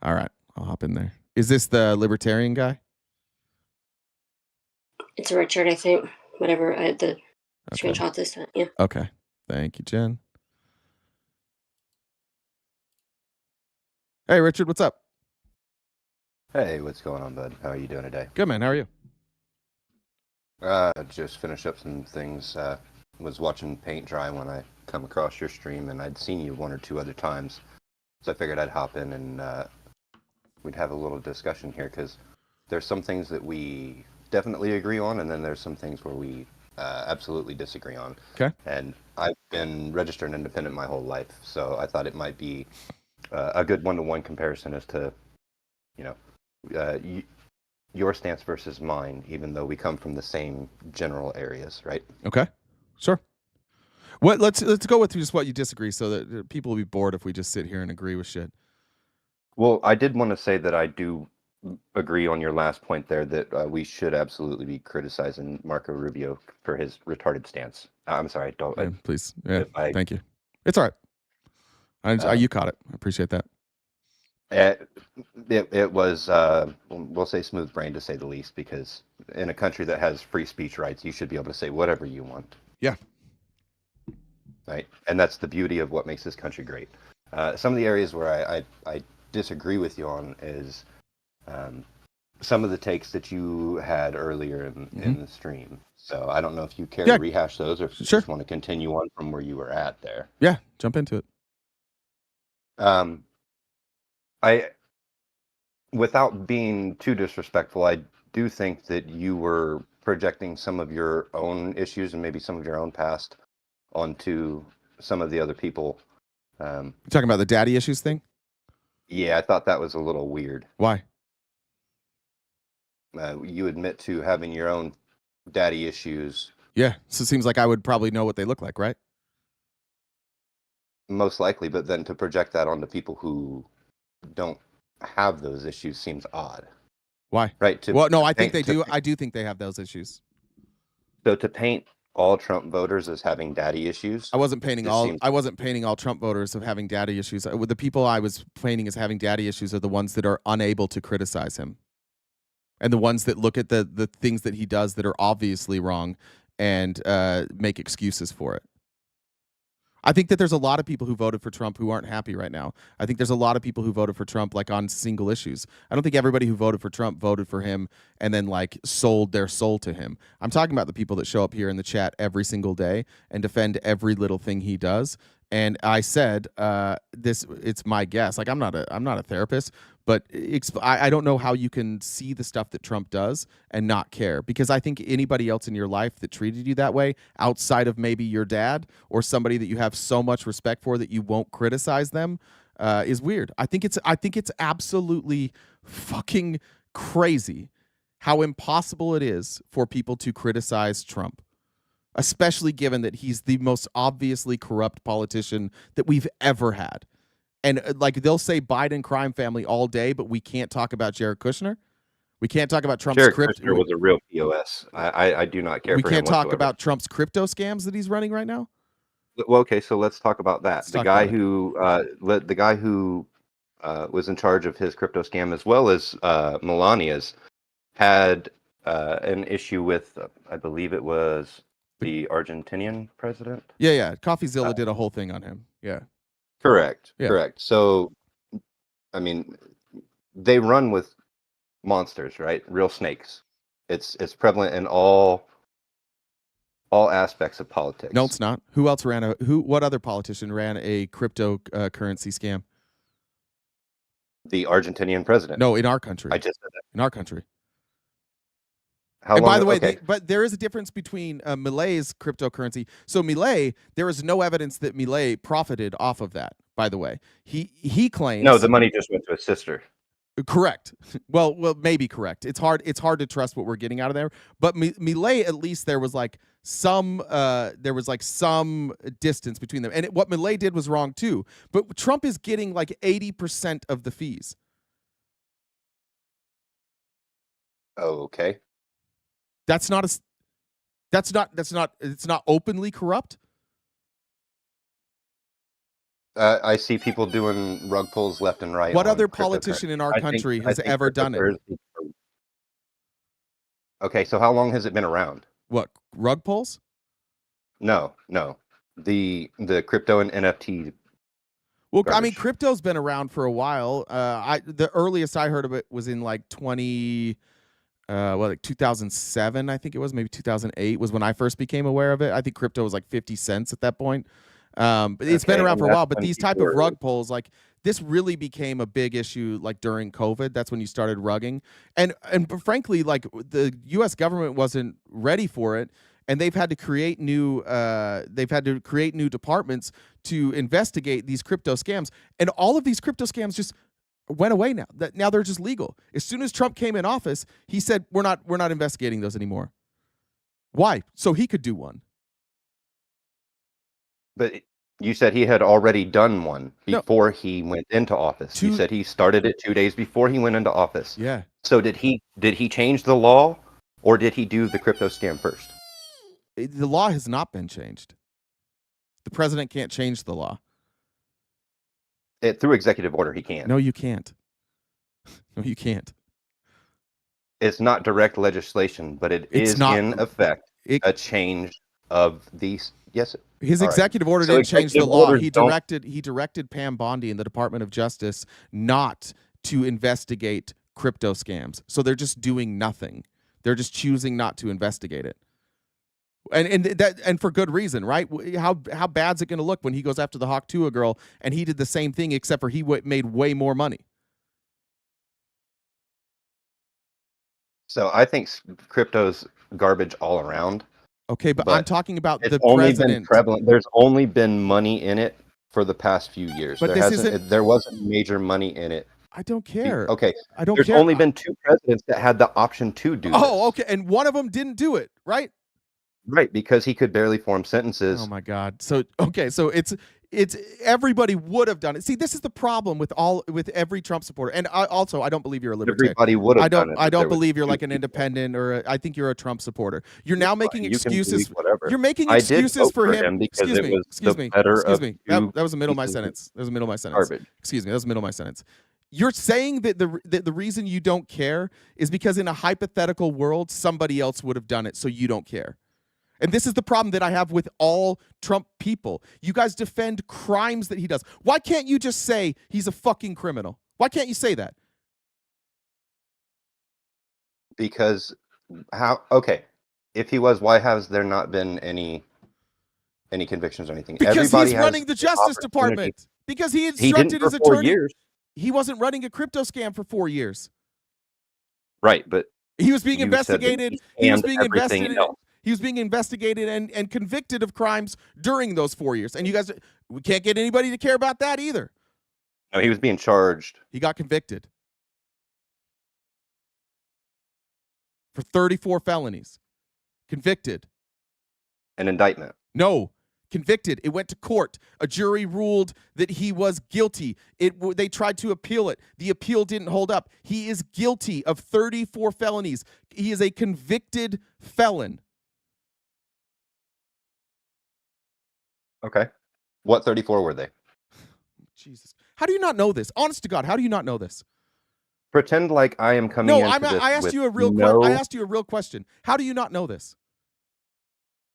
Speaker 1: All right, I'll hop in there. Is this the Libertarian guy?
Speaker 6: It's Richard, I think. Whatever. I had the screenshot this time. Yeah.
Speaker 1: Okay. Thank you, Jen. Hey, Richard, what's up?
Speaker 7: Hey, what's going on, bud? How are you doing today?
Speaker 1: Good, man. How are you?
Speaker 7: Just finished up some things. Was watching paint dry when I come across your stream, and I'd seen you one or two other times. So I figured I'd hop in and we'd have a little discussion here, because there's some things that we definitely agree on, and then there's some things where we absolutely disagree on.
Speaker 1: Okay.
Speaker 7: And I've been registered independent my whole life, so I thought it might be a good one-to-one comparison as to, your stance versus mine, even though we come from the same general areas, right?
Speaker 1: Okay, sure. Let's go with just what you disagree, so that people will be bored if we just sit here and agree with shit.
Speaker 7: Well, I did want to say that I do agree on your last point there, that we should absolutely be criticizing Marco Rubio for his retarded stance. I'm sorry, don't.
Speaker 1: Yeah, please. Yeah, thank you. It's all right. You caught it. I appreciate that.
Speaker 7: It was, we'll say, smooth brain to say the least, because in a country that has free speech rights, you should be able to say whatever you want.
Speaker 1: Yeah.
Speaker 7: Right, and that's the beauty of what makes this country great. Some of the areas where I disagree with you on is some of the takes that you had earlier in the stream. So I don't know if you care to rehash those, or if you just want to continue on from where you were at there.
Speaker 1: Yeah, jump into it.
Speaker 7: Without being too disrespectful, I do think that you were projecting some of your own issues and maybe some of your own past onto some of the other people.
Speaker 1: You're talking about the daddy issues thing?
Speaker 7: Yeah, I thought that was a little weird.
Speaker 1: Why?
Speaker 7: You admit to having your own daddy issues.
Speaker 1: Yeah, so it seems like I would probably know what they look like, right?
Speaker 7: Most likely, but then to project that onto people who don't have those issues seems odd.
Speaker 1: Why?
Speaker 7: Right?
Speaker 1: No, I think they do. I do think they have those issues.
Speaker 7: So to paint all Trump voters as having daddy issues.
Speaker 1: I wasn't painting all Trump voters of having daddy issues. The people I was painting as having daddy issues are the ones that are unable to criticize him, and the ones that look at the things that he does that are obviously wrong and make excuses for it. I think that there's a lot of people who voted for Trump who aren't happy right now. I think there's a lot of people who voted for Trump like on single issues. I don't think everybody who voted for Trump voted for him and then like sold their soul to him. I'm talking about the people that show up here in the chat every single day and defend every little thing he does. And I said, it's my guess. Like I'm not a therapist, but I don't know how you can see the stuff that Trump does and not care, because I think anybody else in your life that treated you that way, outside of maybe your dad or somebody that you have so much respect for that you won't criticize them, is weird. I think it's absolutely fucking crazy how impossible it is for people to criticize Trump, especially given that he's the most obviously corrupt politician that we've ever had. And like they'll say Biden crime family all day, but we can't talk about Jared Kushner. We can't talk about Trump's
Speaker 7: Jared
Speaker 1: crypto.
Speaker 7: Kushner was a real POS. I do not care
Speaker 1: We
Speaker 7: for him
Speaker 1: can't talk
Speaker 7: whatsoever.
Speaker 1: about Trump's crypto scams that he's running right now.
Speaker 7: Well, okay, so let's talk about that.
Speaker 1: Let's talk about it.
Speaker 7: The guy who was in charge of his crypto scam, as well as Melania's, had an issue with, I believe it was the Argentinian president.
Speaker 1: Yeah. CoffeeZilla did a whole thing on him. Yeah.
Speaker 7: Correct.
Speaker 1: Yeah.
Speaker 7: Correct. So, I mean, they run with monsters, right? Real snakes. It's prevalent in all aspects of politics.
Speaker 1: No, it's not. Who else ran what other politician ran a cryptocurrency scam?
Speaker 7: The Argentinian president.
Speaker 1: No, in our country.
Speaker 7: I just said that.
Speaker 1: In our country.
Speaker 7: How
Speaker 1: and
Speaker 7: long?
Speaker 1: by the way,
Speaker 7: okay.
Speaker 1: but there is a difference between Milei's cryptocurrency. So Milei, there is no evidence that Milei profited off of that. By the way, he claims
Speaker 7: No, the money just went to his sister.
Speaker 1: Correct. Well, maybe correct. It's hard to trust what we're getting out of there. But Milei, at least there was like some distance between them. And what Milei did was wrong too. But Trump is getting like 80% of the fees.
Speaker 7: Okay.
Speaker 1: It's not openly corrupt.
Speaker 7: I see people doing rug pulls left and right.
Speaker 1: What
Speaker 7: on
Speaker 1: other
Speaker 7: cryptocurrency.
Speaker 1: politician in our country
Speaker 7: I
Speaker 1: has
Speaker 7: think
Speaker 1: ever done it?
Speaker 7: Okay, so how long has it been around?
Speaker 1: What, rug pulls?
Speaker 7: No. The crypto and NFT.
Speaker 1: Well,
Speaker 7: garbage.
Speaker 1: I mean, crypto's been around for a while. The earliest I heard of it was in like 2007, I think it was, maybe 2008 was when I first became aware of it. I think crypto was like 50 cents at that point. But it's been around for a while. But these type of rug pulls, like this really became a big issue like during COVID. That's when you started rugging. And frankly, like the US government wasn't ready for it. And they've had to create new departments to investigate these crypto scams. And all of these crypto scams just went away now. Now they're just legal. As soon as Trump came in office, he said we're not investigating those anymore. Why? So he could do one.
Speaker 7: But you said he had already done one before he went into office. You said he started it 2 days before he went into office.
Speaker 1: Yeah.
Speaker 7: So did he change the law, or did he do the crypto scam first?
Speaker 1: The law has not been changed. The president can't change the law.
Speaker 7: Through executive order, he can.
Speaker 1: No, you can't. No, you can't.
Speaker 7: It's not direct legislation, but it's in effect a change of these. Yes.
Speaker 1: His executive order didn't change the law. He directed Pam Bondi in the Department of Justice not to investigate crypto scams. So they're just doing nothing. They're just choosing not to investigate it. And for good reason, right? How bad's it going to look when he goes after the Hawk Tuah girl and he did the same thing except for he made way more money?
Speaker 7: So I think crypto's garbage all around.
Speaker 1: Okay, but I'm talking about the
Speaker 7: only
Speaker 1: president.
Speaker 7: Been prevalent. There's only been money in it for the past few years.
Speaker 1: But
Speaker 7: there wasn't major money in it.
Speaker 1: I don't care.
Speaker 7: Okay,
Speaker 1: I don't
Speaker 7: care. There's only been 2 presidents that had the option to do this.
Speaker 1: Oh, okay, and one of them didn't do it, right?
Speaker 7: Right, because he could barely form sentences.
Speaker 1: Oh my God. So it's everybody would have done it. See, this is the problem with every Trump supporter. And I don't believe you're a libertarian.
Speaker 7: Everybody would have done it.
Speaker 1: I don't believe you're like an independent I think you're a Trump supporter. You're now making excuses. You're making excuses for him.
Speaker 7: Because it was
Speaker 1: Excuse
Speaker 7: the
Speaker 1: me.
Speaker 7: better
Speaker 1: Excuse
Speaker 7: of
Speaker 1: me.
Speaker 7: two
Speaker 1: That was the middle of my sentence. That was the middle of my sentence.
Speaker 7: Garbage.
Speaker 1: Excuse me. That was the middle of my sentence. You're saying that the reason you don't care is because in a hypothetical world, somebody else would have done it, so you don't care. And this is the problem that I have with all Trump people. You guys defend crimes that he does. Why can't you just say he's a fucking criminal? Why can't you say that?
Speaker 7: Because if he was, why has there not been any convictions or anything?
Speaker 1: Because
Speaker 7: Everybody
Speaker 1: he's running the Justice Department. Because he instructed his attorney. 4 years. He wasn't running a crypto scam for 4 years.
Speaker 7: Right, but
Speaker 1: he was being investigated. He was being investigated. He was being investigated and convicted of crimes during those 4 years. And you guys, we can't get anybody to care about that either.
Speaker 7: No, he was being charged.
Speaker 1: He got convicted for 34 felonies. Convicted.
Speaker 7: An indictment.
Speaker 1: No, Convicted. It went to court. A jury ruled that he was guilty. They tried to appeal it. The appeal didn't hold up. He is guilty of 34 felonies. He is a convicted felon.
Speaker 7: Okay. What 34 were they?
Speaker 1: Jesus. How do you not know this? Honest to God, how do you not know this?
Speaker 7: Pretend like I am coming into this
Speaker 1: I asked
Speaker 7: with
Speaker 1: you a real I asked you a real question. How do you not know this?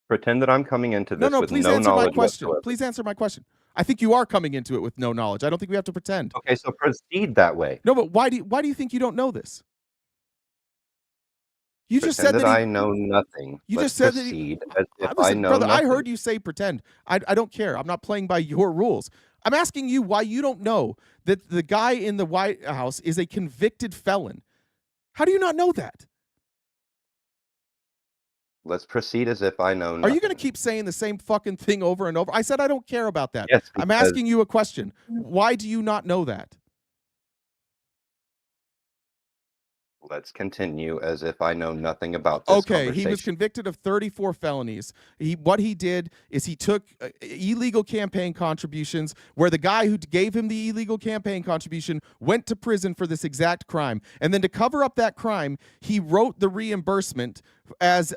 Speaker 7: Pretend that I'm coming into this with
Speaker 1: please
Speaker 7: no
Speaker 1: answer my
Speaker 7: knowledge
Speaker 1: question.
Speaker 7: whatsoever.
Speaker 1: Please answer my question. I think you are coming into it with no knowledge. I don't think we have to pretend.
Speaker 7: Okay, so proceed that way.
Speaker 1: No, but why do you think you don't know this? You just said that
Speaker 7: I know nothing.
Speaker 1: You
Speaker 7: Let's
Speaker 1: just said
Speaker 7: proceed
Speaker 1: that
Speaker 7: as if
Speaker 1: listen,
Speaker 7: I know
Speaker 1: brother,
Speaker 7: nothing.
Speaker 1: I heard you say pretend. I don't care. I'm not playing by your rules. I'm asking you why you don't know that the guy in the White House is a convicted felon. How do you not know that?
Speaker 7: Let's proceed as if I know nothing.
Speaker 1: Are you going to keep saying the same fucking thing over and over? I said I don't care about that.
Speaker 7: Yes,
Speaker 1: I'm asking you a question. Why do you not know that?
Speaker 7: Let's continue as if I know nothing about this
Speaker 1: Okay, he was
Speaker 7: conversation.
Speaker 1: convicted of 34 felonies. What he did is he took illegal campaign contributions where the guy who gave him the illegal campaign contribution went to prison for this exact crime. And then to cover up that crime, he wrote the reimbursement as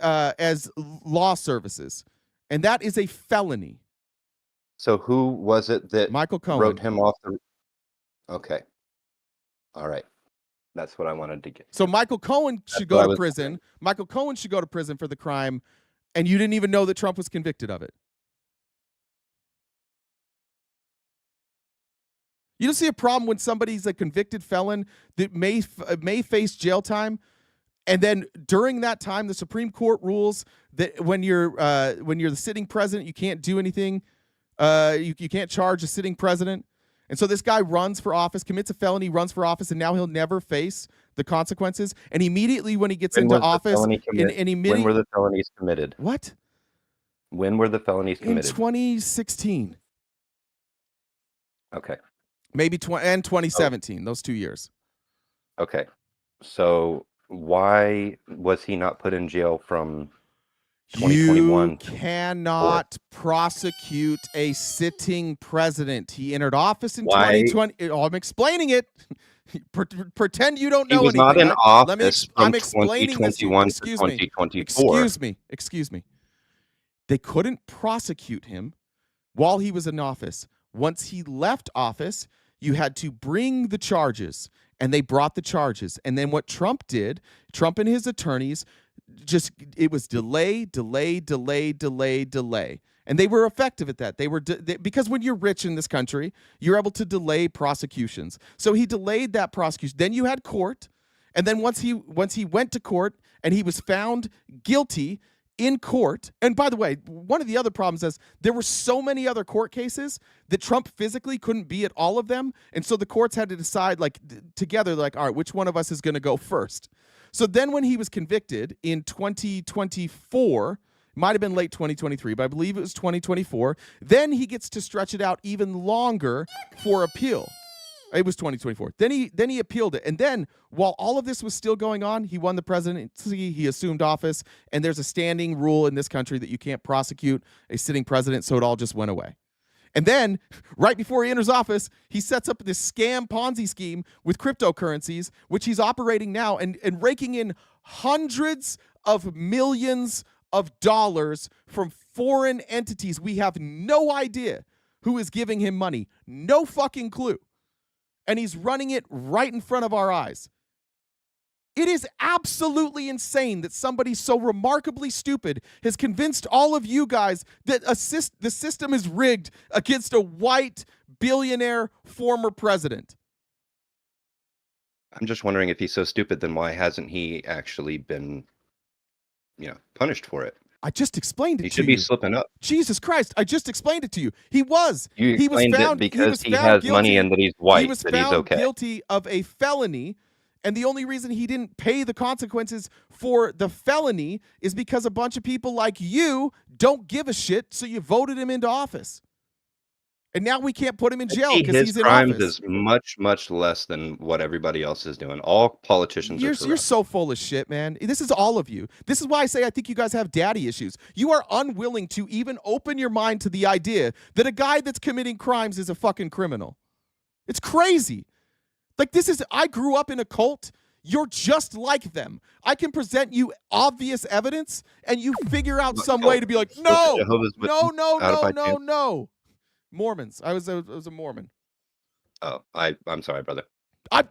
Speaker 1: law services. And that is a felony.
Speaker 7: So who was it that
Speaker 1: Michael Cohen
Speaker 7: wrote him off the... Okay. All right. That's what I wanted to get.
Speaker 1: So Michael Cohen should go to prison. Michael Cohen should go to prison for the crime, and you didn't even know that Trump was convicted of it. You don't see a problem when somebody's a convicted felon that may face jail time, and then during that time, the Supreme Court rules that when you're the sitting president, you can't do anything. You can't charge a sitting president. And so this guy runs for office, commits a felony, runs for office, and now he'll never face the consequences. And immediately when he gets into office,
Speaker 7: when were the felonies committed?
Speaker 1: What?
Speaker 7: When were the felonies committed?
Speaker 1: In 2016.
Speaker 7: Okay.
Speaker 1: Maybe 2017, those 2 years.
Speaker 7: Okay. So why was he not put in jail from 2021?
Speaker 1: You cannot prosecute a sitting president. He entered office in 2020. Oh, I'm explaining it. Pretend you don't know anything.
Speaker 7: He was not in office
Speaker 1: I'm
Speaker 7: from
Speaker 1: explaining
Speaker 7: 2021 to 2024.
Speaker 1: Excuse me. They couldn't prosecute him while he was in office. Once he left office, you had to bring the charges, and they brought the charges. And then what Trump did, Trump and his attorneys, it was delay. And they were effective at that. They were because when you're rich in this country, you're able to delay prosecutions. So he delayed that prosecution. Then you had court, and then once he went to court and he was found guilty in court. And by the way, one of the other problems is there were so many other court cases that Trump physically couldn't be at all of them, and so the courts had to decide together, all right, which one of us is going to go first. So then when he was convicted in 2024, might have been late 2023, but I believe it was 2024, then he gets to stretch it out even longer for appeal. It was 2024. Then he appealed it. And then while all of this was still going on, he won the presidency, he assumed office, and there's a standing rule in this country that you can't prosecute a sitting president, so it all just went away. And then, right before he enters office, he sets up this scam Ponzi scheme with cryptocurrencies, which he's operating now and raking in hundreds of millions of dollars from foreign entities. We have no idea who is giving him money. No fucking clue. And he's running it right in front of our eyes. It is absolutely insane that somebody so remarkably stupid has convinced all of you guys that the system is rigged against a white billionaire former president.
Speaker 7: I'm just wondering, if he's so stupid, then why hasn't he actually been, punished for it?
Speaker 1: I just explained it to you.
Speaker 7: He should be slipping up.
Speaker 1: Jesus Christ, I just explained it to you. He was.
Speaker 7: You explained it because he has money and that he's white, that he's okay.
Speaker 1: He was found guilty of a felony. And the only reason he didn't pay the consequences for the felony is because a bunch of people like you don't give a shit, so you voted him into office. And now we can't put him in jail because
Speaker 7: His
Speaker 1: he's in
Speaker 7: crimes
Speaker 1: office.
Speaker 7: is much, much less than what everybody else is doing. All politicians are corrupt.
Speaker 1: You're so full of shit, man. This is all of you. This is why I say I think you guys have daddy issues. You are unwilling to even open your mind to the idea that a guy that's committing crimes is a fucking criminal. It's crazy. Like, I grew up in a cult. You're just like them. I can present you obvious evidence and you figure out some way to be like, no. Mormons. I was a Mormon.
Speaker 7: Oh, I'm sorry, brother.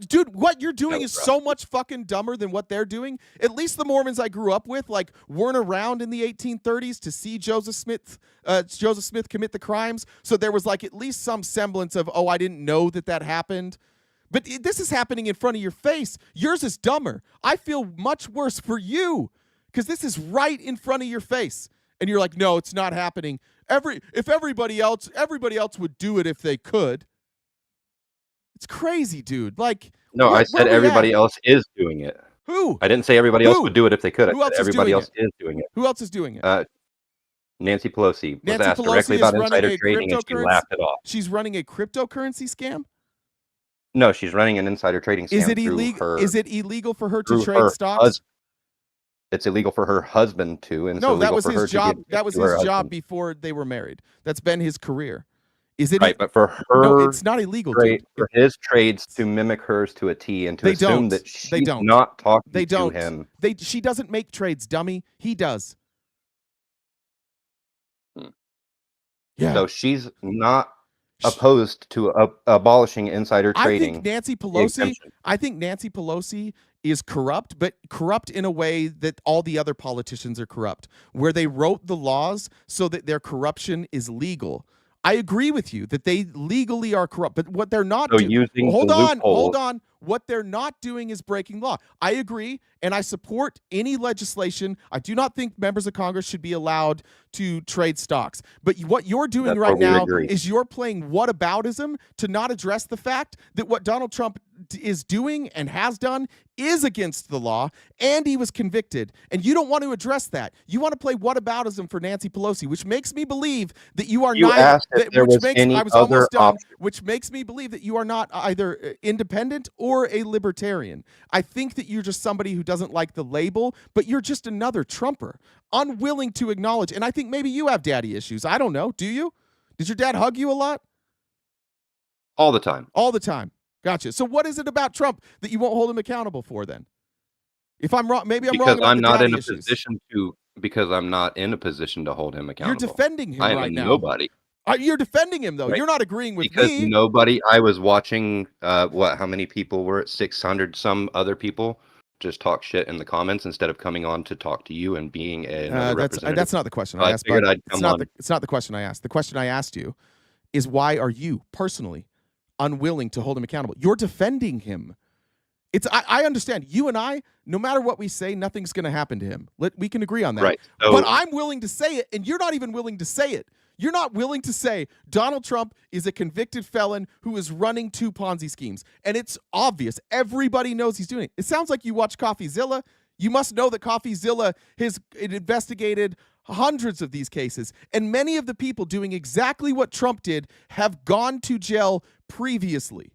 Speaker 1: Dude, what you're doing is so much fucking dumber than what they're doing. At least the Mormons I grew up with, like, weren't around in the 1830s to see Joseph Smith commit the crimes. So there was like at least some semblance of, oh, I didn't know that happened. But this is happening in front of your face. Yours is dumber. I feel much worse for you because this is right in front of your face. And you're like, no, it's not happening. If everybody else would do it if they could. It's crazy, dude. Like,
Speaker 7: no, I said everybody else is doing it.
Speaker 1: Who?
Speaker 7: I didn't say everybody else would do it if they could.
Speaker 1: Who else
Speaker 7: everybody else is doing it.
Speaker 1: Who else is doing it?
Speaker 7: Nancy Pelosi was asked directly about insider trading and she laughed it off.
Speaker 1: She's running a cryptocurrency scam?
Speaker 7: No, she's running an insider trading scam.
Speaker 1: Is it illegal? Is it illegal for her to trade stocks?
Speaker 7: It's illegal for her husband to, and
Speaker 1: no, that was his job. That was his job before they were married. That's been his career. Is it
Speaker 7: right? But for her,
Speaker 1: no, it's not illegal.
Speaker 7: For his trades to mimic hers to a T, and to assume that she's not talking to him.
Speaker 1: She doesn't make trades, dummy. He does. Yeah.
Speaker 7: So she's not opposed to abolishing insider trading.
Speaker 1: I think Nancy Pelosi is corrupt, but corrupt in a way that all the other politicians are corrupt, where they wrote the laws so that their corruption is legal. I agree with you that they legally are corrupt, but what they're not doing. Hold on. What they're not doing is breaking law. I agree, and I support any legislation. I do not think members of Congress should be allowed to trade stocks. But what you're doing right now is you're playing whataboutism to not address the fact that what Donald Trump is doing and has done is against the law, and he was convicted. And you don't want to address that. You want to play whataboutism for Nancy Pelosi, which makes me believe that you are which makes me believe that you are not either independent or a libertarian. I think that you're just somebody who doesn't like the label, but you're just another Trumper, unwilling to acknowledge. And I think maybe you have daddy issues. I don't know. Do you? Did your dad hug you a lot?
Speaker 7: All the time.
Speaker 1: All the time. Gotcha. So what is it about Trump that you won't hold him accountable for then? If I'm wrong, maybe I'm wrong.
Speaker 7: Because I'm not in a position to. Because I'm not in a position to hold him accountable.
Speaker 1: You're defending him right now.
Speaker 7: Nobody.
Speaker 1: You're defending him though. Right. You're not agreeing with
Speaker 7: because
Speaker 1: me.
Speaker 7: Nobody. I was watching. How many people were it? 600. Some other people just talk shit in the comments instead of coming on to talk to you and being a representative.
Speaker 1: That's not the question I asked. It's not the question I asked. The question I asked you is why are you personally unwilling to hold him accountable? You're defending him. I understand you and I, no matter what we say, nothing's going to happen to him. We can agree on that.
Speaker 7: Right.
Speaker 1: So, but I'm willing to say it, and you're not even willing to say it. You're not willing to say Donald Trump is a convicted felon who is running 2 Ponzi schemes. And it's obvious. Everybody knows he's doing it. It sounds like you watch CoffeeZilla. You must know that CoffeeZilla has investigated hundreds of these cases. And many of the people doing exactly what Trump did have gone to jail previously.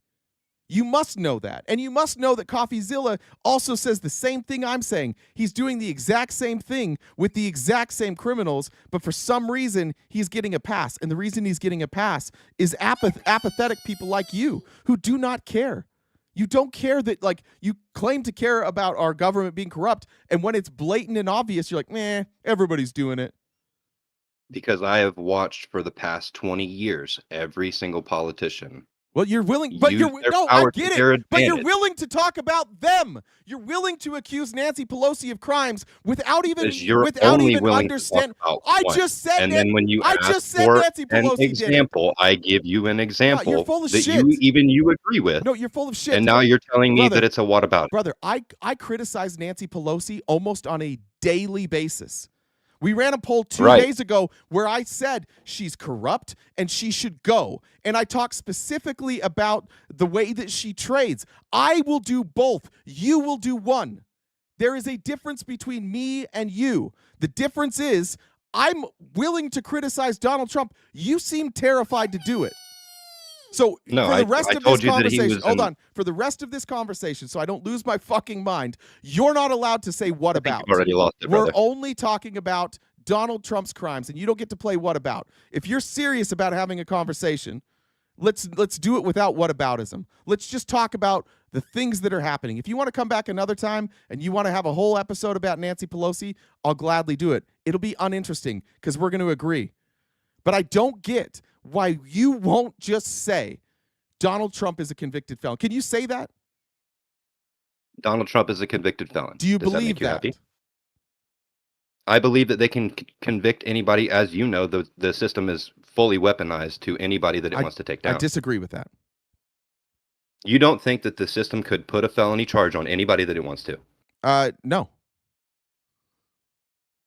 Speaker 1: You must know that. And you must know that CoffeeZilla also says the same thing I'm saying. He's doing the exact same thing with the exact same criminals, but for some reason, he's getting a pass. And the reason he's getting a pass is apathetic people like you who do not care. You don't care that, like, you claim to care about our government being corrupt, and when it's blatant and obvious, you're like, meh, everybody's doing it.
Speaker 7: Because I have watched for the past 20 years every single politician.
Speaker 1: Well, you're willing, but I get it. But you're willing to talk about them. You're willing to accuse Nancy Pelosi of crimes without even understanding. I just said,
Speaker 7: and then when you ask for
Speaker 1: Nancy Pelosi
Speaker 7: an example, I give you an example
Speaker 1: you're full of
Speaker 7: that
Speaker 1: shit.
Speaker 7: you agree with.
Speaker 1: No, you're full of shit.
Speaker 7: And now you're telling me that it's a what about?
Speaker 1: Brother, I criticize Nancy Pelosi almost on a daily basis. We ran a poll 2 days ago where I said she's corrupt and she should go. And I talked specifically about the way that she trades. I will do both. You will do one. There is a difference between me and you. The difference is I'm willing to criticize Donald Trump. You seem terrified to do it. So
Speaker 7: No,
Speaker 1: for the rest
Speaker 7: I
Speaker 1: of
Speaker 7: told
Speaker 1: this
Speaker 7: you that he
Speaker 1: conversation,
Speaker 7: was
Speaker 1: hold
Speaker 7: in-
Speaker 1: on. For the rest of this conversation, so I don't lose my fucking mind, you're not allowed to say what about.
Speaker 7: you've already lost it,
Speaker 1: We're
Speaker 7: brother.
Speaker 1: only talking about Donald Trump's crimes, and you don't get to play what about. If you're serious about having a conversation, let's do it without whataboutism. Let's just talk about the things that are happening. If you want to come back another time and you want to have a whole episode about Nancy Pelosi, I'll gladly do it. It'll be uninteresting because we're going to agree. But I don't get why you won't just say Donald Trump is a convicted felon. Can you say that?
Speaker 7: Donald Trump is a convicted felon.
Speaker 1: Do you
Speaker 7: Does
Speaker 1: believe
Speaker 7: make you
Speaker 1: that?
Speaker 7: happy? I believe that they can convict anybody. As you know, the system is fully weaponized to anybody that it wants to take down.
Speaker 1: I disagree with that.
Speaker 7: You don't think that the system could put a felony charge on anybody that it wants to?
Speaker 1: No.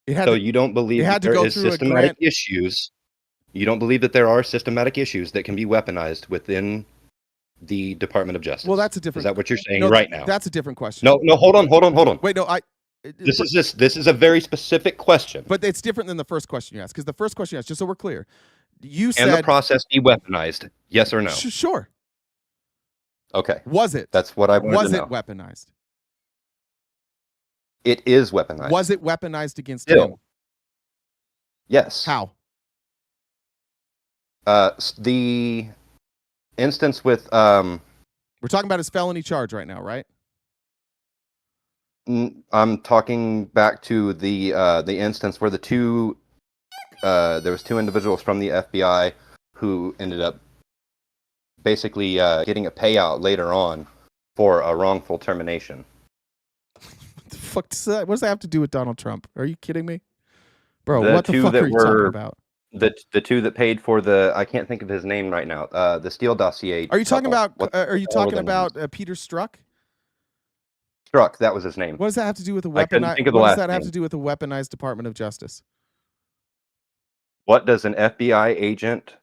Speaker 7: You don't believe that there is systematic issues. You don't believe that there are systematic issues that can be weaponized within the Department of Justice.
Speaker 1: Well, that's a different.
Speaker 7: Is that what you're saying
Speaker 1: no,
Speaker 7: right now?
Speaker 1: That's a different question.
Speaker 7: No, hold on.
Speaker 1: Wait, no,
Speaker 7: This is a very specific question.
Speaker 1: But it's different than the first question you asked, because the first question you asked, just so we're clear, you said...
Speaker 7: Can the process be weaponized? Yes or no?
Speaker 1: Sure.
Speaker 7: Okay.
Speaker 1: Was it?
Speaker 7: That's what I wanted to know.
Speaker 1: Was it weaponized?
Speaker 7: It is weaponized.
Speaker 1: Was it weaponized against
Speaker 7: Still.
Speaker 1: him?
Speaker 7: Yes.
Speaker 1: How?
Speaker 7: The instance with...
Speaker 1: We're talking about his felony charge right now, right?
Speaker 7: I'm talking back to the instance where there was two individuals from the FBI who ended up basically getting a payout later on for a wrongful termination.
Speaker 1: What the fuck does that? What does that have to do with Donald Trump? Are you kidding me, bro?
Speaker 7: The
Speaker 1: What the
Speaker 7: two
Speaker 1: fuck
Speaker 7: that
Speaker 1: are you
Speaker 7: were-
Speaker 1: talking about?
Speaker 7: The two that paid for I can't think of his name right now. The Steele dossier.
Speaker 1: Are you talking
Speaker 7: couple.
Speaker 1: about? Are you talking about Peter Strzok?
Speaker 7: Strzok? That was his name.
Speaker 1: What does that have to do with a
Speaker 7: I couldn't
Speaker 1: weaponized?
Speaker 7: think of the
Speaker 1: What does
Speaker 7: last
Speaker 1: that have
Speaker 7: name.
Speaker 1: to do with a weaponized Department of Justice?
Speaker 7: What does an FBI agent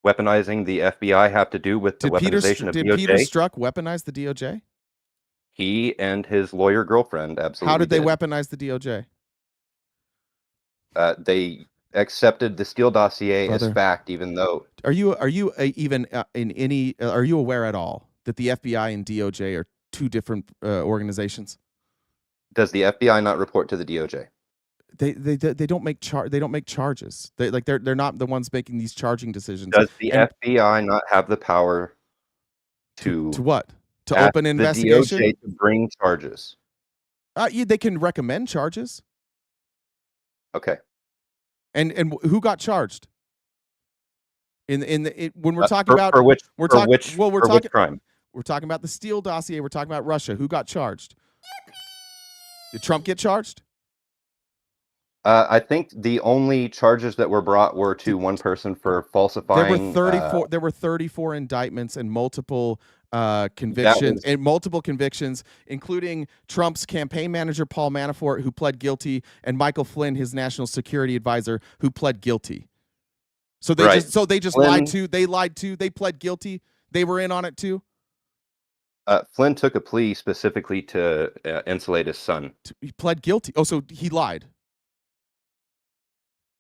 Speaker 7: weaponizing the FBI have to do with the weaponization of
Speaker 1: Did
Speaker 7: DOJ?
Speaker 1: Peter Strzok weaponize the DOJ?
Speaker 7: He and his lawyer girlfriend absolutely.
Speaker 1: How did they weaponize the DOJ?
Speaker 7: They accepted the Steele dossier
Speaker 1: Brother.
Speaker 7: as fact, even though.
Speaker 1: Are you even in any? Are you aware at all that the FBI and DOJ are two different organizations?
Speaker 7: Does the FBI not report to the DOJ?
Speaker 1: They don't make charges. They're not the ones making these charging decisions.
Speaker 7: Does the FBI not have the power to
Speaker 1: what? To
Speaker 7: ask
Speaker 1: open
Speaker 7: the
Speaker 1: investigation?
Speaker 7: DOJ to bring charges.
Speaker 1: They can recommend charges.
Speaker 7: Okay.
Speaker 1: And who got charged? When we're talking
Speaker 7: for-
Speaker 1: about
Speaker 7: for which-
Speaker 1: we're
Speaker 7: for
Speaker 1: talking
Speaker 7: which-
Speaker 1: well we're
Speaker 7: for which
Speaker 1: talking
Speaker 7: crime?
Speaker 1: We're talking about the Steele dossier. We're talking about Russia. Who got charged? Did Trump get charged?
Speaker 7: I think the only charges that were brought were to one person for falsifying.
Speaker 1: There were 34. There were 34 indictments and multiple convictions, including Trump's campaign manager Paul Manafort, who pled guilty, and Michael Flynn, his national security advisor, who pled guilty. So they just
Speaker 7: Flynn-
Speaker 1: lied too. They lied too. They pled guilty. They were in on it too.
Speaker 7: Flynn took a plea specifically to insulate his son.
Speaker 1: He pled guilty. Oh, so he lied.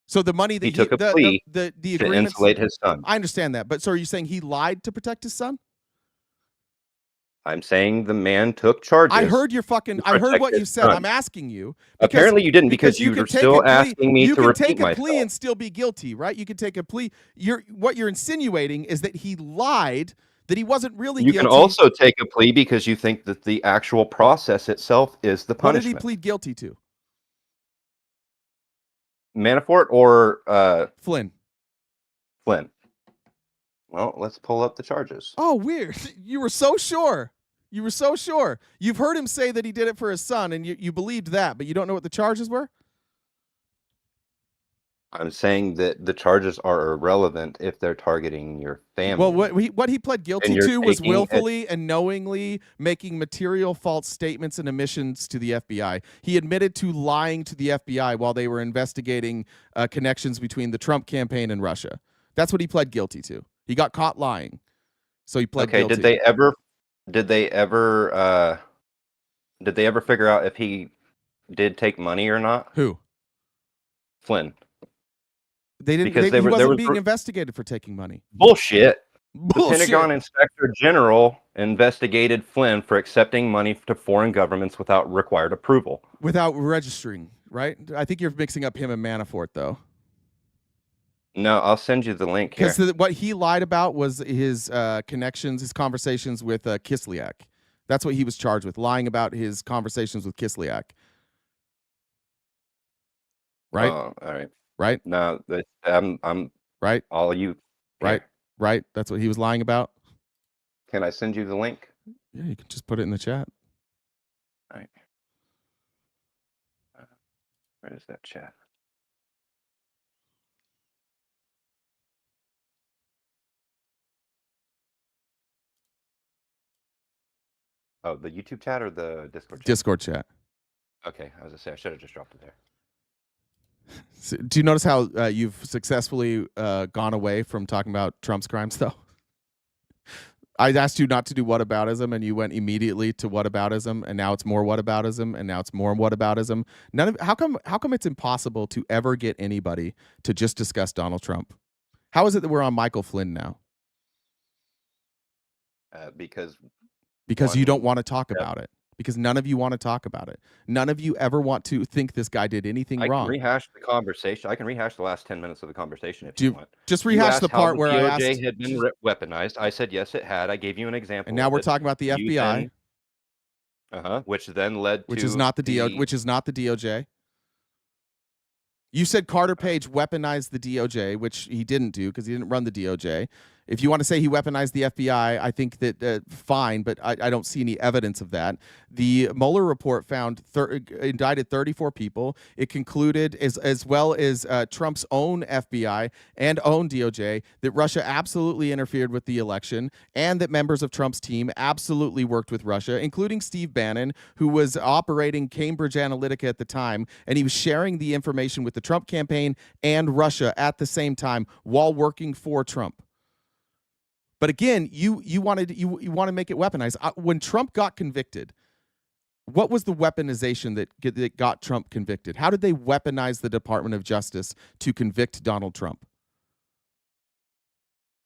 Speaker 1: So the money that
Speaker 7: He took a plea
Speaker 1: the
Speaker 7: to
Speaker 1: agreements,
Speaker 7: insulate his son.
Speaker 1: I understand that, but so are you saying he lied to protect his son?
Speaker 7: I'm saying the man took charges.
Speaker 1: I heard your fucking. I heard
Speaker 7: protect
Speaker 1: what you
Speaker 7: his
Speaker 1: said.
Speaker 7: son.
Speaker 1: I'm asking you.
Speaker 7: Apparently you didn't, because you
Speaker 1: can
Speaker 7: were
Speaker 1: take
Speaker 7: still
Speaker 1: a plea-
Speaker 7: asking me
Speaker 1: you
Speaker 7: to
Speaker 1: can
Speaker 7: repeat
Speaker 1: take a plea
Speaker 7: myself.
Speaker 1: and still be guilty, right? You can take a plea. What you're insinuating is that he lied, that he wasn't really
Speaker 7: You
Speaker 1: guilty.
Speaker 7: can also take a plea because you think that the actual process itself is the
Speaker 1: What did
Speaker 7: punishment.
Speaker 1: he plead guilty to?
Speaker 7: Manafort or
Speaker 1: Flynn?
Speaker 7: Flynn. Well, let's pull up the charges.
Speaker 1: Oh, weird. You were so sure. You were so sure. You've heard him say that he did it for his son, and you believed that, but you don't know what the charges were?
Speaker 7: I'm saying that the charges are irrelevant if they're targeting your family.
Speaker 1: Well, what he pled guilty
Speaker 7: And you're
Speaker 1: to was
Speaker 7: taking it-
Speaker 1: willfully and knowingly making material false statements and omissions to the FBI. He admitted to lying to the FBI while they were investigating connections between the Trump campaign and Russia. That's what he pled guilty to. He got caught lying, so he pled guilty.
Speaker 7: Did they ever figure out if he did take money or not?
Speaker 1: Who?
Speaker 7: Flynn.
Speaker 1: They didn't.
Speaker 7: Because
Speaker 1: He wasn't
Speaker 7: there was
Speaker 1: being investigated for taking money.
Speaker 7: Bullshit. The Pentagon Inspector General investigated Flynn for accepting money to foreign governments without required approval.
Speaker 1: Without registering, right? I think you're mixing up him and Manafort, though.
Speaker 7: No, I'll send you the link here.
Speaker 1: Because what he lied about was his connections, his conversations with Kislyak. That's what he was charged with, lying about his conversations with Kislyak. Right?
Speaker 7: Oh, all right.
Speaker 1: Right?
Speaker 7: No, I'm
Speaker 1: right.
Speaker 7: All you.
Speaker 1: Right. Right. That's what he was lying about.
Speaker 7: Can I send you the link?
Speaker 1: Yeah, you can just put it in the chat.
Speaker 7: All right. Where is that chat? Oh, the YouTube chat or the Discord chat?
Speaker 1: Discord chat.
Speaker 7: Okay, I was gonna say I should have just dropped it there.
Speaker 1: So, do you notice how you've successfully gone away from talking about Trump's crimes, though? I asked you not to do whataboutism, and you went immediately to whataboutism, and now it's more whataboutism, and now it's more whataboutism. How come it's impossible to ever get anybody to just discuss Donald Trump? How is it that we're on Michael Flynn now?
Speaker 7: Because
Speaker 1: you don't want to talk about it. Because none of you want to talk about it. None of you ever want to think this guy did anything wrong.
Speaker 7: I can rehash the conversation. I can rehash the last 10 minutes of the conversation if you want.
Speaker 1: Just rehash the part where I asked.
Speaker 7: DOJ had been weaponized. I said yes, it had. I gave you an example.
Speaker 1: And now we're talking about the FBI.
Speaker 7: Which then led to
Speaker 1: which is not the DOJ. You said Carter Page weaponized the DOJ, which he didn't do because he didn't run the DOJ. If you want to say he weaponized the FBI, I think that fine, but I don't see any evidence of that. The Mueller report found indicted 34 people. It concluded, as well as Trump's own FBI and own DOJ, that Russia absolutely interfered with the election and that members of Trump's team absolutely worked with Russia, including Steve Bannon, who was operating Cambridge Analytica at the time, and he was sharing the information with the Trump campaign and Russia at the same time while working for Trump. But again, you want to make it weaponized. When Trump got convicted, what was the weaponization that got Trump convicted? How did they weaponize the Department of Justice to convict Donald Trump?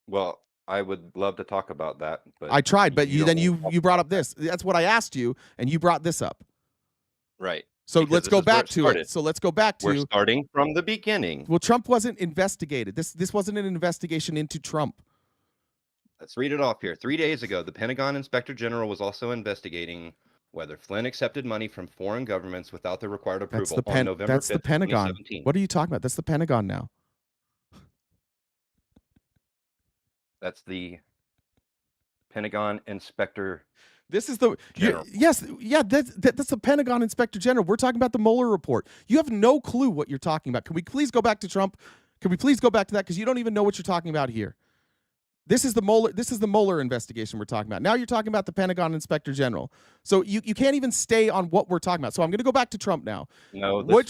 Speaker 7: Well, I would love to talk about that, but
Speaker 1: I tried, but you brought up this. That's what I asked you, and you brought this up.
Speaker 7: Right.
Speaker 1: So let's go back to it. So let's go back to.
Speaker 7: We're starting from the beginning.
Speaker 1: Well, Trump wasn't investigated. This wasn't an investigation into Trump.
Speaker 7: Let's read it off here. 3 days ago, the Pentagon Inspector General was also investigating whether Flynn accepted money from foreign governments without the required approval on November 5th,
Speaker 1: That's the Pentagon.
Speaker 7: 2017.
Speaker 1: What are you talking about? That's the Pentagon now.
Speaker 7: That's the Pentagon Inspector.
Speaker 1: This is the yes, yeah. That's the Pentagon Inspector General. We're talking about the Mueller report. You have no clue what you're talking about. Can we please go back to Trump? Can we please go back to that because you don't even know what you're talking about here. This is the Mueller investigation we're talking about. Now you're talking about the Pentagon Inspector General. So you can't even stay on what we're talking about. So I'm going to go back to Trump now.
Speaker 7: No,
Speaker 1: I'm going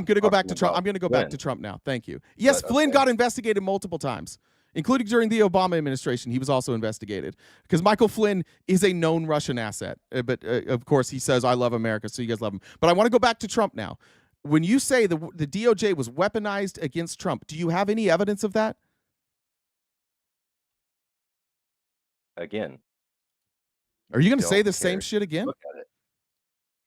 Speaker 1: to go back to Trump. I'm going to go back to Trump now. Thank you. Yes, Flynn got investigated multiple times, including during the Obama administration. He was also investigated because Michael Flynn is a known Russian asset. But of course, he says, I love America, so you guys love him. But I want to go back to Trump now. When you say the DOJ was weaponized against Trump, do you have any evidence of that?
Speaker 7: Again.
Speaker 1: Are you going to say the same shit again?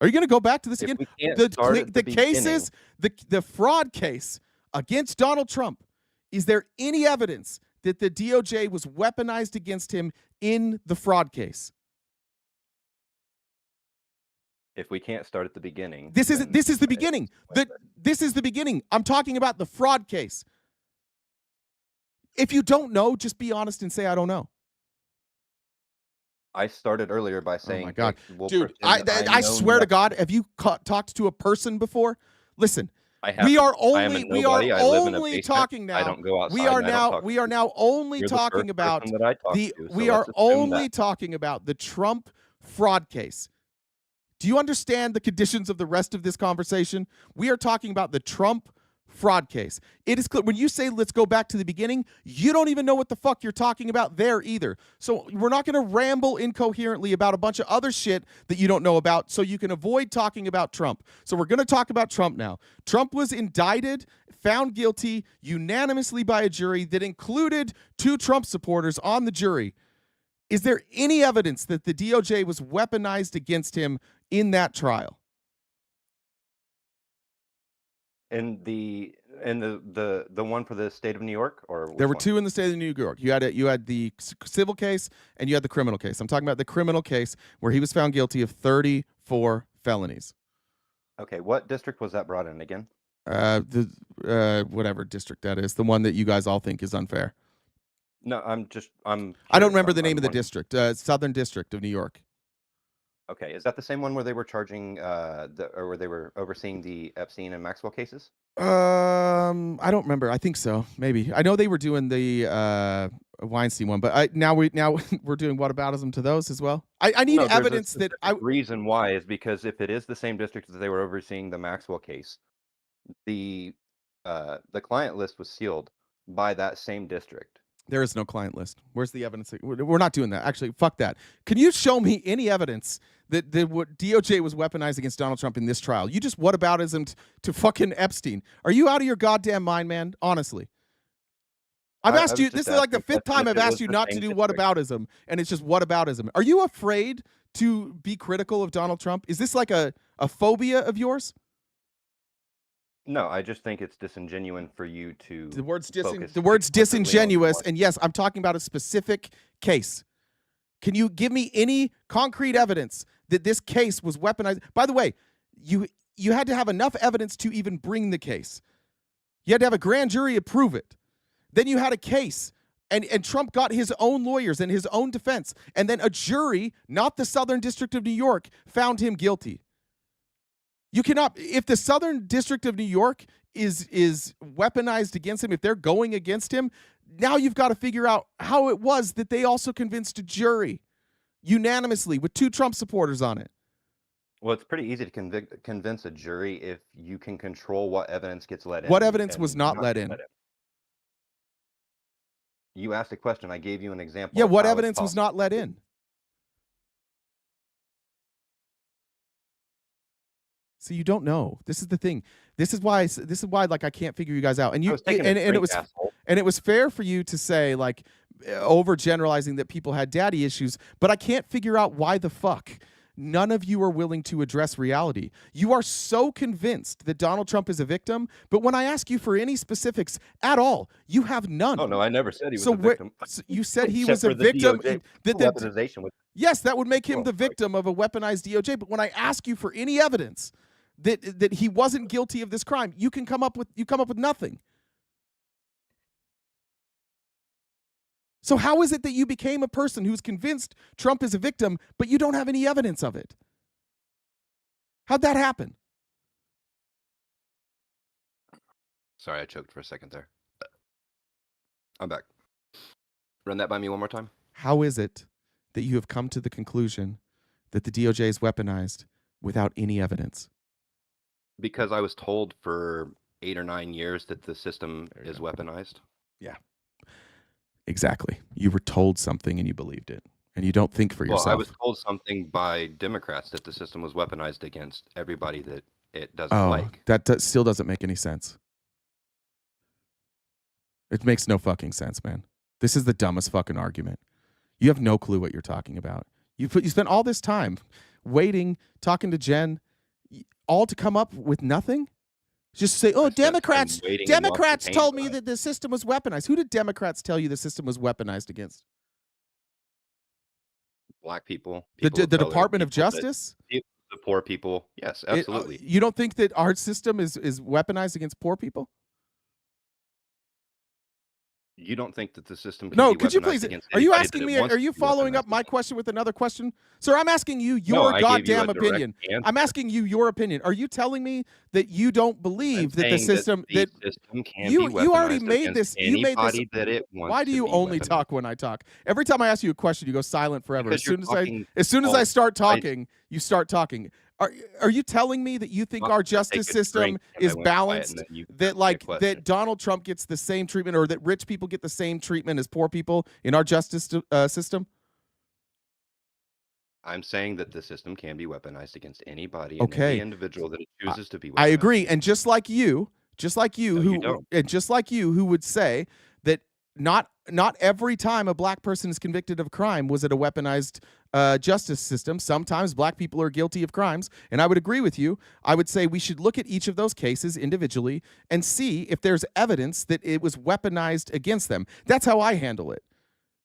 Speaker 1: Are you going to go back to this again? The cases, the fraud case against Donald Trump, is there any evidence that the DOJ was weaponized against him in the fraud case?
Speaker 7: If we can't start at the beginning.
Speaker 1: This is the beginning. This is the beginning. I'm talking about the fraud case. If you don't know, just be honest and say, I don't know.
Speaker 7: I started earlier by saying,
Speaker 1: "Oh my God, dude! I swear to God, have you talked to a person before? Listen, we are only talking now.
Speaker 7: I don't go outside.
Speaker 1: We are now only talking about the Trump fraud case. Do you understand the conditions of the rest of this conversation? We are talking about the Trump fraud case. It is clear. When you say let's go back to the beginning, you don't even know what the fuck you're talking about there either. So we're not going to ramble incoherently about a bunch of other shit that you don't know about so you can avoid talking about Trump. So we're going to talk about Trump now. Trump was indicted, found guilty unanimously by a jury that included 2 Trump supporters on the jury. Is there any evidence that the DOJ was weaponized against him in that trial?
Speaker 7: In the one for the state of New York, or
Speaker 1: There were
Speaker 7: one?
Speaker 1: 2 in the state of New York. You had the civil case and you had the criminal case. I'm talking about the criminal case where he was found guilty of 34 felonies.
Speaker 7: Okay, what district was that brought in again?
Speaker 1: Whatever district that is, the one that you guys all think is unfair.
Speaker 7: No, I
Speaker 1: don't remember the name of the district. Southern District of New York.
Speaker 7: Okay, is that the same one where they were charging or where they were overseeing the Epstein and Maxwell cases?
Speaker 1: I don't remember. I think so. Maybe. I know they were doing the Weinstein one, but now we're doing whataboutism to those as well. I need evidence that
Speaker 7: reason why is because if it is the same district that they were overseeing the Maxwell case, the client list was sealed by that same district.
Speaker 1: There is no client list. Where's the evidence? We're not doing that. Actually, fuck that. Can you show me any evidence that what DOJ was weaponized against Donald Trump in this trial? You just whataboutism to fucking Epstein. Are you out of your goddamn mind, man? Honestly. I've asked you, this is like the 5th time I've asked you not to do whataboutism, and it's just whataboutism. Are you afraid to be critical of Donald Trump? Is this like a phobia of yours?
Speaker 7: No, I just think it's disingenuous for you to
Speaker 1: The word's disingenuous, and yes, I'm talking about a specific case. Can you give me any concrete evidence that this case was weaponized? By the way, you had to have enough evidence to even bring the case. You had to have a grand jury approve it. Then you had a case, and Trump got his own lawyers and his own defense, and then a jury, not the Southern District of New York, found him guilty. You cannot, if the Southern District of New York is weaponized against him, if they're going against him, now you've got to figure out how it was that they also convinced a jury unanimously with 2 Trump supporters on it.
Speaker 7: Well, it's pretty easy to convince a jury if you can control what evidence gets let in.
Speaker 1: What evidence was not let in?
Speaker 7: You asked a question. I gave you an example.
Speaker 1: Yeah, what evidence was not let in? So you don't know. This is the thing. This is why like I can't figure you guys out. And it was fair for you to say like overgeneralizing that people had daddy issues, but I can't figure out why the fuck none of you are willing to address reality. You are so convinced that Donald Trump is a victim, but when I ask you for any specifics at all, you have none.
Speaker 7: Oh no, I never said he was a victim.
Speaker 1: So you said he was a victim. Yes, that would make him the victim of a weaponized DOJ. But when I ask you for any evidence that he wasn't guilty of this crime, you come up with nothing. So how is it that you became a person who's convinced Trump is a victim, but you don't have any evidence of it? How'd that happen?
Speaker 7: Sorry, I choked for a second there. I'm back. Run that by me one more time.
Speaker 1: How is it that you have come to the conclusion that the DOJ is weaponized without any evidence?
Speaker 7: Because I was told for 8 or 9 years that the system is weaponized.
Speaker 1: Yeah. Exactly. You were told something and you believed it. And you don't think for yourself.
Speaker 7: Well, I was told something by Democrats that the system was weaponized against everybody that it doesn't like.
Speaker 1: That still doesn't make any sense. It makes no fucking sense, man. This is the dumbest fucking argument. You have no clue what you're talking about. You spent all this time waiting, talking to Jen, all to come up with nothing? Just say, oh, Democrats told me that the system was weaponized. Who did Democrats tell you the system was weaponized against?
Speaker 7: Black people.
Speaker 1: The Department of Justice?
Speaker 7: The poor people. Yes, absolutely.
Speaker 1: You don't think that our system is weaponized against poor people?
Speaker 7: You don't think that the system can
Speaker 1: No,
Speaker 7: be
Speaker 1: could you
Speaker 7: weaponized
Speaker 1: please,
Speaker 7: against
Speaker 1: are you
Speaker 7: anybody
Speaker 1: asking
Speaker 7: that
Speaker 1: me,
Speaker 7: it wants
Speaker 1: are you
Speaker 7: to be
Speaker 1: following
Speaker 7: weaponized
Speaker 1: up my question with another question? Sir, I'm asking you your
Speaker 7: I gave you a
Speaker 1: goddamn
Speaker 7: direct
Speaker 1: opinion.
Speaker 7: answer.
Speaker 1: I'm asking you your opinion. Are you telling me that you don't believe that the system,
Speaker 7: the system can
Speaker 1: you
Speaker 7: be
Speaker 1: already
Speaker 7: weaponized
Speaker 1: made this, you made this,
Speaker 7: anybody that it wants
Speaker 1: why do
Speaker 7: to
Speaker 1: you
Speaker 7: be
Speaker 1: only
Speaker 7: weaponized?
Speaker 1: talk when I talk? Every time I ask you a question, you go silent forever.
Speaker 7: Because
Speaker 1: As soon
Speaker 7: you're
Speaker 1: as I start
Speaker 7: talking
Speaker 1: talking, you start talking. Are you telling me that you think
Speaker 7: Well,
Speaker 1: our
Speaker 7: I
Speaker 1: justice
Speaker 7: take a
Speaker 1: system
Speaker 7: drink and I
Speaker 1: is
Speaker 7: went quiet, and
Speaker 1: balanced?
Speaker 7: then you
Speaker 1: That
Speaker 7: asked me a
Speaker 1: like
Speaker 7: question.
Speaker 1: that Donald Trump gets the same treatment, or that rich people get the same treatment as poor people in our justice system?
Speaker 7: I'm saying that the system can be weaponized against anybody and every
Speaker 1: Okay,
Speaker 7: individual that it chooses to be
Speaker 1: I
Speaker 7: weaponized
Speaker 1: agree.
Speaker 7: against.
Speaker 1: And just like you
Speaker 7: No, you don't.
Speaker 1: who would say that not every time a black person is convicted of a crime was it a weaponized justice system. Sometimes black people are guilty of crimes, and I would agree with you. I would say we should look at each of those cases individually and see if there's evidence that it was weaponized against them. That's how I handle it.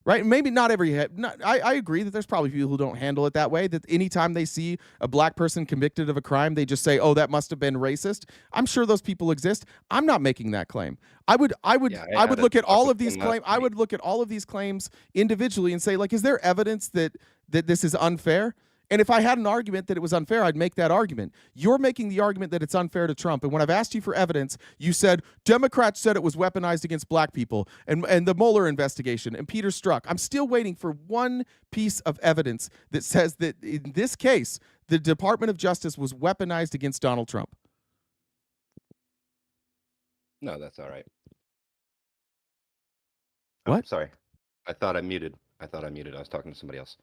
Speaker 1: Right? Maybe not every I agree that there's probably people who don't handle it that way, that anytime they see a black person convicted of a crime, they just say, oh, that must have been racist. I'm sure those people exist. I'm not making that claim. I would look at all of these claims. I would look at all of these claims individually and say, like, is there evidence that this is unfair? And if I had an argument that it was unfair, I'd make that argument. You're making the argument that it's unfair to Trump. And when I've asked you for evidence, you said Democrats said it was weaponized against black people, and the Mueller investigation and Peter Strzok. I'm still waiting for one piece of evidence that says that in this case, the Department of Justice was weaponized against Donald Trump.
Speaker 7: No, that's all right.
Speaker 1: What?
Speaker 7: Oh, sorry. I thought I muted. I was talking to somebody else.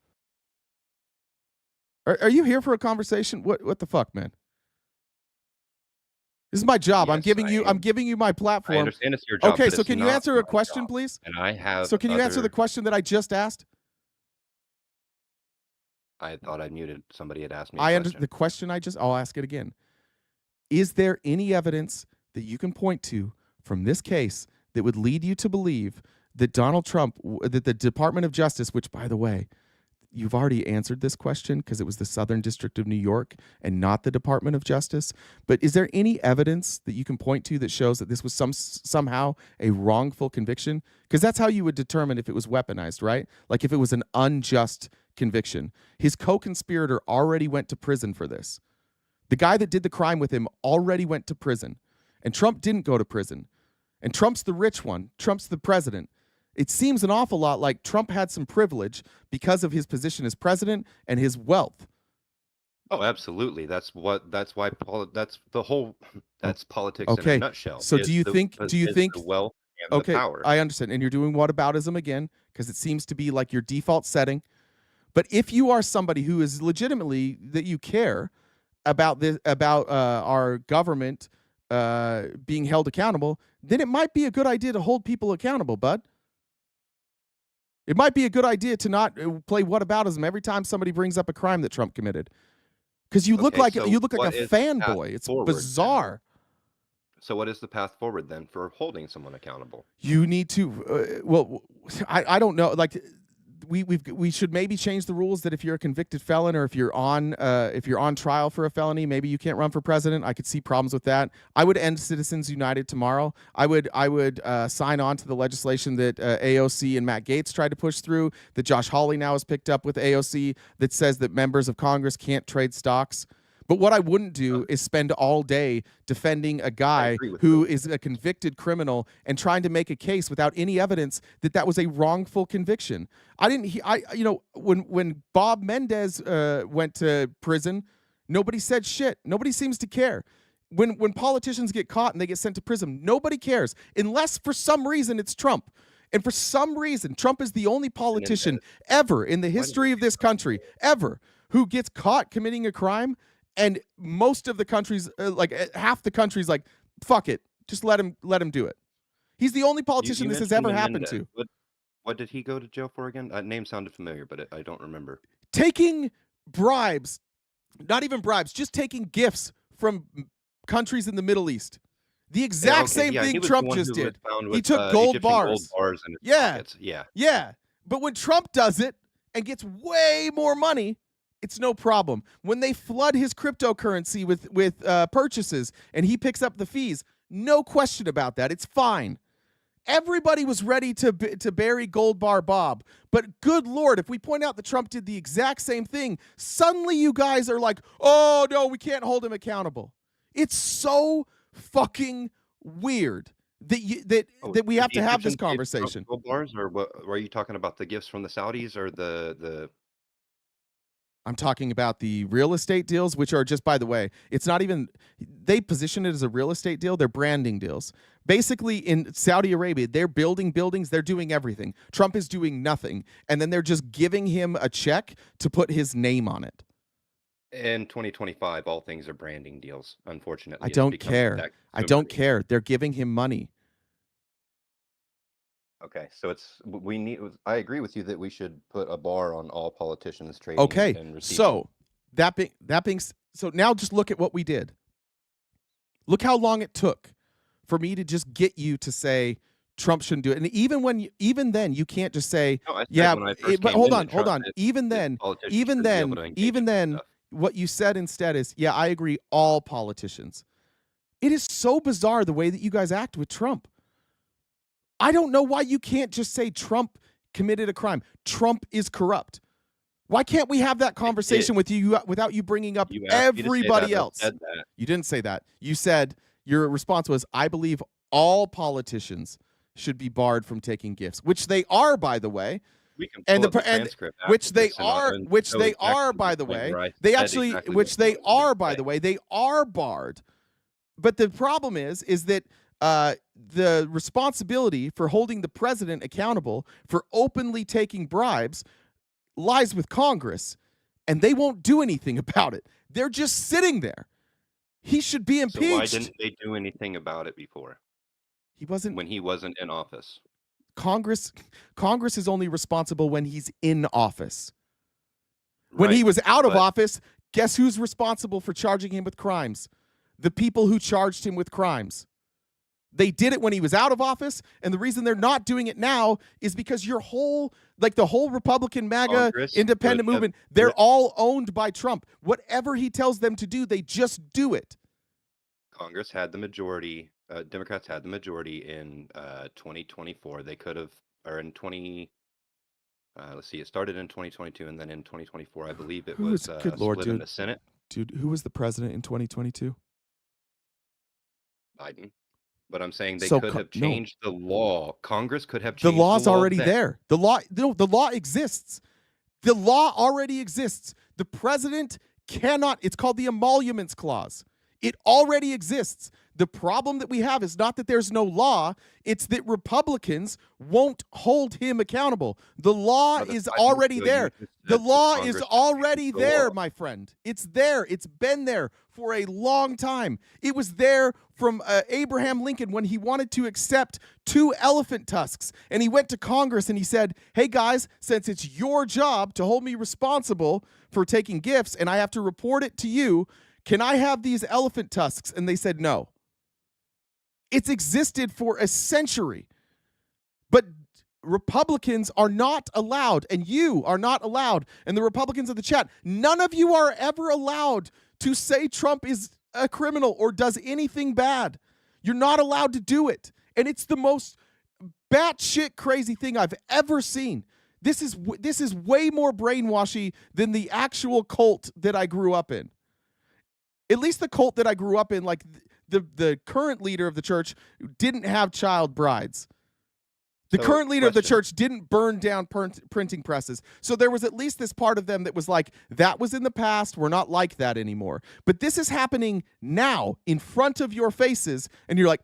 Speaker 1: Are you here for a conversation? What the fuck, man? This is my job.
Speaker 7: Yes,
Speaker 1: I'm giving you my platform.
Speaker 7: I understand it's your job.
Speaker 1: Okay,
Speaker 7: but
Speaker 1: so
Speaker 7: it's
Speaker 1: can you
Speaker 7: not
Speaker 1: answer a
Speaker 7: my
Speaker 1: question,
Speaker 7: job.
Speaker 1: please?
Speaker 7: And I have.
Speaker 1: So can you answer the question that I just asked?
Speaker 7: I thought I muted. Somebody had asked me.
Speaker 1: The question I'll ask it again. Is there any evidence that you can point to from this case that would lead you to believe that Donald Trump, that the Department of Justice, which, by the way, you've already answered this question because it was the Southern District of New York and not the Department of Justice. But is there any evidence that you can point to that shows that this was somehow a wrongful conviction? Because that's how you would determine if it was weaponized, right? Like if it was an unjust conviction. His co-conspirator already went to prison for this. The guy that did the crime with him already went to prison. And Trump didn't go to prison. And Trump's the rich one. Trump's the president. It seems an awful lot like Trump had some privilege because of his position as president and his wealth.
Speaker 7: Oh, absolutely. That's politics
Speaker 1: Okay.
Speaker 7: in a nutshell.
Speaker 1: So do you think
Speaker 7: the wealth and the power?
Speaker 1: I understand. And you're doing whataboutism again because it seems to be like your default setting. But if you are somebody who is legitimately that you care about our government being held accountable, then it might be a good idea to hold people accountable, bud. It might be a good idea to not play whataboutism every time somebody brings up a crime that Trump committed, because you look like a fanboy. It's bizarre.
Speaker 7: So what is the path forward then for holding someone accountable?
Speaker 1: You need to. I don't know. Like we should maybe change the rules that if you're a convicted felon or if you're on trial for a felony, maybe you can't run for president. I could see problems with that. I would end Citizens United tomorrow. I would sign on to the legislation that AOC and Matt Gaetz tried to push through, that Josh Hawley now has picked up with AOC, that says that members of Congress can't trade stocks. But what I wouldn't do is spend all day defending a guy who is a convicted criminal and trying to make a case without any evidence that that was a wrongful conviction. When Bob Mendez went to prison, nobody said shit. Nobody seems to care. When politicians get caught and they get sent to prison, nobody cares, unless for some reason it's Trump. And for some reason, Trump is the only politician ever in the history of this country, ever, who gets caught committing a crime. And most of the countries, half the country's like, fuck it, just let him do it. He's the only politician this has ever happened to.
Speaker 7: What did he go to jail for again? That name sounded familiar, but I don't remember.
Speaker 1: Taking bribes, not even bribes, just taking gifts from countries in the Middle East. The exact same thing Trump just did. He took gold bars.
Speaker 7: In his pockets.
Speaker 1: Yeah. But when Trump does it and gets way more money, it's no problem. When they flood his cryptocurrency with purchases and he picks up the fees, no question about that. It's fine. Everybody was ready to bury Gold Bar Bob. But good Lord, if we point out that Trump did the exact same thing, suddenly you guys are like, oh, no, we can't hold him accountable. It's so fucking weird that we have to have this conversation.
Speaker 7: Gold bars, or what? Were you talking about the gifts from the Saudis or the
Speaker 1: I'm talking about the real estate deals, which are just, by the way, it's not even, they position it as a real estate deal. They're branding deals. Basically, in Saudi Arabia, they're building buildings. They're doing everything. Trump is doing nothing. And then they're just giving him a check to put his name on it.
Speaker 7: In 2025, all things are branding deals, unfortunately.
Speaker 1: I don't care. I don't care. They're giving him money.
Speaker 7: Okay, so I agree with you that we should put a bar on all politicians trading.
Speaker 1: Okay,
Speaker 7: and receiving.
Speaker 1: so so now just look at what we did. Look how long it took for me to just get you to say Trump shouldn't do it, and even then you can't just say but hold on. Even then, what you said instead is I agree. All politicians. It is so bizarre the way that you guys act with Trump. I don't know why you can't just say Trump committed a crime. Trump is corrupt. Why can't we have that conversation with you without you bringing up everybody else? You didn't say that. You said your response was, I believe all politicians should be barred from taking gifts, which they are, by the way.
Speaker 7: We can pull up the transcript
Speaker 1: which they are, by the way. They actually, which they are, by the way, they are barred. But the problem is that the responsibility for holding the president accountable for openly taking bribes lies with Congress, and they won't do anything about it. They're just sitting there. He should be impeached.
Speaker 7: So why didn't they do anything about it before? When he wasn't in office.
Speaker 1: Congress is only responsible when he's in office. When he was out of office, guess who's responsible for charging him with crimes? The people who charged him with crimes. They did it when he was out of office, and the reason they're not doing it now is because the whole Republican MAGA independent movement, they're all owned by Trump. Whatever he tells them to do, they just do it.
Speaker 7: Congress had the majority. Democrats had the majority in 2024. They could have, or in 20. Let's see. It started in 2022, and then in 2024, I believe it was split in the Senate.
Speaker 1: Dude, who was the president in 2022?
Speaker 7: Biden. But I'm saying they could have changed the law. Congress could have changed
Speaker 1: the law's
Speaker 7: the law
Speaker 1: already there. The law exists. The law already exists. The president cannot. It's called the emoluments clause. It already exists. The problem that we have is not that there's no law, it's that Republicans won't hold him accountable. The law is already there. The law is already there, my friend. It's there. It's been there for a long time. It was there from Abraham Lincoln when he wanted to accept 2 elephant tusks. And he went to Congress and he said, hey guys, since it's your job to hold me responsible for taking gifts and I have to report it to you, can I have these elephant tusks? And they said no. It's existed for a century. But Republicans are not allowed, and you are not allowed, and the Republicans of the chat, none of you are ever allowed to say Trump is a criminal or does anything bad. You're not allowed to do it. And it's the most batshit crazy thing I've ever seen. This is way more brainwashy than the actual cult that I grew up in. At least the cult that I grew up in, like the current leader of the church didn't have child brides. The current leader of the church didn't burn down printing presses. So there was at least this part of them that was like, that was in the past. We're not like that anymore. But this is happening now in front of your faces. And you're like,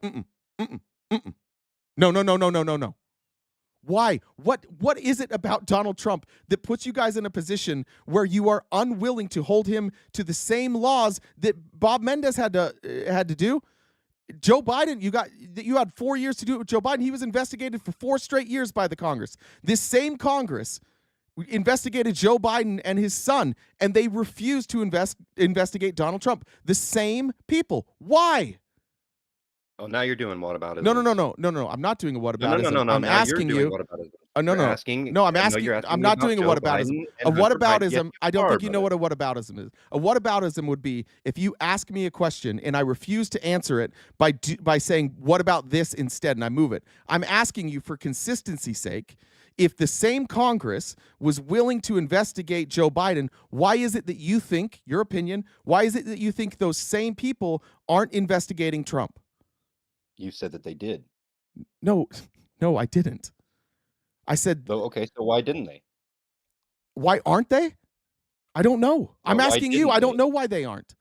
Speaker 1: no. Why? What is it about Donald Trump that puts you guys in a position where you are unwilling to hold him to the same laws that Bob Menendez had to do? Joe Biden, you had 4 years to do it with Joe Biden. He was investigated for 4 straight years by the Congress. This same Congress investigated Joe Biden and his son, and they refused to investigate Donald Trump. The same people. Why?
Speaker 7: Oh, now you're doing whataboutism.
Speaker 1: No. I'm not doing a whataboutism.
Speaker 7: No.
Speaker 1: I'm asking you. I'm asking. I'm not doing a whataboutism. A whataboutism. I don't think you know what a whataboutism is. A whataboutism would be if you ask me a question and I refuse to answer it by saying what about this instead, and I move it. I'm asking you for consistency's sake. If the same Congress was willing to investigate Joe Biden, why is it that you think, your opinion, why is it that you think those same people aren't investigating Trump?
Speaker 7: You said that they did.
Speaker 1: No, I didn't. I said...
Speaker 7: Okay, so why didn't they?
Speaker 1: Why aren't they? I don't know. I'm
Speaker 7: why
Speaker 1: asking you.
Speaker 7: didn't
Speaker 1: I don't
Speaker 7: they?
Speaker 1: know why they aren't.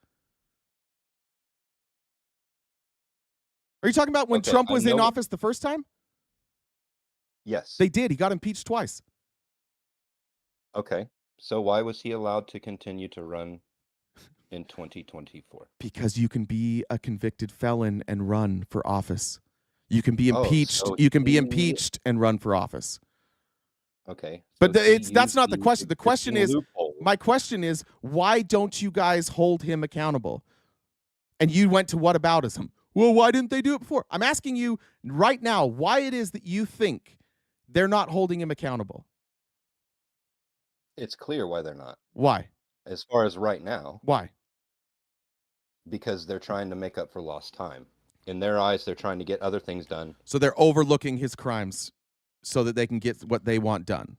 Speaker 1: Are you talking about when
Speaker 7: Okay,
Speaker 1: Trump
Speaker 7: I
Speaker 1: was in
Speaker 7: know-
Speaker 1: office the first time?
Speaker 7: Yes.
Speaker 1: They did. He got impeached twice.
Speaker 7: Okay. So why was he allowed to continue to run in 2024?
Speaker 1: Because you can be a convicted felon and run for office. You can be
Speaker 7: Oh,
Speaker 1: impeached.
Speaker 7: so
Speaker 1: You can be
Speaker 7: he-
Speaker 1: impeached and run for office.
Speaker 7: Okay.
Speaker 1: But
Speaker 7: so he
Speaker 1: that's
Speaker 7: used
Speaker 1: not the question. The question is,
Speaker 7: loophole.
Speaker 1: my question is, why don't you guys hold him accountable? And you went to whataboutism. Well, why didn't they do it before? I'm asking you right now why it is that you think they're not holding him accountable.
Speaker 7: It's clear why they're not.
Speaker 1: Why?
Speaker 7: As far as right now,
Speaker 1: Why?
Speaker 7: because they're trying to make up for lost time. In their eyes, they're trying to get other things done.
Speaker 1: So they're overlooking his crimes so that they can get what they want done.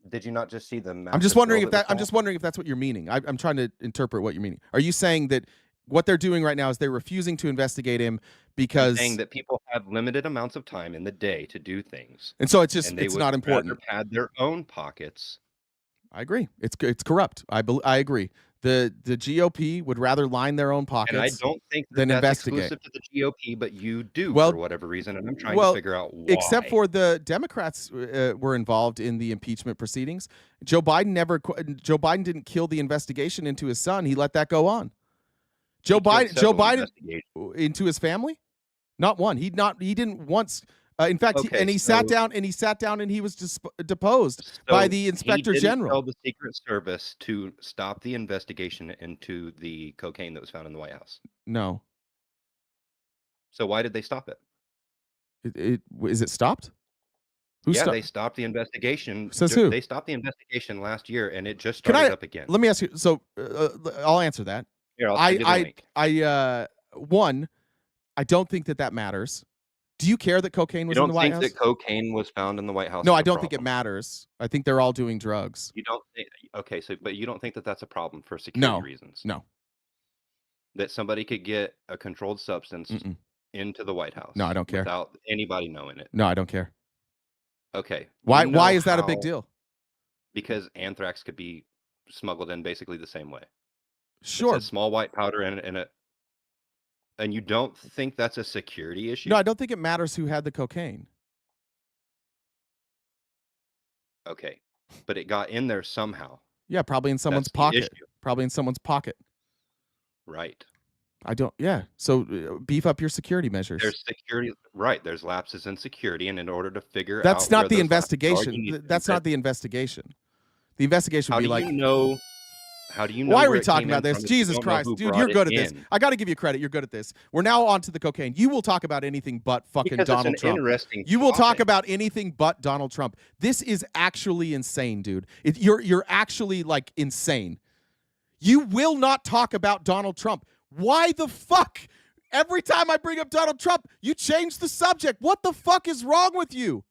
Speaker 7: Did you not just see the?
Speaker 1: I'm just wondering if that. I'm just wondering if that's what you're meaning. I'm trying to interpret what you're meaning. Are you saying that what they're doing right now is they're refusing to investigate him because
Speaker 7: saying that people have limited amounts of time in the day to do things,
Speaker 1: and so it's just
Speaker 7: and they
Speaker 1: it's
Speaker 7: would
Speaker 1: not
Speaker 7: rather
Speaker 1: important.
Speaker 7: pad their own pockets.
Speaker 1: I agree. It's corrupt. I agree. The GOP would rather line their own pockets
Speaker 7: And I don't think that
Speaker 1: than
Speaker 7: that's
Speaker 1: investigate.
Speaker 7: exclusive to the GOP, but you do
Speaker 1: Well,
Speaker 7: for whatever reason, and I'm trying to figure out why.
Speaker 1: Except for the Democrats were involved in the impeachment proceedings. Joe Biden didn't kill the investigation into his son. He let that go on. Joe Biden into his family? Not one. He didn't once. In fact,
Speaker 7: Okay,
Speaker 1: he sat down and he was deposed by the inspector
Speaker 7: he didn't
Speaker 1: general.
Speaker 7: tell the Secret Service to stop the investigation into the cocaine that was found in the White House.
Speaker 1: No.
Speaker 7: So why did they stop it?
Speaker 1: Is it stopped?
Speaker 7: They stopped the investigation.
Speaker 1: Says who?
Speaker 7: They stopped the investigation last year, and it just
Speaker 1: Can
Speaker 7: started up again.
Speaker 1: Let me ask you. So I'll answer that.
Speaker 7: Here, I'll send you the link.
Speaker 1: I don't think that matters. Do you care that cocaine was
Speaker 7: You
Speaker 1: in
Speaker 7: don't
Speaker 1: the White
Speaker 7: think
Speaker 1: House?
Speaker 7: that cocaine was found in the White House?
Speaker 1: No,
Speaker 7: is
Speaker 1: I
Speaker 7: a
Speaker 1: don't think it
Speaker 7: problem?
Speaker 1: matters. I think they're all doing drugs.
Speaker 7: You don't think? Okay, but you don't think that that's a problem for security reasons?
Speaker 1: No.
Speaker 7: That somebody could get a controlled substance into the White House?
Speaker 1: No, I don't care.
Speaker 7: Without anybody knowing it?
Speaker 1: No, I don't care.
Speaker 7: Okay.
Speaker 1: Why?
Speaker 7: You know
Speaker 1: Why is that a big
Speaker 7: how-
Speaker 1: deal?
Speaker 7: Because anthrax could be smuggled in basically the same way.
Speaker 1: Sure.
Speaker 7: It's a small white powder in it. And you don't think that's a security issue?
Speaker 1: No, I don't think it matters who had the cocaine.
Speaker 7: Okay. But it got in there somehow.
Speaker 1: Yeah, probably in someone's
Speaker 7: That's the
Speaker 1: pocket.
Speaker 7: issue.
Speaker 1: Probably in someone's pocket.
Speaker 7: Right.
Speaker 1: I don't. Yeah. So beef up your security measures.
Speaker 7: There's security. Right. There's lapses in security. And in order to figure out.
Speaker 1: That's not
Speaker 7: where
Speaker 1: the
Speaker 7: those lapses are,
Speaker 1: investigation.
Speaker 7: you need to
Speaker 1: That's not the investigation. The investigation would be like.
Speaker 7: How do you know?
Speaker 1: Why are
Speaker 7: where
Speaker 1: we
Speaker 7: it
Speaker 1: talking
Speaker 7: came in
Speaker 1: about this?
Speaker 7: from if you
Speaker 1: Jesus
Speaker 7: don't know
Speaker 1: Christ,
Speaker 7: who
Speaker 1: dude,
Speaker 7: brought
Speaker 1: you're
Speaker 7: it
Speaker 1: good at this.
Speaker 7: in?
Speaker 1: I got to give you credit. You're good at this. We're now on to the cocaine. You will talk about anything but fucking
Speaker 7: Because it's
Speaker 1: Donald
Speaker 7: an
Speaker 1: Trump.
Speaker 7: interesting
Speaker 1: You will talk
Speaker 7: topic.
Speaker 1: about anything but Donald Trump. This is actually insane, dude. You're actually like insane. You will not talk about Donald Trump. Why the fuck? Every time I bring up Donald Trump, you change the subject. What the fuck is wrong with you?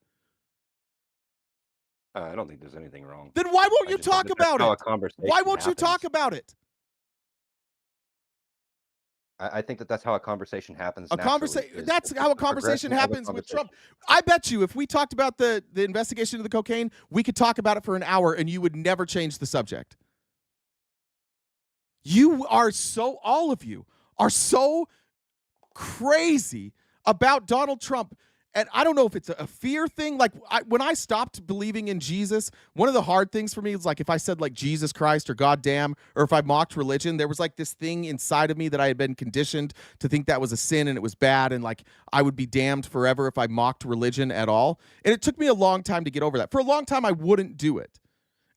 Speaker 7: I don't think there's anything wrong.
Speaker 1: Then why won't
Speaker 7: I
Speaker 1: you
Speaker 7: just think
Speaker 1: talk
Speaker 7: that that's
Speaker 1: about
Speaker 7: how a
Speaker 1: it?
Speaker 7: conversation
Speaker 1: Why won't you
Speaker 7: happens.
Speaker 1: talk about it?
Speaker 7: I think that's how a conversation happens.
Speaker 1: A conversation. That's how a conversation happens with Trump. I bet you, if we talked about the investigation of the cocaine, we could talk about it for an hour, and you would never change the subject. You are so. All of you are so crazy about Donald Trump. And I don't know if it's a fear thing. Like when I stopped believing in Jesus, one of the hard things for me is like if I said like Jesus Christ or God damn, or if I mocked religion, there was like this thing inside of me that I had been conditioned to think that was a sin and it was bad. And like I would be damned forever if I mocked religion at all. And it took me a long time to get over that. For a long time, I wouldn't do it.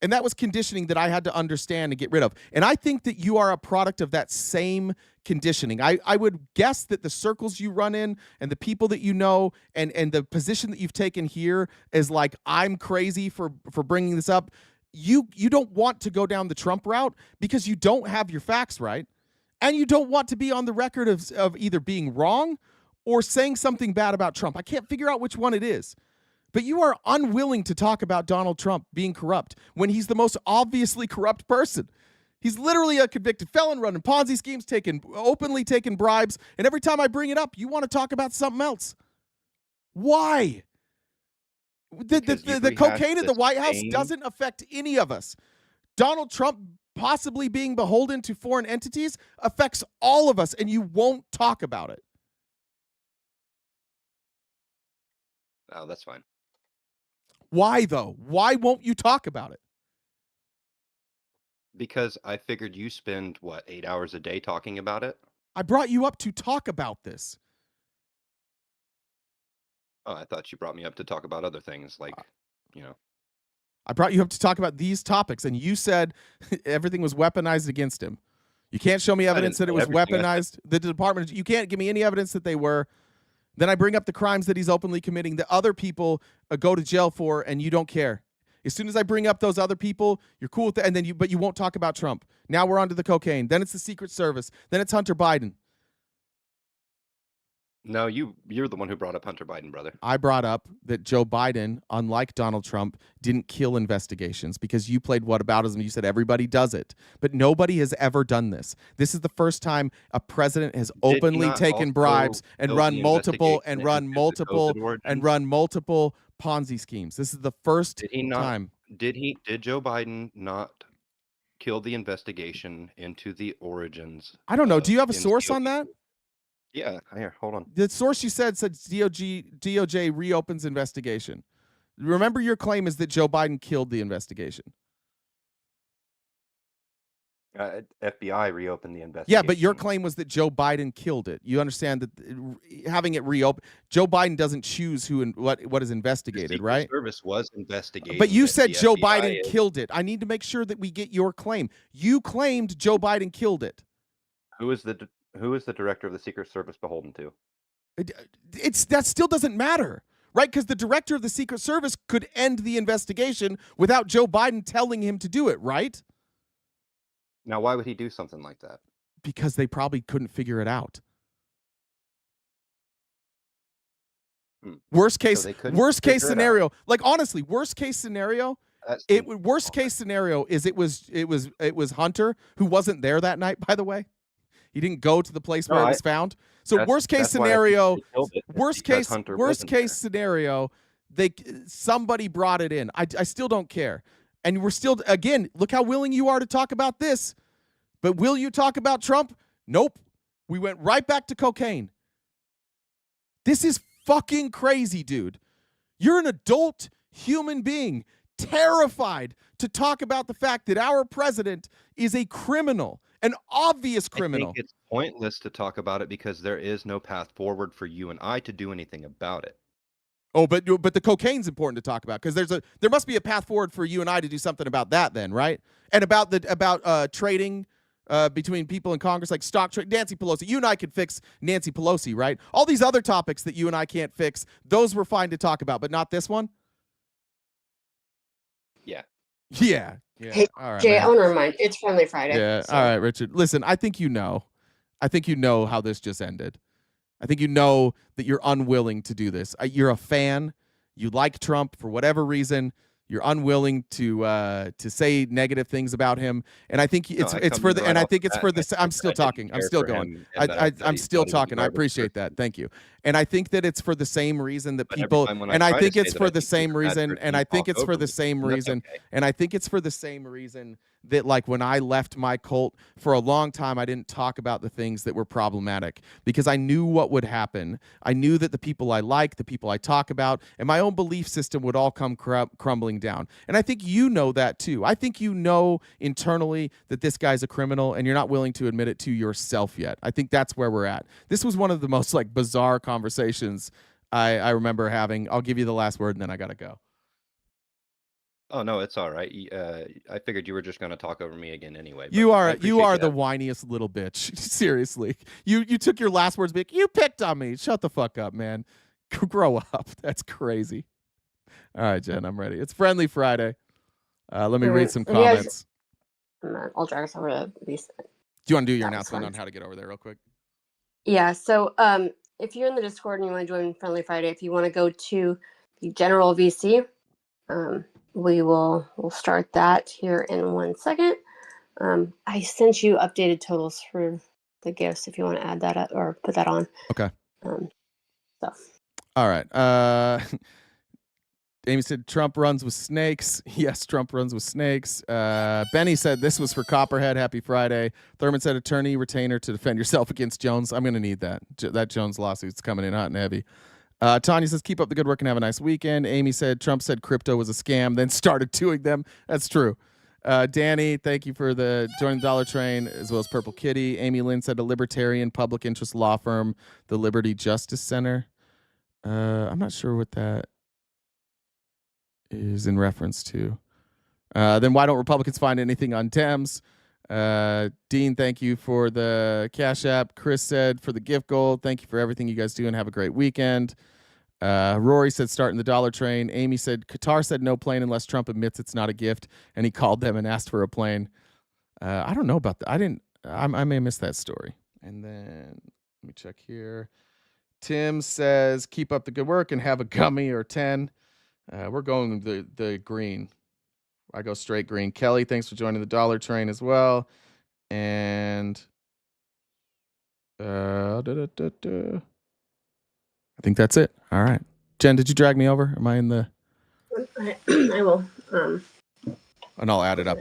Speaker 1: And that was conditioning that I had to understand and get rid of. And I think that you are a product of that same conditioning. I would guess that the circles you run in and the people that you know and the position that you've taken here is like, I'm crazy for bringing this up. You don't want to go down the Trump route because you don't have your facts right. And you don't want to be on the record of either being wrong or saying something bad about Trump. I can't figure out which one it is. But you are unwilling to talk about Donald Trump being corrupt when he's the most obviously corrupt person. He's literally a convicted felon running Ponzi schemes, openly taking bribes. And every time I bring it up, you want to talk about something else. Why? The cocaine at the White House doesn't affect any of us. Donald Trump possibly being beholden to foreign entities affects all of us, and you won't talk about it.
Speaker 7: Oh, that's fine.
Speaker 1: Why, though? Why won't you talk about it?
Speaker 7: Because I figured you spend, what, 8 hours a day talking about it?
Speaker 1: I brought you up to talk about this.
Speaker 7: Oh, I thought you brought me up to talk about other things, like, you know.
Speaker 1: I brought you up to talk about these topics, and you said everything was weaponized against him. You can't show me evidence that it was weaponized. The department, you can't give me any evidence that they were. Then I bring up the crimes that he's openly committing that other people go to jail for, and you don't care. As soon as I bring up those other people, you're cool with that, and then but you won't talk about Trump. Now we're on to the cocaine. Then it's the Secret Service. Then it's Hunter Biden.
Speaker 7: No, you're the one who brought up Hunter Biden, brother.
Speaker 1: I brought up that Joe Biden, unlike Donald Trump, didn't kill investigations because you played whataboutism. You said everybody does it, but nobody has ever done this. This is the first time a president has openly taken bribes and run multiple Ponzi schemes. This is the first time.
Speaker 7: Did Joe Biden not kill the investigation into the origins?
Speaker 1: I don't know. Do you have a source on that?
Speaker 7: Yeah, here, hold on.
Speaker 1: The source you said DOJ reopens investigation. Remember, your claim is that Joe Biden killed the investigation.
Speaker 7: FBI reopened the investigation.
Speaker 1: Yeah, but your claim was that Joe Biden killed it. You understand that having it reopened, Joe Biden doesn't choose who and what is investigated, right?
Speaker 7: The Service was investigating.
Speaker 1: But you said Joe Biden killed it. I need to make sure that we get your claim. You claimed Joe Biden killed it.
Speaker 7: Who is the director of the Secret Service beholden to?
Speaker 1: That still doesn't matter, right? Because the director of the Secret Service could end the investigation without Joe Biden telling him to do it, right?
Speaker 7: Now, why would he do something like that?
Speaker 1: Because they probably couldn't figure it out. Worst case scenario. Like, honestly, worst case scenario. Worst case scenario is it was Hunter, who wasn't there that night, by the way. He didn't go to the place where it was found. So worst case scenario, scenario, somebody brought it in. I still don't care. And we're still, again, look how willing you are to talk about this. But will you talk about Trump? Nope. We went right back to cocaine. This is fucking crazy, dude. You're an adult human being, terrified to talk about the fact that our president is a criminal, an obvious criminal.
Speaker 7: I think it's pointless to talk about it because there is no path forward for you and I to do anything about it.
Speaker 1: Oh, but the cocaine's important to talk about because there must be a path forward for you and I to do something about that then, right? And about trading between people in Congress, like stock trade. Nancy Pelosi, you and I could fix Nancy Pelosi, right? All these other topics that you and I can't fix, those we're fine to talk about, but not this one.
Speaker 7: Yeah.
Speaker 1: Yeah.
Speaker 6: Hey,
Speaker 1: all right,
Speaker 6: Jay,
Speaker 1: man.
Speaker 6: I want to remind it's Friendly Friday.
Speaker 1: Yeah.
Speaker 6: So.
Speaker 1: All right, Richard. Listen, I think you know how this just ended. I think you know that you're unwilling to do this. You're a fan. You like Trump for whatever reason. You're unwilling to say negative things about him, and I think it's for the. And I think it's for the. I'm still talking. I'm still going. I'm still talking. I appreciate that. Thank you. And I think that it's for the same reason that people. And I think it's for the same reason. And I think it's for the same reason. And I think it's for the same reason that, like, when I left my cult for a long time, I didn't talk about the things that were problematic because I knew what would happen. I knew that the people I like, the people I talk about, and my own belief system would all come crumbling down. And I think you know that too. I think you know internally that this guy's a criminal and you're not willing to admit it to yourself yet. I think that's where we're at. This was one of the most bizarre conversations I remember having. I'll give you the last word and then I got to go.
Speaker 7: Oh no, it's all right. I figured you were just going to talk over me again anyway.
Speaker 1: You are the whiniest little bitch. Seriously, you took your last words big. You picked on me. Shut the fuck up, man. Grow up. That's crazy. All right, Jen, I'm ready. It's Friendly Friday. Let me read some comments.
Speaker 6: I'll drag us over to these.
Speaker 1: Do you want to do your announcement on how to get over there real quick?
Speaker 6: Yeah. So if you're in the Discord and you want to join Friendly Friday, if you want to go to the General VC, we'll start that here in 1 second. I sent you updated totals for the gifts if you want to add that up or put that on.
Speaker 1: Okay.
Speaker 6: So.
Speaker 1: All right. Amy said Trump runs with snakes. Yes, Trump runs with snakes. Benny said this was for Copperhead. Happy Friday. Thurman said attorney retainer to defend yourself against Jones. I'm going to need that. That Jones lawsuit's coming in hot and heavy. Tanya says keep up the good work and have a nice weekend. Amy said Trump said crypto was a scam, then started doing them. That's true. Danny, thank you for joining the Dollar Train, as well as Purple Kitty. Amy Lynn said a libertarian public interest law firm, the Liberty Justice Center. I'm not sure what that is in reference to. Then why don't Republicans find anything on Dems? Dean, thank you for the Cash App. Chris said for the gift gold. Thank you for everything you guys do and have a great weekend. Rory said starting the Dollar Train. Amy said Qatar said no plane unless Trump admits it's not a gift, and he called them and asked for a plane. I don't know about that. I may have missed that story. And then let me check here. Tim says keep up the good work and have a gummy or 10. We're going the green. I go straight green. Kelly, thanks for joining the Dollar Train as well. And I think that's it. All right. Jen, did you drag me over? Am I in the...
Speaker 6: I will.
Speaker 1: And I'll add it up.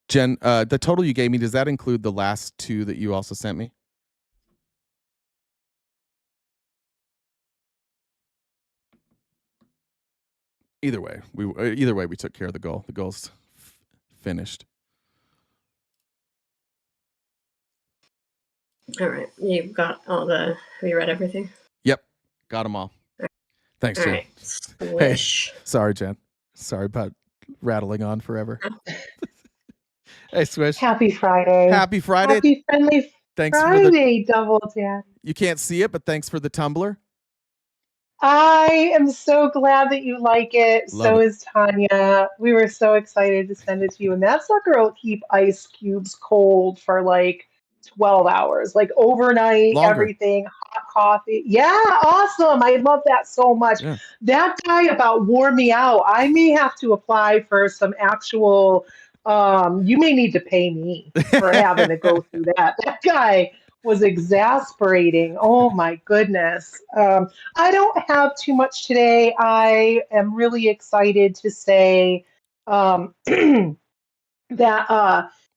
Speaker 1: Jen, the total you gave me, does that include the last two that you also sent me? Either way, we took care of the goal. The goal's finished.
Speaker 6: All right. You've got all have you read everything?
Speaker 1: Yep. Got them all. Thanks,
Speaker 6: all
Speaker 1: Jen.
Speaker 6: Right.
Speaker 1: Hey, sorry, Jen. Sorry about rattling on forever. Hey, Swish.
Speaker 3: Happy Friday.
Speaker 1: Happy Friday.
Speaker 3: Happy Friendly
Speaker 1: Thanks
Speaker 3: Friday, Double Dad.
Speaker 1: You can't see it, but thanks for the tumbler.
Speaker 3: I am so glad that you like it. So is Tanya. We were so excited to send it to you. And that sucker will keep ice cubes cold for like 12 hours, like overnight, everything, hot coffee. Yeah, awesome. I love that so much. Yeah. That guy about wore me out. I may have to apply for some actual, you may need to pay me for having to go through that. That guy was exasperating. Oh my goodness. I don't have too much today. I am really excited to say that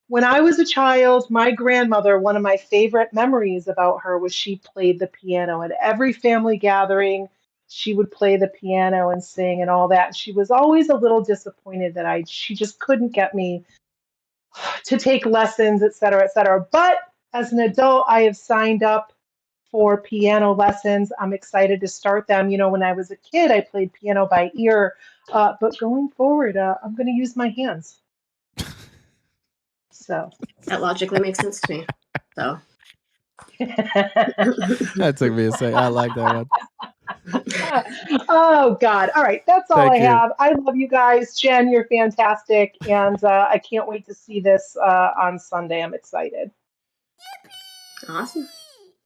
Speaker 3: when I was a child, my grandmother, one of my favorite memories about her was she played the piano at every family gathering. She would play the piano and sing and all that. She was always a little disappointed that she just couldn't get me to take lessons, et cetera, et cetera. But as an adult, I have signed up for piano lessons. I'm excited to start them. You know, when I was a kid, I played piano by ear. But going forward, I'm going to use my hands. So
Speaker 6: that logically makes sense to me. So
Speaker 1: that took me a second. I like that one.
Speaker 3: Oh God. All right. That's all I have. I love you guys. Jen, you're fantastic. And I can't wait to see this on Sunday. I'm excited.
Speaker 6: Awesome.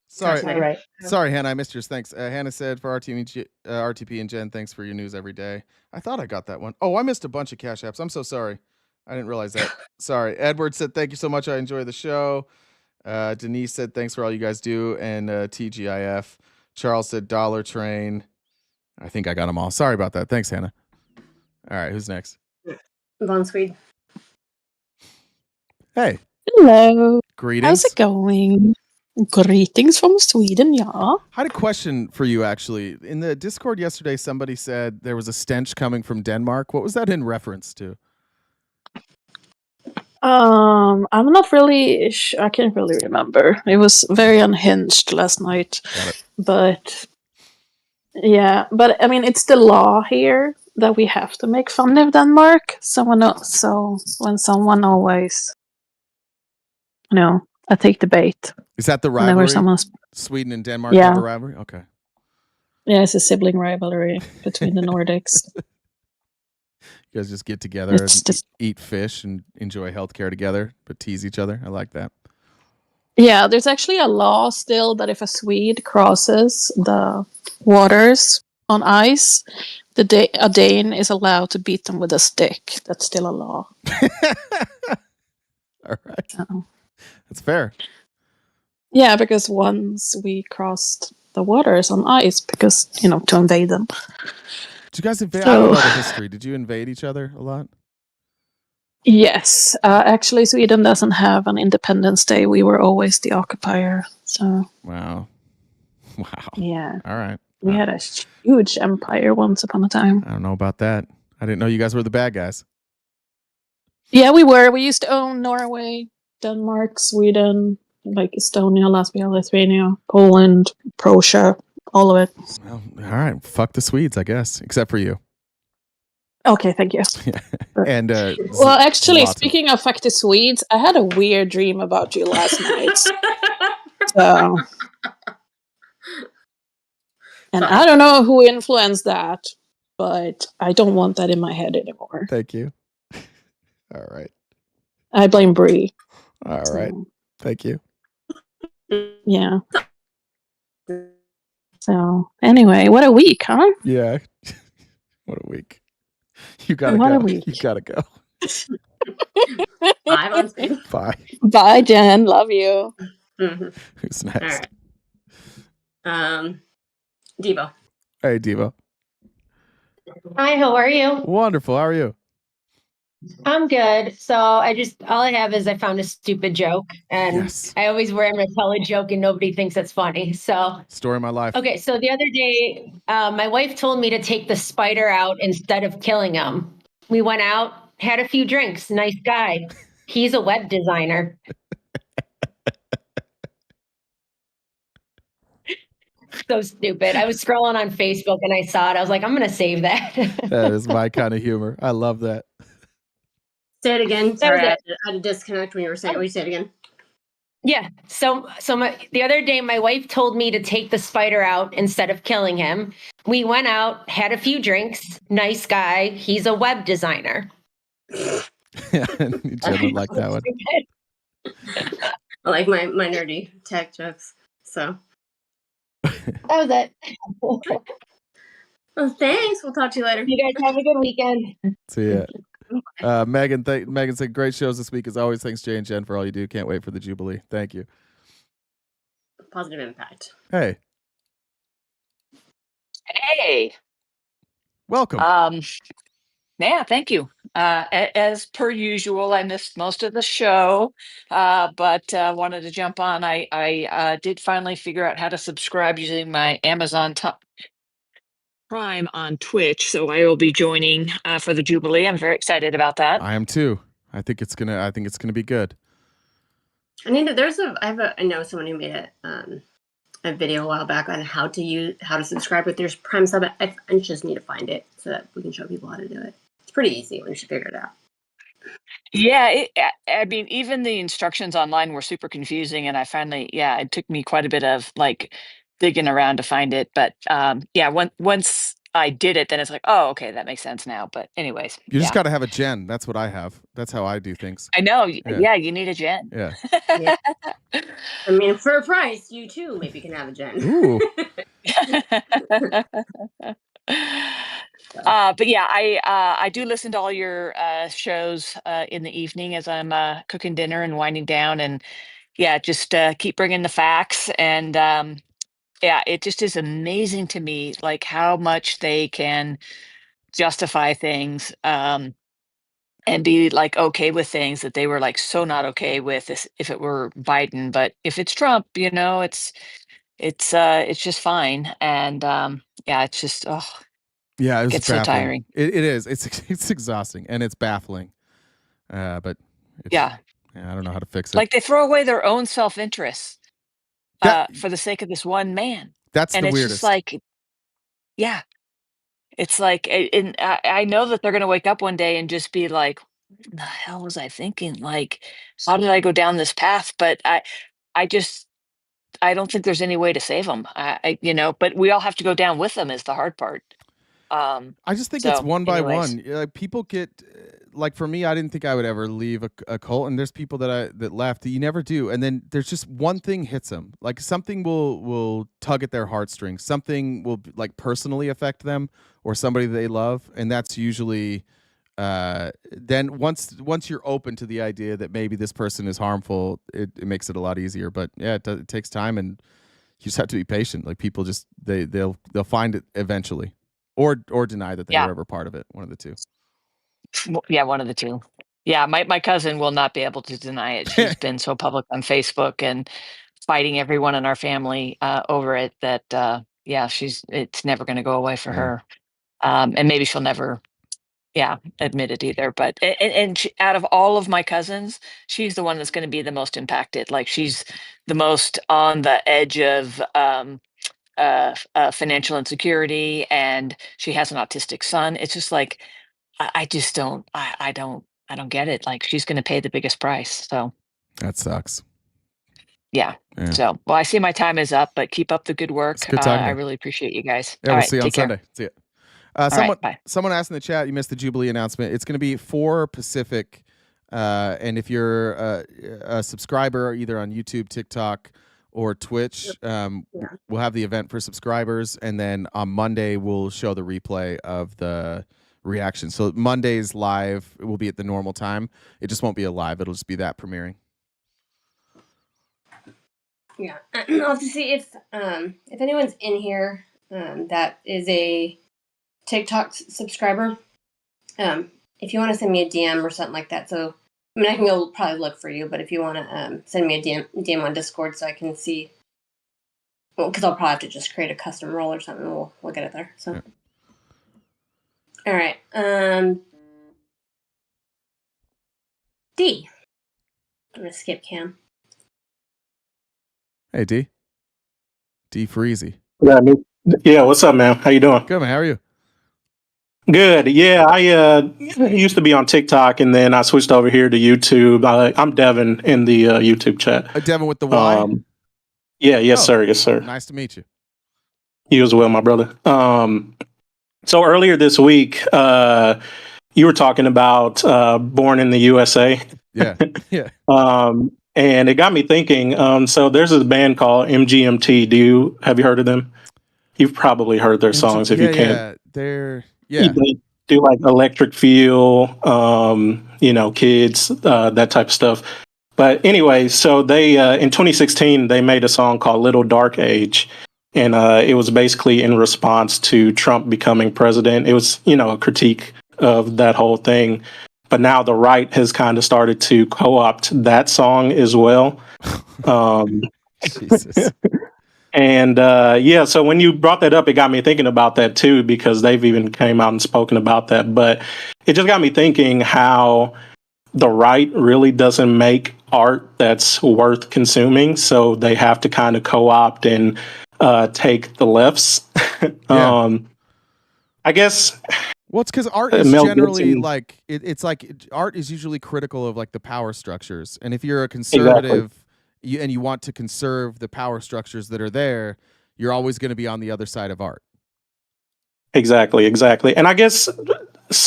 Speaker 1: Sorry, sorry, Hannah, I missed yours. Thanks. Hannah said for RTP and Jen, thanks for your news every day. I thought I got that one. Oh, I missed a bunch of Cash Apps. I'm so sorry. I didn't realize that. Sorry. Edward said, thank you so much. I enjoy the show. Denise said, thanks for all you guys do. And TGIF. Charles said, Dollar Train. I think I got them all. Sorry about that. Thanks, Hannah. All right, who's next?
Speaker 6: Von Swede.
Speaker 1: Hey.
Speaker 8: Hello.
Speaker 1: Greetings.
Speaker 8: How's it going? Greetings from Sweden, yeah.
Speaker 1: I had a question for you, actually. In the Discord yesterday, somebody said there was a stench coming from Denmark. What was that in reference to?
Speaker 8: I'm not really I can't really remember. It was very unhinged last night. But yeah, but I mean, it's the law here that we have to make fun of Denmark. So when someone always, I take the bait.
Speaker 1: Is that the rivalry? Sweden and Denmark have a rivalry? Okay.
Speaker 8: Yeah, it's a sibling rivalry between the Nordics.
Speaker 1: You guys just get together and eat fish and enjoy healthcare together, but tease each other. I like that.
Speaker 8: Yeah, there's actually a law still that if a Swede crosses the waters on ice, a Dane is allowed to beat them with a stick. That's still a law.
Speaker 1: All right. That's fair.
Speaker 8: Yeah, because once we crossed the waters on ice, because, to invade them.
Speaker 1: Did you guys invade? I don't know the history. Did you invade each other a lot?
Speaker 8: Yes. Actually, Sweden doesn't have an Independence Day. We were always the occupier. So.
Speaker 1: Wow.
Speaker 8: Yeah.
Speaker 1: All right.
Speaker 8: We had a huge empire once upon a time.
Speaker 1: I don't know about that. I didn't know you guys were the bad guys.
Speaker 8: Yeah, we were. We used to own Norway, Denmark, Sweden, like Estonia, Latvia, Lithuania, Poland, Prussia, all of it.
Speaker 1: Well, all right. Fuck the Swedes, I guess, except for you.
Speaker 8: Okay, thank you.
Speaker 1: And
Speaker 8: well, actually, speaking of fuck the Swedes, I had a weird dream about you last night. So, and I don't know who influenced that, but I don't want that in my head anymore.
Speaker 1: Thank you. All right.
Speaker 8: I blame Bree.
Speaker 1: All right. Thank you.
Speaker 8: Yeah. So, anyway, what a week, huh?
Speaker 1: Yeah. What a week. You gotta
Speaker 8: What
Speaker 1: go.
Speaker 8: a week.
Speaker 1: You gotta go.
Speaker 6: Bye,
Speaker 1: Bye.
Speaker 8: Bye, Jen. Love you.
Speaker 1: Who's next?
Speaker 6: All right. Devo.
Speaker 1: Hey, Devo.
Speaker 9: Hi, how are you?
Speaker 1: Wonderful. How are you?
Speaker 9: I'm good. So all I have is I found a stupid joke, and I always worry I'm going to tell a joke and nobody thinks it's funny. So
Speaker 1: Story of my life.
Speaker 9: okay, so the other day, my wife told me to take the spider out instead of killing him. We went out, had a few drinks. Nice guy. He's a web designer. So stupid. I was scrolling on Facebook and I saw it. I was like, I'm going to save that.
Speaker 1: That is my kind of humor. I love that.
Speaker 6: Say it again.
Speaker 9: That
Speaker 6: Sorry,
Speaker 9: was
Speaker 6: I had to disconnect when you were saying. Will you say it again?
Speaker 9: Yeah. So the other day, my wife told me to take the spider out instead of killing him. We went out, had a few drinks. Nice guy. He's a web designer.
Speaker 1: Yeah, Jen would like that one.
Speaker 6: I like my nerdy tech jokes. So
Speaker 9: that was it.
Speaker 6: Well, thanks. We'll talk to you later.
Speaker 9: You guys have a good weekend.
Speaker 1: See ya. Megan said, great shows this week as always. Thanks, Jay and Jen, for all you do. Can't wait for the Jubilee. Thank you.
Speaker 6: Positive impact.
Speaker 1: Hey.
Speaker 11: Hey.
Speaker 1: Welcome.
Speaker 11: Yeah, thank you. As per usual, I missed most of the show, but wanted to jump on. I did finally figure out how to subscribe using my Amazon Prime on Twitch, so I will be joining for the Jubilee. I'm very excited about that.
Speaker 1: I am too. I think it's gonna be good.
Speaker 6: I know someone who made a video a while back on how to subscribe with their Prime sub. I just need to find it so that we can show people how to do it. It's pretty easy once you figure it out.
Speaker 11: Yeah, I mean, even the instructions online were super confusing, and I finally, it took me quite a bit of digging around to find it. But once I did it, then it's like, oh, okay, that makes sense now. But anyways,
Speaker 1: You just got to have a Jen. That's what I have. That's how I do things.
Speaker 11: I know. Yeah, you need a Jen.
Speaker 1: Yeah.
Speaker 6: Yeah. I mean, for a price, you too maybe can have a Jen.
Speaker 1: Ooh.
Speaker 11: But yeah, I do listen to all your shows in the evening as I'm cooking dinner and winding down, and just keep bringing the facts. And it just is amazing to me, how much they can justify things and be okay with things that they were so not okay with if it were Biden. But if it's Trump, it's just fine. And it's just
Speaker 1: Yeah, it's
Speaker 11: gets
Speaker 1: baffling.
Speaker 11: so tiring.
Speaker 1: It is. It's exhausting and it's baffling. But I don't know how to fix it.
Speaker 11: They throw away their own self-interest for the sake of this one man.
Speaker 1: That's
Speaker 11: and
Speaker 1: the
Speaker 11: it's
Speaker 1: weirdest.
Speaker 11: Just it's and I know that they're going to wake up one day and just be like, what the hell was I thinking? How did I go down this path? But I don't think there's any way to save them. But we all have to go down with them is the hard part.
Speaker 1: I just think it's one by one. People get for me, I didn't think I would ever leave a cult, and there's people that left that you never do, and then there's just one thing hits them. Something will tug at their heartstrings. Something will personally affect them or somebody they love, and that's usually then once you're open to the idea that maybe this person is harmful, it makes it a lot easier. But yeah, it takes time, and you just have to be patient. Like people just they'll find it eventually, or deny that they were ever part of it. One of the two.
Speaker 11: Yeah, one of the two. Yeah, my cousin will not be able to deny it. She's been so public on Facebook and fighting everyone in our family over it that it's never going to go away for her. And maybe she'll never admit it either. But and she, out of all of my cousins, she's the one that's going to be the most impacted. Like she's the most on the edge of financial insecurity, and she has an autistic son. It's just like I just don't I don't get it. Like she's going to pay the biggest price. So
Speaker 1: that sucks.
Speaker 11: Yeah. So, well, I see my time is up, but keep up the good work.
Speaker 1: It's good talking to
Speaker 11: I
Speaker 1: you.
Speaker 11: really appreciate you guys.
Speaker 1: Yeah,
Speaker 11: All
Speaker 1: we'll
Speaker 11: right,
Speaker 1: see you on
Speaker 11: take care.
Speaker 1: Sunday. See ya.
Speaker 11: Right, bye.
Speaker 1: Someone asked in the chat, you missed the Jubilee announcement. It's going to be 4 Pacific. And if you're a subscriber either on YouTube, TikTok, or Twitch, we'll have the event for subscribers. And then on Monday, we'll show the replay of the reaction. So Monday's live. It will be at the normal time. It just won't be a live. It'll just be that premiering.
Speaker 6: Yeah, I'll have to see if anyone's in here that is a TikTok subscriber. If you want to send me a DM or something like that, so I mean I can go probably look for you, but if you want to send me a DM on Discord so I can see, well, because I'll probably have to just create a custom role or something. We'll get it there. So, all right, D. I'm gonna skip Cam.
Speaker 1: Hey, D. D Freezy.
Speaker 10: Yeah, what's up, man? How you doing?
Speaker 1: Good, man. How are you?
Speaker 10: Good. Yeah, I used to be on TikTok, and then I switched over here to YouTube. I'm Devin in the YouTube chat.
Speaker 1: Devin with the Y?
Speaker 10: Yes, sir. Yes, sir.
Speaker 1: Nice to meet you.
Speaker 10: You as well, my brother. So earlier this week, you were talking about Born in the USA.
Speaker 1: Yeah. Yeah.
Speaker 10: And it got me thinking. So there's this band called MGMT. Have you heard of them? You've probably heard their songs if you can.
Speaker 1: They
Speaker 10: do like Electric Feel, Kids, that type of stuff. But anyway, so they in 2016 they made a song called Little Dark Age, and it was basically in response to Trump becoming president. It was a critique of that whole thing. But now the right has kind of started to co-opt that song as well.
Speaker 1: Jesus.
Speaker 10: And so when you brought that up, it got me thinking about that too, because they've even came out and spoken about that. But it just got me thinking how the right really doesn't make art that's worth consuming. So they have to kind of co-opt and take the left's. I guess.
Speaker 1: Well, it's because art is generally like it's like art is usually critical of like the power structures, and if you're a conservative and you want to conserve the power structures that are there, you're always going to be on the other side of art.
Speaker 10: Exactly. And I guess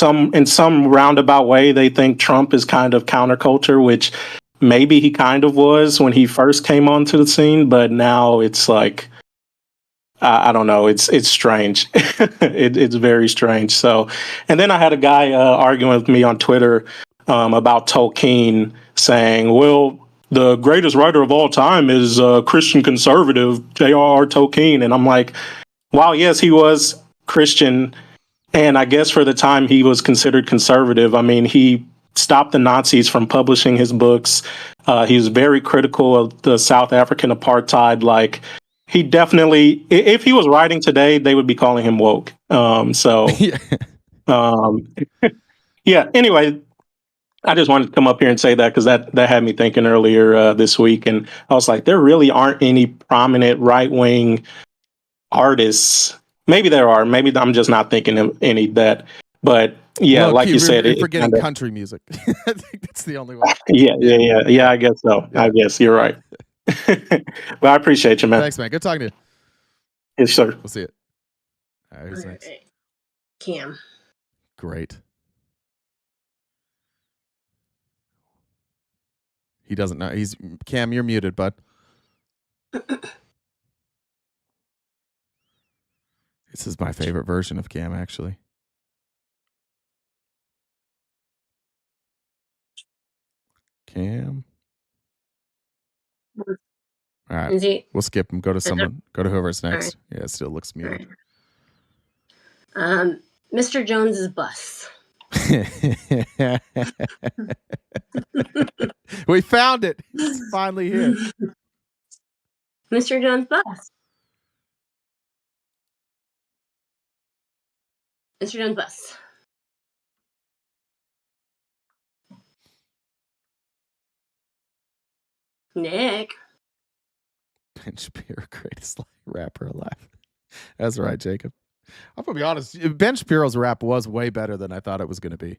Speaker 10: in some roundabout way, they think Trump is kind of counterculture, which maybe he kind of was when he first came onto the scene, but now it's like. I don't know. It's strange. It's very strange. So, and then I had a guy arguing with me on Twitter about Tolkien, saying, "Well, the greatest writer of all time is Christian conservative J.R.R. Tolkien." And I'm like, "Wow, yes, he was Christian, and I guess for the time he was considered conservative. I mean, he stopped the Nazis from publishing his books. He was very critical of the South African apartheid, like." He definitely, if he was writing today, they would be calling him woke. Anyway, I just wanted to come up here and say that because that had me thinking earlier this week. And I was like, there really aren't any prominent right-wing artists. Maybe there are. Maybe I'm just not thinking of any that. But yeah, like you said.
Speaker 1: You're forgetting country music. I think that's the only one.
Speaker 10: Yeah, I guess so. Yeah. I guess you're right. Well, I appreciate you, man.
Speaker 1: Thanks, man. Good talking to you.
Speaker 10: Yes, sir.
Speaker 1: We'll see it. All right, thanks.
Speaker 6: Cam.
Speaker 1: Great. He doesn't know. Cam, you're muted, bud. This is my favorite version of Cam, actually. Cam. All right.
Speaker 6: Is he?
Speaker 1: We'll skip him. Go to
Speaker 6: Is there-
Speaker 1: someone. Go to whoever's
Speaker 6: All
Speaker 1: next.
Speaker 6: right.
Speaker 1: Yeah, it still looks muted.
Speaker 6: Mr. Jones's bus.
Speaker 1: We found it. It's finally here.
Speaker 6: Mr. Jones' bus. Mr. Jones' bus. Nick.
Speaker 1: Ben Shapiro, greatest rapper alive. That's right, Jacob. I'm gonna be honest. Ben Shapiro's rap was way better than I thought it was gonna be.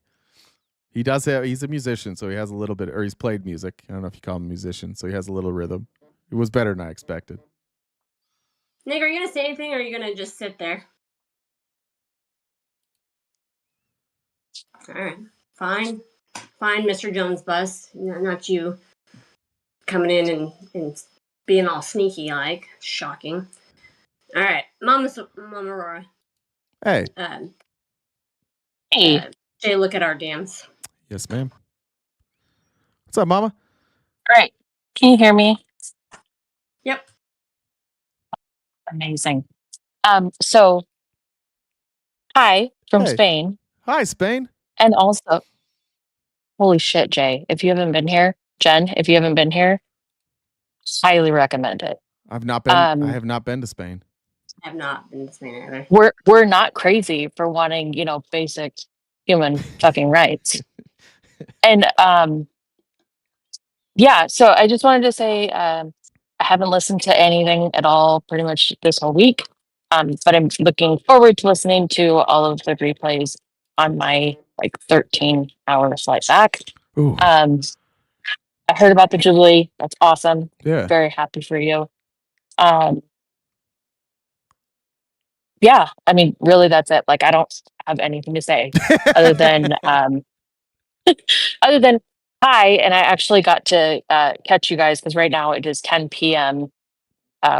Speaker 1: He's a musician, so he has a little bit, or he's played music. I don't know if you call him a musician, so he has a little rhythm. It was better than I expected.
Speaker 6: Nick, are you gonna say anything, or are you gonna just sit there? All right, fine, Mr. Jones' bus. Not you coming in and being all sneaky like. Shocking. All right, Mama Aurora.
Speaker 1: Hey.
Speaker 6: Jay, look at our dams.
Speaker 1: Yes, ma'am. What's up, Mama?
Speaker 12: All right. Can you hear me?
Speaker 6: Yep.
Speaker 12: Amazing. So hi from
Speaker 1: Hey.
Speaker 12: Spain.
Speaker 1: Hi, Spain.
Speaker 12: And also, holy shit, Jay. If you haven't been here, Jen, if you haven't been here, highly recommend it.
Speaker 1: I've not been. I have not been to Spain.
Speaker 6: I have not been to Spain either.
Speaker 12: We're not crazy for wanting, basic human fucking rights. And yeah, so I just wanted to say I haven't listened to anything at all pretty much this whole week. But I'm looking forward to listening to all of the replays on my 13-hour flight back.
Speaker 1: Ooh.
Speaker 12: I heard about the Jubilee. That's awesome.
Speaker 1: Yeah.
Speaker 12: Very happy for you. Yeah, I mean, really, that's it. I don't have anything to say other than hi. And I actually got to catch you guys because right now it is 10 p.m.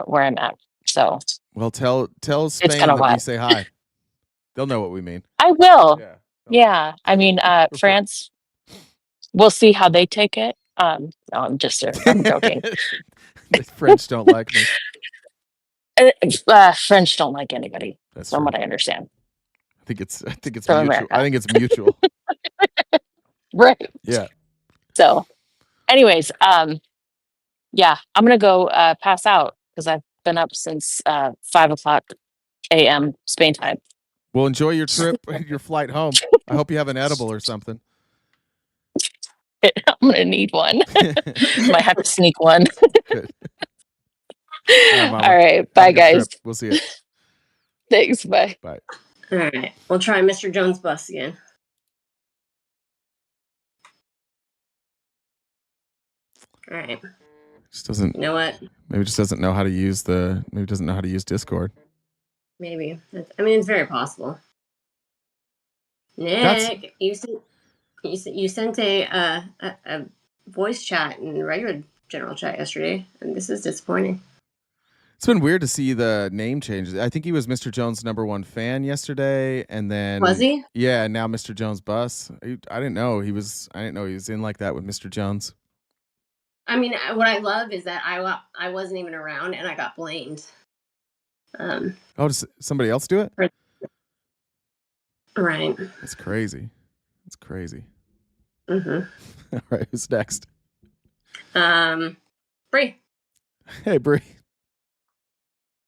Speaker 12: Where I'm at. So
Speaker 1: Well, tell Spain
Speaker 12: kinda
Speaker 1: that we
Speaker 12: wild.
Speaker 1: say hi. They'll know what we mean.
Speaker 12: I will. Yeah. I mean, France. We'll see how they take it. No, I'm joking.
Speaker 1: The French don't like me.
Speaker 12: French don't like anybody.
Speaker 1: That's
Speaker 12: from
Speaker 1: true.
Speaker 12: what I understand.
Speaker 1: I think it's
Speaker 12: From
Speaker 1: mutual.
Speaker 12: America.
Speaker 1: I think it's mutual.
Speaker 12: Right.
Speaker 1: Yeah.
Speaker 12: So, anyways, yeah, I'm gonna go pass out because I've been up since 5:00 a.m. Spain time.
Speaker 1: Well, enjoy your trip, your flight home. I hope you have an edible or something.
Speaker 12: I'm gonna need one. Might have to sneak one.
Speaker 1: Good.
Speaker 12: All right, bye, guys.
Speaker 1: Trip. We'll see you.
Speaker 12: Thanks. Bye.
Speaker 1: Bye.
Speaker 6: All right, we'll try Mr. Jones' bus again. All right.
Speaker 1: Just doesn't.
Speaker 6: You know what?
Speaker 1: Maybe just doesn't know how to use Maybe doesn't know how to use Discord.
Speaker 6: Maybe. It's very possible. Nick, you sent a voice chat in regular general chat yesterday, and this is disappointing.
Speaker 1: It's been weird to see the name changes. I think he was Mr. Jones' #1 fan yesterday, and then
Speaker 6: Was he?
Speaker 1: Yeah, now Mr. Jones bus. I didn't know he was. I didn't know he was in like that with Mr. Jones.
Speaker 6: I mean, what I love is that I wasn't even around and I got blamed.
Speaker 1: Oh, does somebody else do it?
Speaker 6: Right.
Speaker 1: That's crazy. It's crazy.
Speaker 6: Mm-hmm.
Speaker 1: All right, who's next?
Speaker 6: Bree.
Speaker 1: Hey, Bree.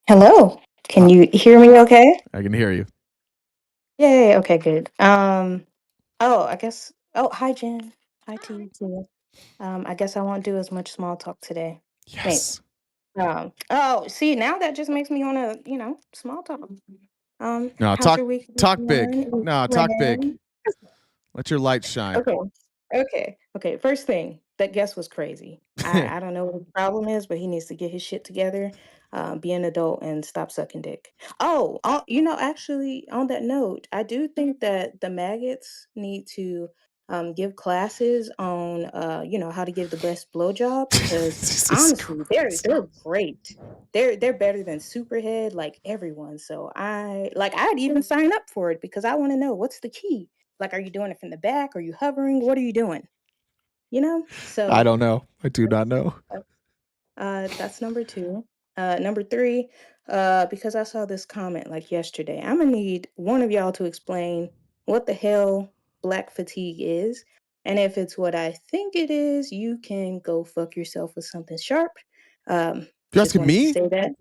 Speaker 13: Hello. Can you hear me okay?
Speaker 1: I can hear you.
Speaker 13: Yay, okay, good. I guess hi Jen. Hi to you too. I guess I won't do as much small talk today.
Speaker 1: Yes.
Speaker 13: See, now that just makes me wanna, small talk.
Speaker 1: No,
Speaker 13: how's
Speaker 1: talk
Speaker 13: your week
Speaker 1: big.
Speaker 13: going?
Speaker 1: No, talk big. Let your light shine.
Speaker 13: Okay. First thing, that guest was crazy. I don't know what the problem is, but he needs to get his shit together, be an adult, and stop sucking dick. Actually, on that note, I do think that the maggots need to give classes on, how to give the best blowjob because honestly, they're great. They're better than Superhead, like everyone. So I'd even sign up for it because I want to know what's the key. Like, are you doing it from the back? Are you hovering? What are you doing? you know? So
Speaker 1: I don't know. I do not know.
Speaker 13: that's number 2. Number 3, because I saw this comment like yesterday, I'm gonna need one of y'all to explain what the hell black fatigue is. And if it's what I think it is, you can go fuck yourself with something sharp.
Speaker 1: You're
Speaker 13: Just
Speaker 1: asking
Speaker 13: wanted to
Speaker 1: me?
Speaker 13: say that.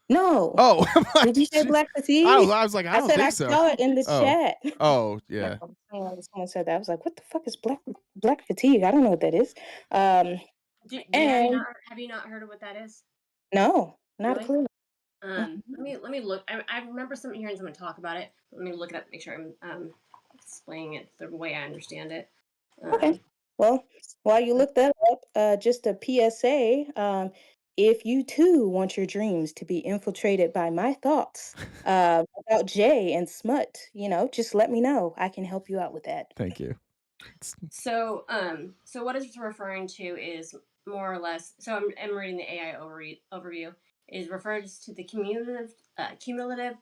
Speaker 13: No.
Speaker 1: Oh, I'm like,
Speaker 13: Did you say
Speaker 1: shit.
Speaker 13: black
Speaker 1: I
Speaker 13: fatigue?
Speaker 1: was like, I
Speaker 13: I
Speaker 1: don't
Speaker 13: said I
Speaker 1: think so.
Speaker 13: saw it in the
Speaker 1: Oh.
Speaker 13: chat.
Speaker 1: Oh, yeah.
Speaker 13: Someone said that. I was like, what the fuck is black fatigue? I don't know what that is. And
Speaker 6: Have you not heard of what that is?
Speaker 13: no, not a
Speaker 6: Really?
Speaker 13: clue.
Speaker 6: Let me look. I remember hearing someone talk about it. Let me look it up. Make sure I'm explaining it the way I understand it.
Speaker 13: Okay. Well, while you look that up, just a PSA. If you too want your dreams to be infiltrated by my thoughts about Jay and smut, just let me know. I can help you out with that.
Speaker 1: Thank you.
Speaker 6: So what it's referring to is more or less. So I'm reading the AI overview. Is refers to the cumulative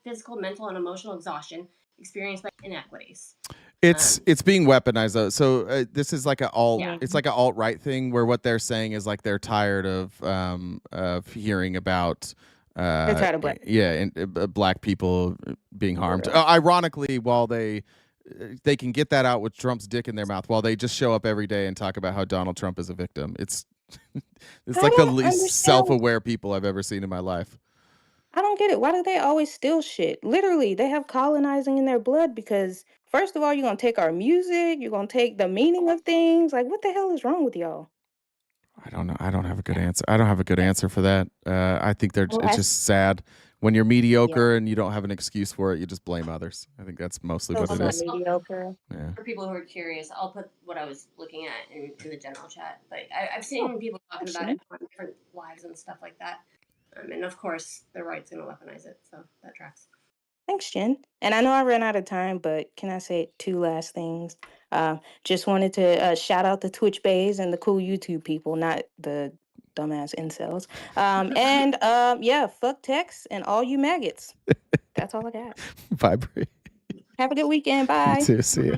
Speaker 6: physical, mental, and emotional exhaustion experienced by inequities.
Speaker 1: It's being weaponized though. So this is like it's like an alt-right thing where what they're saying is like they're tired of hearing about
Speaker 13: They're tired of black
Speaker 1: black people being harmed. Ironically, while they can get that out with Trump's dick in their mouth, while they just show up every day and talk about how Donald Trump is a victim. It's like the least self-aware people I've ever seen in my life.
Speaker 13: I don't get it. Why do they always steal shit? Literally, they have colonizing in their blood because, first of all, you're going to take our music. You're going to take the meaning of things. Like, what the hell is wrong with y'all?
Speaker 1: I don't know. I don't have a good answer. I don't have a good answer for that. I think it's just sad. When you're mediocre and you don't have an excuse for it, you just blame others. I think that's mostly what it is.
Speaker 13: Mediocre.
Speaker 1: Yeah.
Speaker 6: For people who are curious, I'll put what I was looking at in the general chat. But I've seen people talking about it on different lives and stuff like that. And of course, the right's going to weaponize it. So that tracks.
Speaker 13: Thanks, Jen. And I know I ran out of time, but can I say 2 last things? Just wanted to shout out the Twitch bays and the cool YouTube people, not the dumbass incels. Fuck Tex and all you maggots. That's all I got.
Speaker 1: Vibrate.
Speaker 13: Have a good weekend. Bye.
Speaker 1: You too. See ya.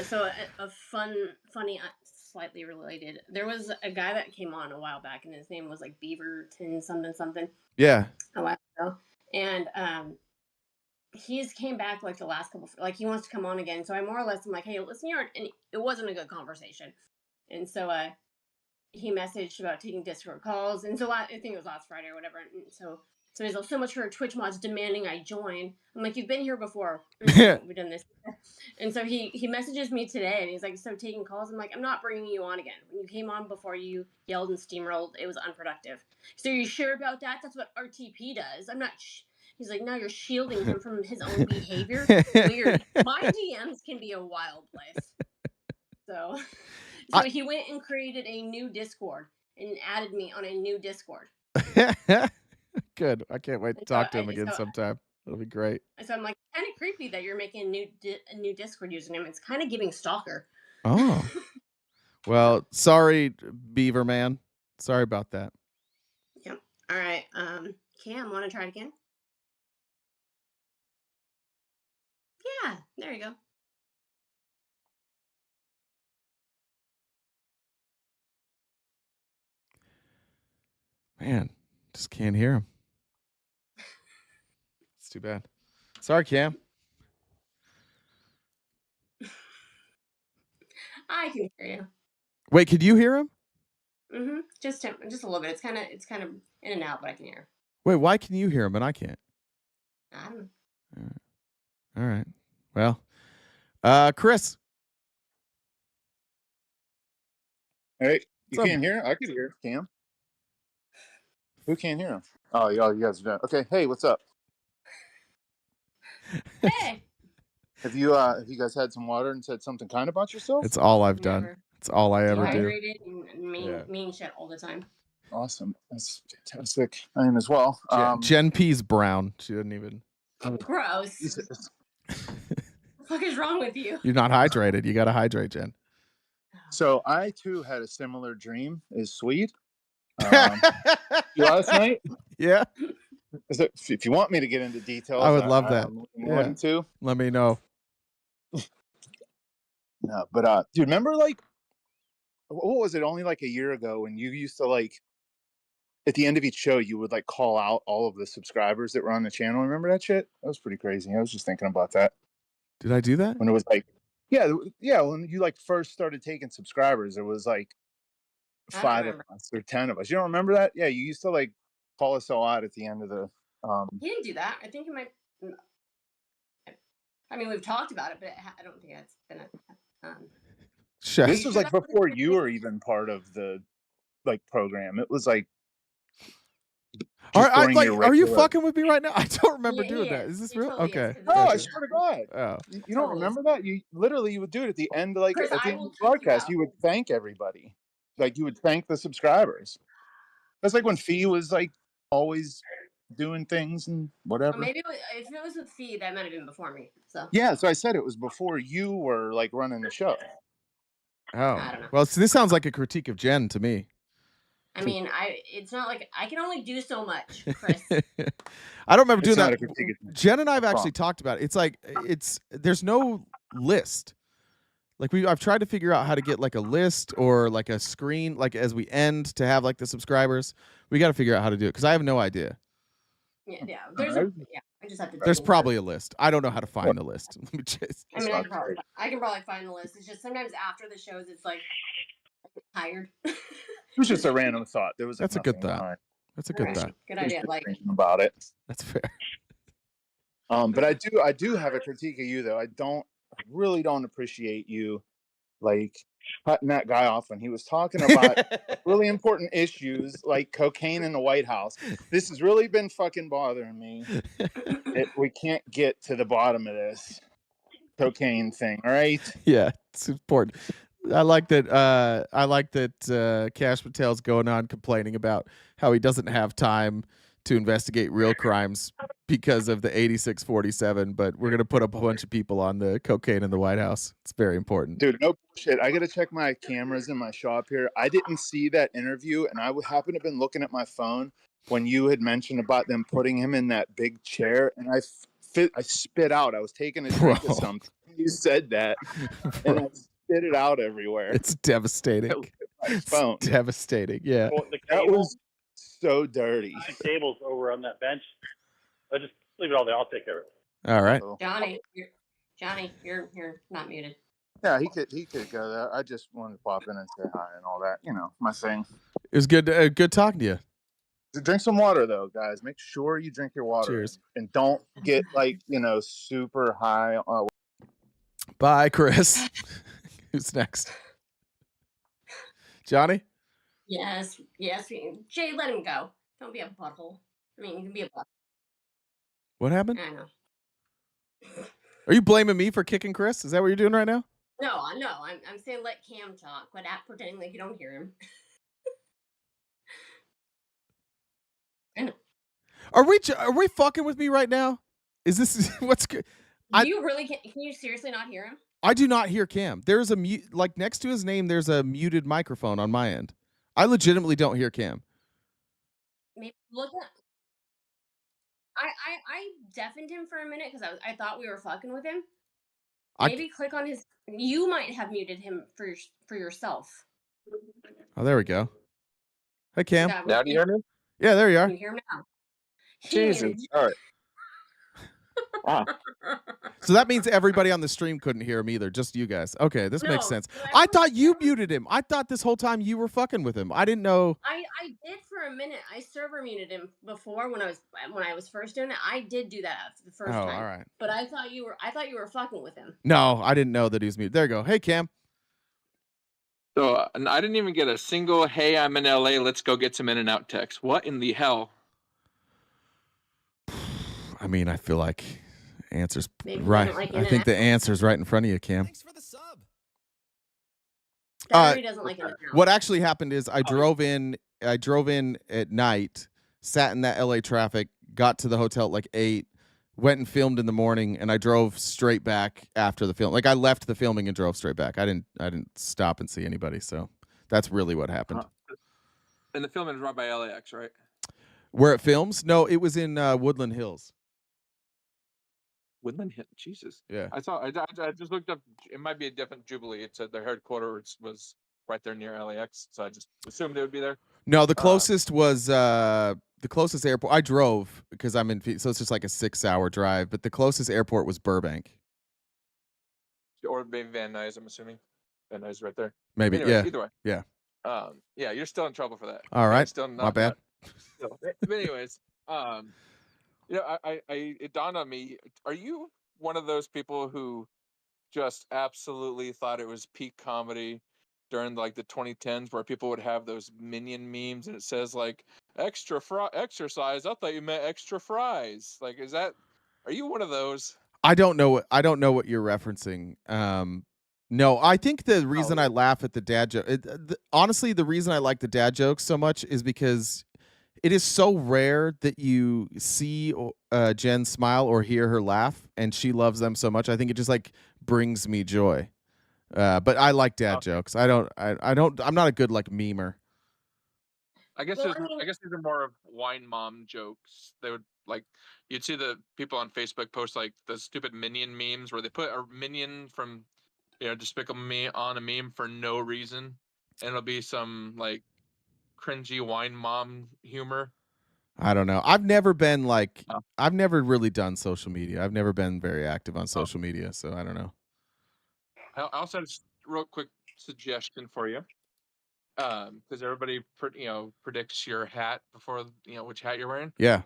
Speaker 6: So a funny, slightly related. There was a guy that came on a while back, and his name was like Beaverton something.
Speaker 1: Yeah.
Speaker 6: A while ago, and he's came back like the last couple. Like he wants to come on again. So I more or less am like, hey, listen here, and it wasn't a good conversation, and so he messaged about taking Discord calls, and so I think it was last Friday or whatever, and so he's like, so much for Twitch mods demanding I join. I'm like, you've been here before. We've done this. And so he messages me today, and he's like, so taking calls? I'm like, I'm not bringing you on again. When you came on before, you yelled and steamrolled. It was unproductive. So are you sure about that? That's what RTP does. I'm not... He's like, now you're shielding him from his own behavior? Weird. My DMs can be a wild place. So he went and created a new Discord and added me on a new Discord.
Speaker 1: Good. I can't wait to talk to him again sometime. It'll be great.
Speaker 6: So I'm like, kind of creepy that you're making a new Discord username. It's kind of giving stalker.
Speaker 1: Oh. Well, sorry, Beaver Man. Sorry about that.
Speaker 6: Yep. All right. Cam, want to try it again? Yeah. There you go.
Speaker 1: Man, just can't hear him. It's too bad. Sorry, Cam.
Speaker 6: I can hear you.
Speaker 1: Wait, could you hear him?
Speaker 6: Mm-hmm. Just a little bit. It's kind of in and out, but I can hear.
Speaker 1: Wait, why can you hear him and I can't?
Speaker 6: I don't know.
Speaker 1: All right. Well, Chris.
Speaker 14: Hey, you can't hear him? I could hear Cam. Who can't hear him? Oh, you guys are done. Okay. Hey, what's up?
Speaker 6: Hey.
Speaker 14: Have you guys had some water and said something kind about yourself?
Speaker 1: It's all I've done. It's all I ever do.
Speaker 6: Dehydrated and mean shit all the time.
Speaker 14: Awesome. That's fantastic. I am as well.
Speaker 1: Jen P's brown. She didn't even.
Speaker 6: Gross. What the fuck is wrong with you?
Speaker 1: You're not hydrated. You got to hydrate, Jen.
Speaker 14: So I too had a similar dream as Swede. Last night.
Speaker 1: Yeah.
Speaker 14: If you want me to get into details,
Speaker 1: I would love that.
Speaker 14: I'm willing to.
Speaker 1: Let me know.
Speaker 14: No, but dude, remember like what was it? Only like a year ago, when you used to like at the end of each show, you would like call out all of the subscribers that were on the channel. Remember that shit? That was pretty crazy. I was just thinking about that.
Speaker 1: Did I do that?
Speaker 14: When it was like, yeah, when you like first started taking subscribers, it was like 5 of us or 10 of us. You don't remember that? Yeah, you used to like call us all out at the end of the.
Speaker 6: He didn't do that. I think it might. I mean, we've talked about it, but I don't think it's been a.
Speaker 14: This was like before you were even part of the like program. It was like.
Speaker 1: Are you fucking with me right now? I don't remember doing that. Is this real? Okay.
Speaker 14: No, I swear to God.
Speaker 1: Oh.
Speaker 14: You don't remember that? You would do it at the end, like at the end of the broadcast. You would thank everybody, like you would thank the subscribers. That's like when Fee was like always doing things and whatever.
Speaker 6: Well, maybe if it was with Fee, that might have been before me. So.
Speaker 14: Yeah, so I said it was before you were like running the show.
Speaker 1: Oh, well, so this sounds like a critique of Jen to me.
Speaker 6: I mean, it's not like I can only do so much, Chris.
Speaker 1: I don't remember doing that. Jen and I have actually talked about it. It's like there's no list. Like I've tried to figure out how to get like a list or like a screen, like as we end to have like the subscribers. We got to figure out how to do it because I have no idea.
Speaker 6: Yeah. I just have to.
Speaker 1: There's probably a list. I don't know how to find the list. Let me just.
Speaker 6: I mean, I can probably find the list. It's just sometimes after the shows, it's like tired.
Speaker 14: It was just a random thought.
Speaker 1: That's a good thought. That's a good thought.
Speaker 6: Good idea. Like
Speaker 14: about it.
Speaker 1: That's fair.
Speaker 14: But I do have a critique of you though. I really don't appreciate you like cutting that guy off when he was talking about really important issues like cocaine in the White House. This has really been fucking bothering me. We can't get to the bottom of this cocaine thing. All right.
Speaker 1: Yeah, it's important. I like that. Cash Patel's going on complaining about how he doesn't have time to investigate real crimes because of the 8647. But we're gonna put up a bunch of people on the cocaine in the White House. It's very important,
Speaker 14: dude. No bullshit. I gotta check my cameras in my shop here. I didn't see that interview, and I happened to have been looking at my phone when you had mentioned about them putting him in that big chair, and I spit out. I was taking a drink of something. You said that, and I spit it out everywhere.
Speaker 1: It's devastating.
Speaker 14: Phone.
Speaker 1: It's devastating. Yeah.
Speaker 15: Well, the
Speaker 14: that was so dirty.
Speaker 15: The table's over on that bench. I'll just leave it all there. I'll take care of it.
Speaker 1: All right.
Speaker 6: Johnny, you're not muted.
Speaker 14: Yeah, he could go there. I just wanted to pop in and say hi and all that. You know, my thing.
Speaker 1: It was good talking to you.
Speaker 14: Drink some water though, guys. Make sure you drink your water.
Speaker 1: Cheers.
Speaker 14: And don't get like, super high.
Speaker 1: Bye, Chris. Who's next? Johnny?
Speaker 6: Yes. Jay, let him go. Don't be a butthole. I mean, you can be a butthole.
Speaker 1: What happened?
Speaker 6: I know.
Speaker 1: Are you blaming me for kicking Chris? Is that what you're doing right now?
Speaker 6: No. I'm saying let Cam talk, but pretending like you don't hear him. I know.
Speaker 1: Are we fucking with me right now? Is this what's good?
Speaker 6: You really can you seriously not hear him?
Speaker 1: I do not hear Cam. There's a mute, like next to his name. There's a muted microphone on my end. I legitimately don't hear Cam.
Speaker 6: Maybe look at. I deafened him for a minute because I thought we were fucking with him. Maybe click on his. You might have muted him for yourself.
Speaker 1: Oh, there we go. Hey, Cam.
Speaker 16: Now do you hear me?
Speaker 1: Yeah, there you are.
Speaker 6: Can you hear him now?
Speaker 16: Jesus. All right. Wow.
Speaker 1: So that means everybody on the stream couldn't hear him either, just you guys. Okay, this makes sense. I thought you muted him. I thought this whole time you were fucking with him. I didn't know.
Speaker 6: I did for a minute. I server muted him before when I was first doing it. I did do that the first time.
Speaker 1: All right.
Speaker 6: But I thought you were fucking with him.
Speaker 1: No, I didn't know that he was muted. There you go. Hey, Cam.
Speaker 16: So I didn't even get a single "Hey, I'm in LA. Let's go get some In-N-Out" text. What in the hell?
Speaker 1: I mean, I feel like answer's
Speaker 6: Maybe
Speaker 1: right. I think the answer's right in front of you, Cam.
Speaker 23: Thanks for the sub.
Speaker 6: Doesn't like it.
Speaker 1: What actually happened is I drove in at night, sat in that LA traffic, got to the hotel at like 8, went and filmed in the morning, and I drove straight back after the film. Like I left the filming and drove straight back. I didn't stop and see anybody. So that's really what happened.
Speaker 16: And the film is run by LAX, right?
Speaker 1: Where it films? No, it was in Woodland Hills.
Speaker 16: Woodland Hill, Jesus.
Speaker 1: Yeah.
Speaker 16: I just looked up. It might be a different Jubilee. It said their headquarters was right there near LAX, so I just assumed they would be there.
Speaker 1: No, the closest was the closest airport. I drove because I'm in, so it's just like a 6-hour drive. But the closest airport was Burbank.
Speaker 16: Or maybe Van Nuys, I'm assuming. Van Nuys right there.
Speaker 1: Maybe,
Speaker 16: Anyways,
Speaker 1: yeah.
Speaker 16: Either way.
Speaker 1: Yeah.
Speaker 16: Yeah, you're still in trouble for that.
Speaker 1: All right.
Speaker 16: Still
Speaker 1: My bad.
Speaker 16: But anyways, it dawned on me, are you one of those people who just absolutely thought it was peak comedy during like the 2010s where people would have those minion memes and it says like extra exercise? I thought you meant extra fries. Like, are you one of those?
Speaker 1: I don't know what you're referencing. No, I think the reason I laugh at the dad joke, honestly, the reason I like the dad jokes so much is because it is so rare that you see Jen smile or hear her laugh, and she loves them so much. I think it just like brings me joy. But I like dad jokes. I'm not a good like memer.
Speaker 16: I guess these are more of wine mom jokes. They would like, you'd see the people on Facebook post like the stupid minion memes where they put a minion from, Despicable Me on a meme for no reason, and it'll be some like cringy wine mom humor.
Speaker 1: I don't know. I've never been like, I've never really done social media. I've never been very active on social media, so I don't know.
Speaker 16: I also have a real quick suggestion for you, because everybody predicts your hat before which hat you're wearing.
Speaker 1: Yeah,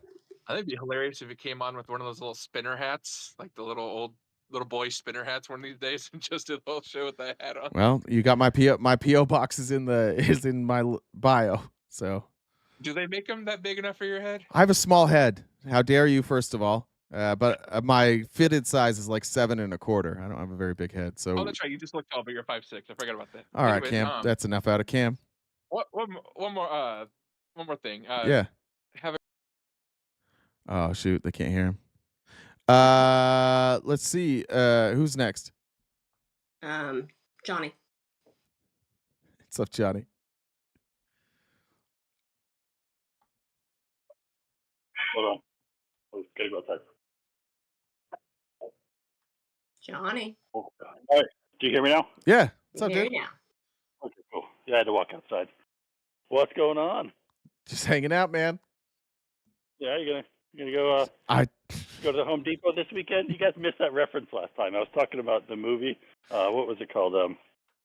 Speaker 16: I think it'd be hilarious if you came on with one of those little spinner hats, like the little boy spinner hats one of these days, and just did the whole show with that hat on.
Speaker 1: Well, you got my PO box is in my bio. So,
Speaker 16: do they make them that big enough for your head?
Speaker 1: I have a small head. How dare you? First of all, but my fitted size is like 7 1/4. I don't have a very big head. So,
Speaker 16: that's right. You just look tall, but you're 5'6". I forgot about that.
Speaker 1: All right, Cam. That's enough out of Cam.
Speaker 16: One more thing.
Speaker 1: Yeah. Oh shoot, they can't hear him. Let's see. Who's next?
Speaker 6: Johnny.
Speaker 1: What's up, Johnny?
Speaker 15: Hold on. I was gonna go outside.
Speaker 6: Johnny.
Speaker 15: Oh, all right. Do you hear me now?
Speaker 1: Yeah. What's up, dude?
Speaker 6: Now.
Speaker 15: Okay, cool. Yeah, I had to walk outside. What's going on?
Speaker 1: Just hanging out, man.
Speaker 15: Yeah, you gonna go go to the Home Depot this weekend? You guys missed that reference last time. I was talking about the movie. What was it called?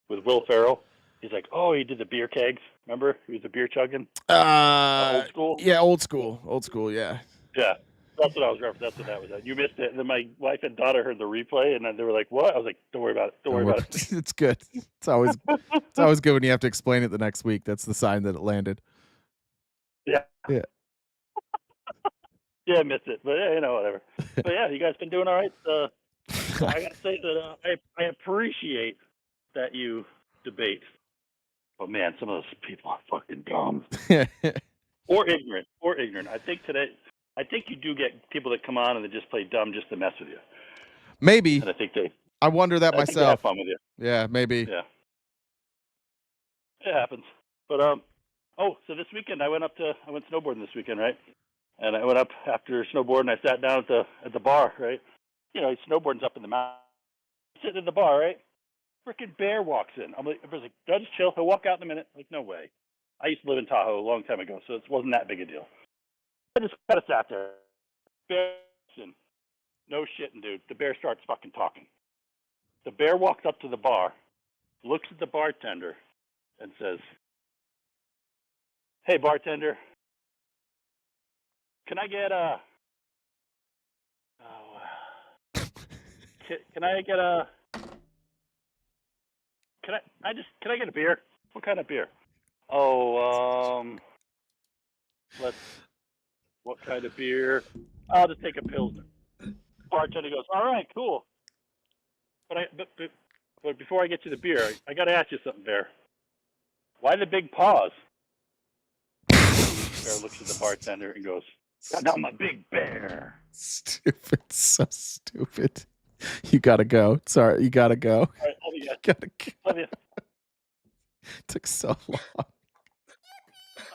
Speaker 15: With Will Ferrell. He's like, oh, he did the beer kegs. Remember? He was a beer chugging. Old school.
Speaker 1: Yeah, old school. Old school. Yeah.
Speaker 15: Yeah. That's what I was referencing. That's what that was. You missed it. And then my wife and daughter heard the replay, and then they were like, "What?" I was like, "Don't worry about it. Don't worry about it."
Speaker 1: It's good. It's always good when you have to explain it the next week. That's the sign that it landed.
Speaker 15: Yeah.
Speaker 1: Yeah.
Speaker 15: Yeah, I missed it, but yeah, whatever. But yeah, you guys been doing all right. I gotta say that I appreciate that you debate. But man, some of those people are fucking dumb or ignorant. I think you do get people that come on and they just play dumb just to mess with you.
Speaker 1: Maybe.
Speaker 15: And I think
Speaker 1: I wonder that
Speaker 15: I think they
Speaker 1: myself.
Speaker 15: have fun with you.
Speaker 1: Yeah, maybe.
Speaker 15: Yeah. It happens. But so this weekend I went snowboarding this weekend, right? And I went up after snowboarding. I sat down at the bar, right? Snowboarding's up in the mountain. Sitting in the bar, right? Freaking bear walks in. I was like, "I'll just chill. He'll walk out in a minute." Like, no way. I used to live in Tahoe a long time ago, so it wasn't that big a deal. I just kind of sat there. Bear, no shitting, dude. The bear starts fucking talking. The bear walks up to the bar, looks at the bartender, and says, "Hey, bartender, can I get a? Can I get a? Can I get a beer? What kind of beer? What kind of beer? I'll just take a Pilsner." Bartender goes, "All right, cool. But before I get you the beer, I got to ask you something, Bear. Why the big pause?" Bear looks at the bartender and goes, "I'm a big bear."
Speaker 1: Stupid. So stupid. You gotta go. Sorry, you gotta go.
Speaker 15: All right, love you guys.
Speaker 1: Gotta go.
Speaker 15: Love you.
Speaker 1: Took so long.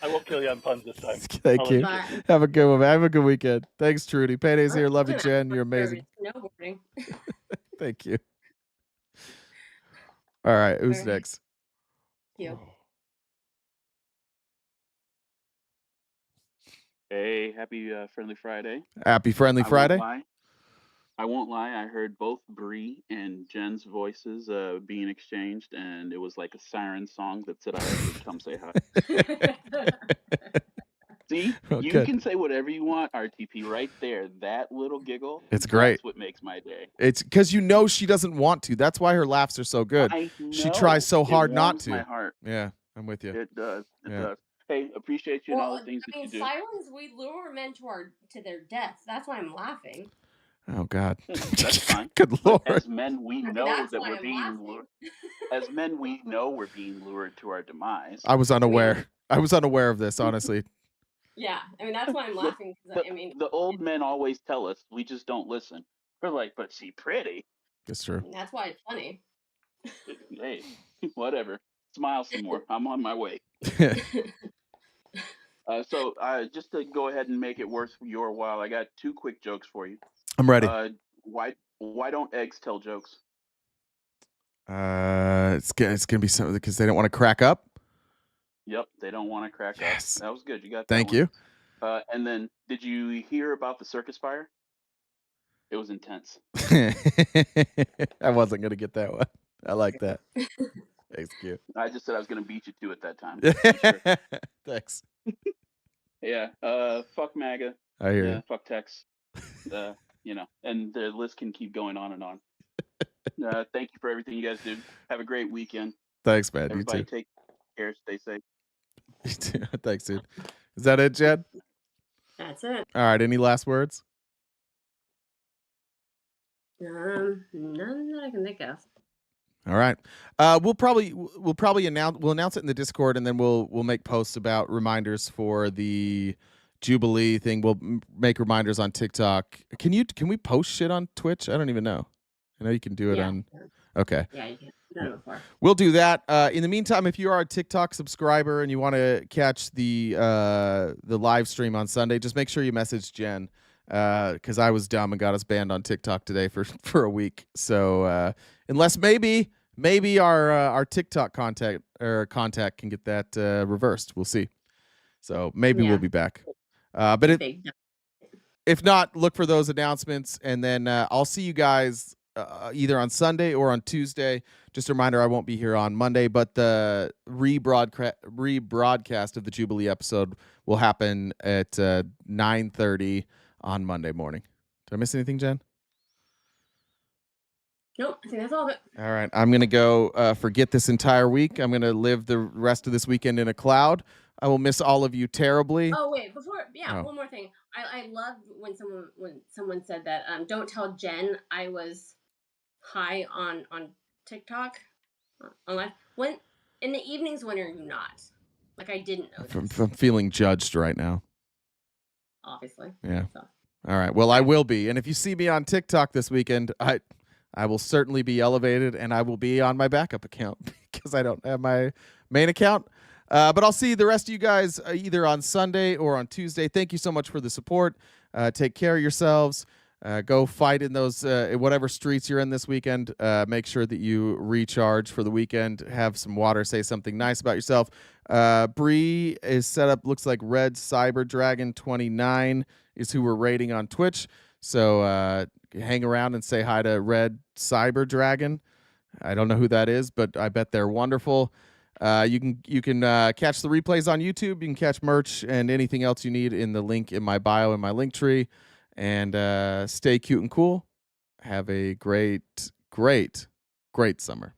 Speaker 15: I won't kill you on puns this time.
Speaker 1: Thank you. Have a good one. Have a good weekend. Thanks, Trudy. Payday's here. Love you, Jen. You're amazing.
Speaker 6: Snowboarding.
Speaker 1: Thank you. All right, who's next?
Speaker 6: you.
Speaker 17: Hey, happy Friendly Friday.
Speaker 1: Happy Friendly Friday.
Speaker 17: I won't lie. I heard both Bree and Jen's voices being exchanged, and it was like a siren song that said I should come say hi. See, you
Speaker 1: Okay.
Speaker 17: can say whatever you want, RTP, right there. That little giggle.
Speaker 1: It's great.
Speaker 17: That's what makes my day.
Speaker 1: It's because she doesn't want to. That's why her laughs are so good.
Speaker 17: I
Speaker 1: She
Speaker 17: know.
Speaker 1: tries so
Speaker 17: It
Speaker 1: hard not
Speaker 17: warms
Speaker 1: to.
Speaker 17: my heart.
Speaker 1: Yeah, I'm with you.
Speaker 17: It does. It
Speaker 1: Yeah.
Speaker 17: does. Hey, appreciate you and all
Speaker 6: Well,
Speaker 17: the things that
Speaker 6: I mean,
Speaker 17: you do.
Speaker 6: sirens, we lure men to their death. That's why I'm laughing.
Speaker 1: Oh God.
Speaker 17: That's fine.
Speaker 1: Good Lord.
Speaker 17: As men, we know
Speaker 6: that's
Speaker 17: that
Speaker 6: why
Speaker 17: we're
Speaker 6: I'm
Speaker 17: being
Speaker 6: laughing.
Speaker 17: lured. As men, we know we're being lured to our demise.
Speaker 1: I was unaware. I was unaware of this, honestly.
Speaker 6: Yeah, I mean, that's why I'm laughing. 'Cause I mean,
Speaker 17: The old men always tell us, we just don't listen. We're like, but she pretty.
Speaker 1: That's true.
Speaker 6: that's why it's funny.
Speaker 17: Hey, whatever. Smile some more. I'm on my way. So just to go ahead and make it worth your while, I got 2 quick jokes for you.
Speaker 1: I'm ready.
Speaker 17: Why don't eggs tell jokes?
Speaker 1: It's gonna be something because they don't want to crack up.
Speaker 17: Yep, they don't want to crack up. That was good. You got that
Speaker 1: Thank
Speaker 17: one.
Speaker 1: you.
Speaker 17: And then, did you hear about the circus fire? It was intense.
Speaker 1: I wasn't gonna get that one. I like that. Thanks, Q.
Speaker 17: I just said I was going to beat you to it that time.
Speaker 1: Thanks.
Speaker 17: Yeah. Fuck MAGA.
Speaker 1: I hear you.
Speaker 17: Fuck Tex. And the list can keep going on and on. Thank you for everything you guys do. Have a great weekend.
Speaker 1: Thanks, man.
Speaker 17: Everybody
Speaker 1: You too.
Speaker 17: take care. Stay safe.
Speaker 1: You too. Thanks, dude. Is that it, Jed?
Speaker 6: That's it.
Speaker 1: All right. Any last words?
Speaker 6: None that I can think of.
Speaker 1: All right. We'll probably announce it in the Discord, and then we'll make posts about reminders for the Jubilee thing. We'll make reminders on TikTok. Can we post shit on Twitch? I don't even know. I know you can do it on. Okay.
Speaker 6: Yeah, you can. Done it before.
Speaker 1: We'll do that. In the meantime, if you are a TikTok subscriber and you want to catch the live stream on Sunday, just make sure you message Jen. Because I was dumb and got us banned on TikTok today for a week. So unless maybe our TikTok contact can get that reversed, we'll see. So maybe we'll be back. But if not, look for those announcements, and then I'll see you guys either on Sunday or on Tuesday. Just a reminder, I won't be here on Monday, but the rebroadcast of the Jubilee episode will happen at 9:30 on Monday morning. Did I miss anything, Jen?
Speaker 6: Nope, I think that's all of it.
Speaker 1: All right. I'm going to go forget this entire week. I'm going to live the rest of this weekend in a cloud. I will miss all of you terribly.
Speaker 6: Oh, wait, one more thing. I loved when someone said that, don't tell Jen I was high on TikTok. Online. When in the evenings, when are you not? Like, I didn't know.
Speaker 1: I'm feeling judged right now.
Speaker 6: Obviously.
Speaker 1: Yeah.
Speaker 6: So.
Speaker 1: All right. Well, I will be. And if you see me on TikTok this weekend, I will certainly be elevated, and I will be on my backup account because I don't have my main account. But I'll see the rest of you guys either on Sunday or on Tuesday. Thank you so much for the support. Take care of yourselves. Go fight in those whatever streets you're in this weekend. Make sure that you recharge for the weekend. Have some water. Say something nice about yourself. Bree is set up. Looks like Red Cyber Dragon 29 is who we're rating on Twitch. So hang around and say hi to Red Cyber Dragon. I don't know who that is, but I bet they're wonderful. You can catch the replays on YouTube. You can catch merch and anything else you need in the link in my bio in my link tree. And stay cute and cool. Have a great, great, great summer.